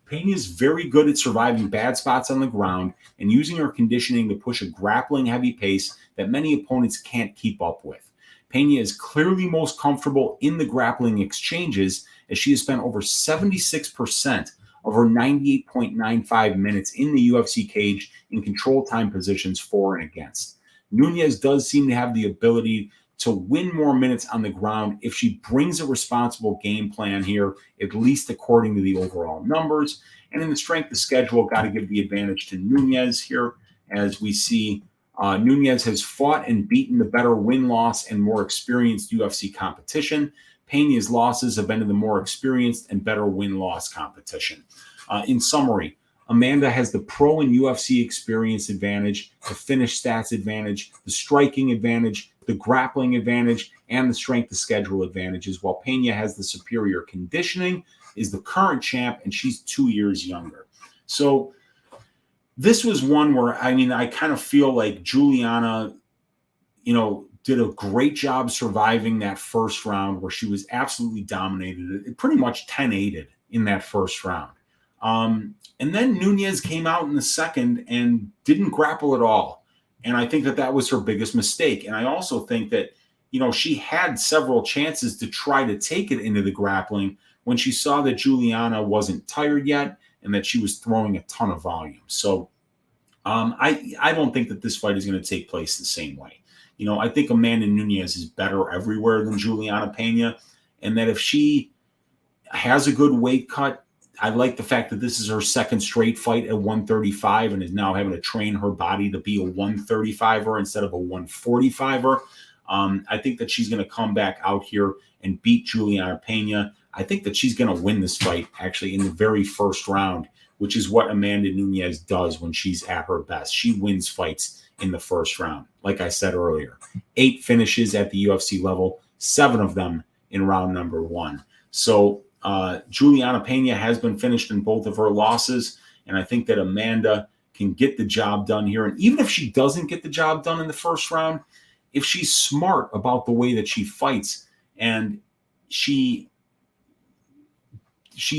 Pena is very good at surviving bad spots on the ground and using her conditioning to push a grappling heavy pace that many opponents can't keep up with. Pena is clearly most comfortable in the grappling exchanges, as she has spent over 76% of her 98.95 minutes in the UFC cage in control time positions for and against. Nunes does seem to have the ability to win more minutes on the ground if she brings a responsible game plan here, at least according to the overall numbers. And in the strength of schedule, got to give the advantage to Nunes here, as we see Nunes has fought and beaten the better win-loss and more experienced UFC competition. Pena's losses have been to the more experienced and better win-loss competition. In summary, Amanda has the pro and UFC experience advantage, the finish stats advantage, the striking advantage, the grappling advantage, and the strength of schedule advantages, while Pena has the superior conditioning, is the current champ, and she's 2 years younger. So this was one where, I kind of feel like Juliana, did a great job surviving that first round where she was absolutely dominated. It pretty much 10-8'd in that first round. And then Nunes came out in the second and didn't grapple at all. And I think that was her biggest mistake. And I also think that, she had several chances to try to take it into the grappling when she saw that Juliana wasn't tired yet and that she was throwing a ton of volume. So I don't think that this fight is going to take place the same way. I think Amanda Nunes is better everywhere than Juliana Pena, and that if she has a good weight cut, I like the fact that this is her second straight fight at 135 and is now having to train her body to be a 135er instead of a 145er. I think that she's going to come back out here and beat Juliana Pena. I think that she's going to win this fight actually in the very first round, which is what Amanda Nunes does when she's at her best. She wins fights in the first round. Like I said earlier, 8 finishes at the UFC level, 7 of them in round number 1. So Juliana Pena has been finished in both of her losses, and I think that Amanda can get the job done here. And even if she doesn't get the job done in the first round, if she's smart about the way that she fights and she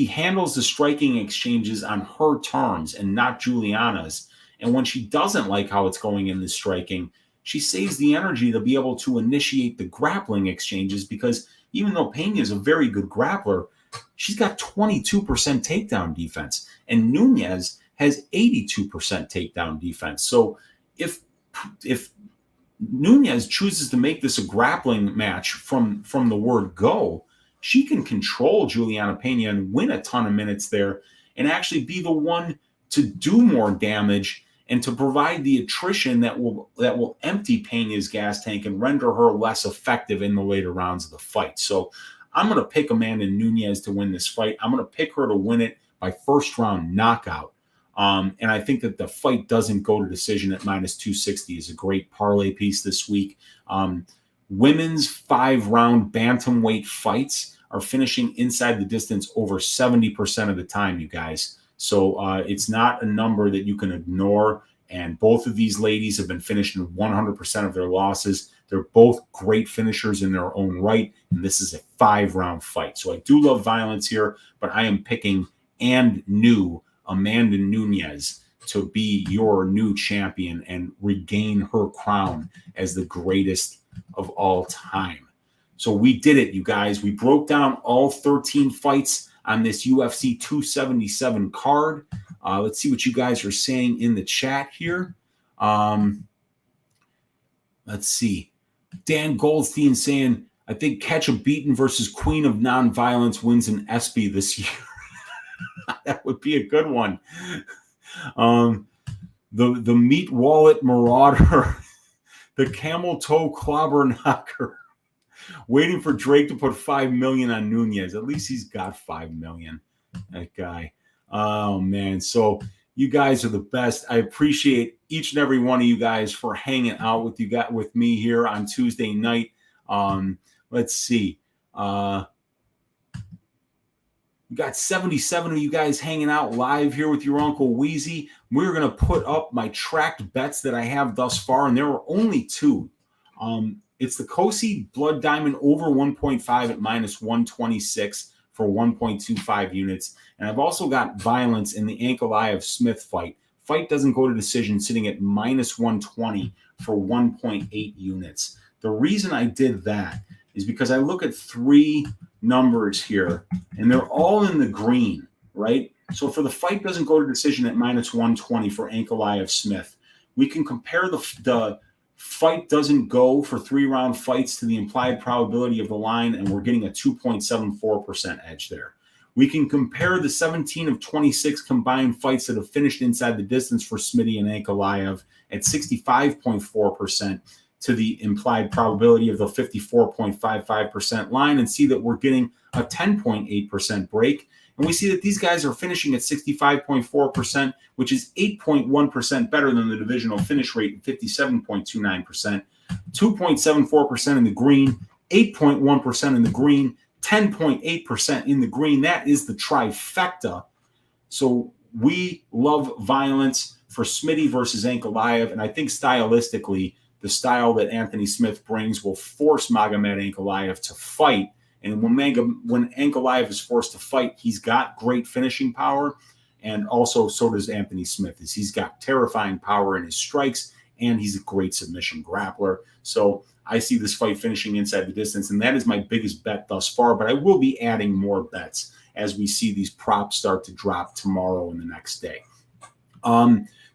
handles the striking exchanges on her terms and not Juliana's, and when she doesn't like how it's going in the striking, she saves the energy to be able to initiate the grappling exchanges, because even though Pena is a very good grappler, she's got 22% takedown defense, and Nunes has 82% takedown defense. So if Nunes chooses to make this a grappling match from the word go, she can control Juliana Pena and win a ton of minutes there and actually be the one to do more damage and to provide the attrition that will empty Pena's gas tank and render her less effective in the later rounds of the fight. So I'm going to pick Amanda Nunes to win this fight. I'm going to pick her to win it by first round knockout. And I think that the fight doesn't go to decision at -260 is a great parlay piece this week. Women's 5-round bantamweight fights are finishing inside the distance over 70% of the time, you guys. So it's not a number that you can ignore. And both of these ladies have been finished in 100% of their losses. They're both great finishers in their own right. And this is a 5-round fight. So I do love violence here, but I am picking Amanda Nunes to be your new champion and regain her crown as the greatest of all time. So we did it, you guys. We broke down all 13 fights on this UFC 277 card. Let's see what you guys are saying in the chat here. Let's see. Dan Goldstein saying, I think Catch a Beaten versus Queen of Nonviolence wins an ESPY this year. That would be a good one. The Meat Wallet Marauder, the Camel Toe Clobber Knocker, waiting for Drake to put $5 million on Nunes. At least he's got $5 million. That guy. Oh man. So you guys are the best. I appreciate each and every one of you guys for hanging out with me here on Tuesday night. Let's see. We got 77 of you guys hanging out live here with your Uncle Weezy. We're going to put up my tracked bets that I have thus far, and there are only 2. It's the Cosce Blood Diamond over 1.5 at -126 for 1.25 units. And I've also got Violence in the Ankalaev Smith fight. Fight doesn't go to decision, sitting at -120 for 1.8 units. The reason I did that is because I look at 3 numbers here, and they're all in the green, right? So for the fight doesn't go to decision at -120 for Ankalaev Smith, we can compare the fight doesn't go for 3-round fights to the implied probability of the line, and we're getting a 2.74% edge there. We can compare the 17 of 26 combined fights that have finished inside the distance for Smitty and Ankalaev at 65.4% to the implied probability of the 54.55% line, and see that we're getting a 10.8% break. And we see that these guys are finishing at 65.4%, which is 8.1% better than the divisional finish rate of 57.29%, 2.74% in the green, 8.1% in the green, 10.8% in the green. That is the trifecta. So we love violence for Smitty versus Ankalaev, and I think stylistically, the style that Anthony Smith brings will force Magomed Ankalaev to fight. And when Ankalaev is forced to fight, he's got great finishing power, and also so does Anthony Smith. He's got terrifying power in his strikes, and he's a great submission grappler. So I see this fight finishing inside the distance, and that is my biggest bet thus far. But I will be adding more bets as we see these props start to drop tomorrow and the next day.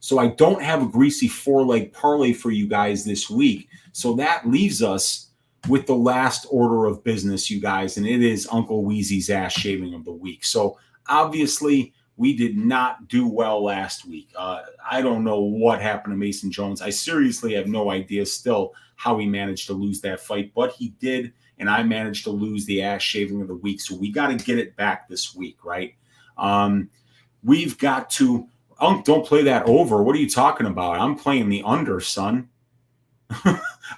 So I don't have a greasy 4-leg parlay for you guys this week. So that leaves us with the last order of business, you guys, and it is Uncle Weezy's ass shaving of the week. So obviously we did not do well last week. I don't know what happened to Mason Jones. I seriously have no idea still how he managed to lose that fight, but he did, and I managed to lose the ass shaving of the week. So we got to get it back this week, right? We've got to don't play that over. What are you talking about? I'm playing the under, son.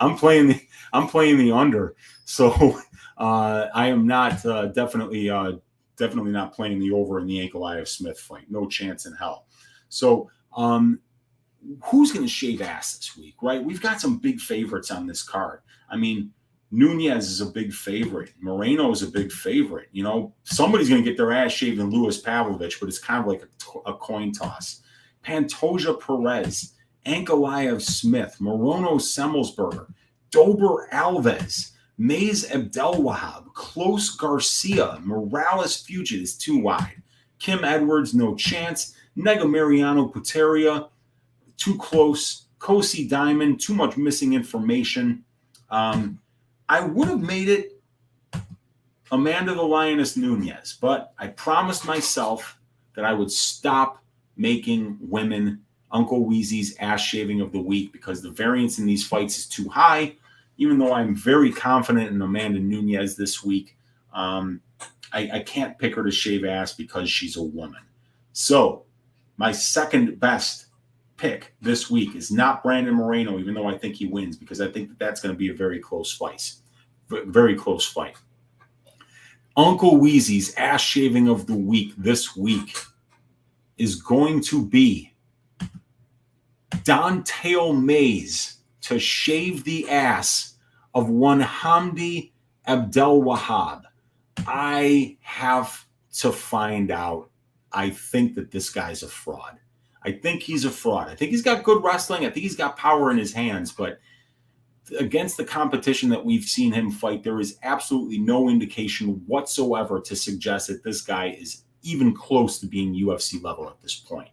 I'm playing the under. So I am not definitely not playing the over in the Ankalaev Smith fight. No chance in hell. So who's going to shave ass this week, right? We've got some big favorites on this card. I mean, Nunes is a big favorite. Moreno is a big favorite. You know, somebody's going to get their ass shaved in Louis Pavlovich, but it's kind of like a coin toss. Pantoja Perez, Ankalaev Smith, Morono Semelsberger, Dober Alves, Mays Abdelwahab, Klose Garcia, Morales Fugitt is too wide. Kim Edwards, no chance. Negumereanu Poteria, too close. Cosce Diamond, too much missing information. I would have made it Amanda the Lioness Nunes, but I promised myself that I would stop making women Uncle Weezy's ass shaving of the week because the variance in these fights is too high. Even though I'm very confident in Amanda Nunes this week, I can't pick her to shave ass because she's a woman. So my second best pick this week is not Brandon Moreno, even though I think he wins, because I think that that's going to be a very close fight. Very close fight. Uncle Weezy's ass shaving of the week this week is going to be Don'Tale Mayes to shave the ass of one Hamdy Abdelwahab. I have to find out. I think that this guy's a fraud. I think he's a fraud. I think he's got good wrestling. I think he's got power in his hands, but against the competition that we've seen him fight, there is absolutely no indication whatsoever to suggest that this guy is even close to being UFC level at this point.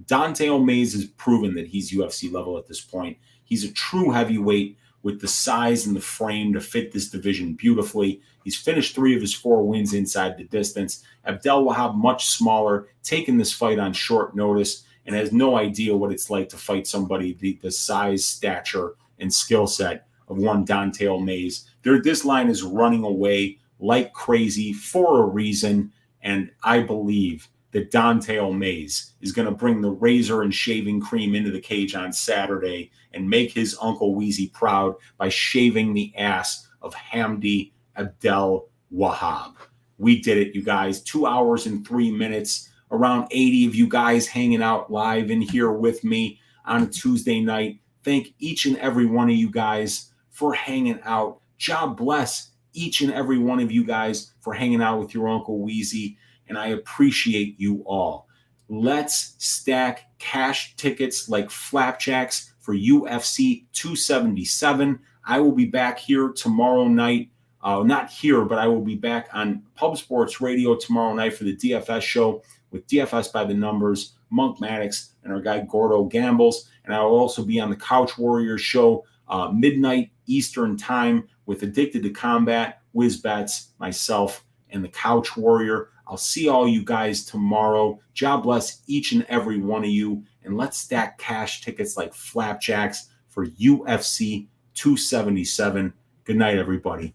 Don'Tale Mayes has proven that he's UFC level at this point. He's a true heavyweight with the size and the frame to fit this division beautifully. He's finished 3 of his 4 wins inside the distance. Abdelwahab, much smaller, taking this fight on short notice and has no idea what it's like to fight somebody the size, stature, and skill set of one Don'Tale Mayes. This line is running away like crazy for a reason, and I believe that Don'Tale Mayes is going to bring the razor and shaving cream into the cage on Saturday and make his Uncle Weezy proud by shaving the ass of Hamdy Abdelwahab. We did it, you guys. 2 hours and 3 minutes. Around 80 of you guys hanging out live in here with me on a Tuesday night. Thank each and every one of you guys for hanging out. God bless each and every one of you guys for hanging out with your Uncle Weezy, and I appreciate you all. Let's stack cash tickets like flapjacks for UFC 277. I will be back here tomorrow night. Not here, but I will be back on Pub Sports Radio tomorrow night for the DFS show with DFS by the Numbers, Monk Maddox, and our guy Gordo Gambles. And I will also be on the Couch Warriors show midnight Eastern time with Addicted to Combat, Wiz Bats, myself, and the Couch Warrior. I'll see all you guys tomorrow. God bless each and every one of you. And let's stack cash tickets like flapjacks for UFC 277. Good night, everybody.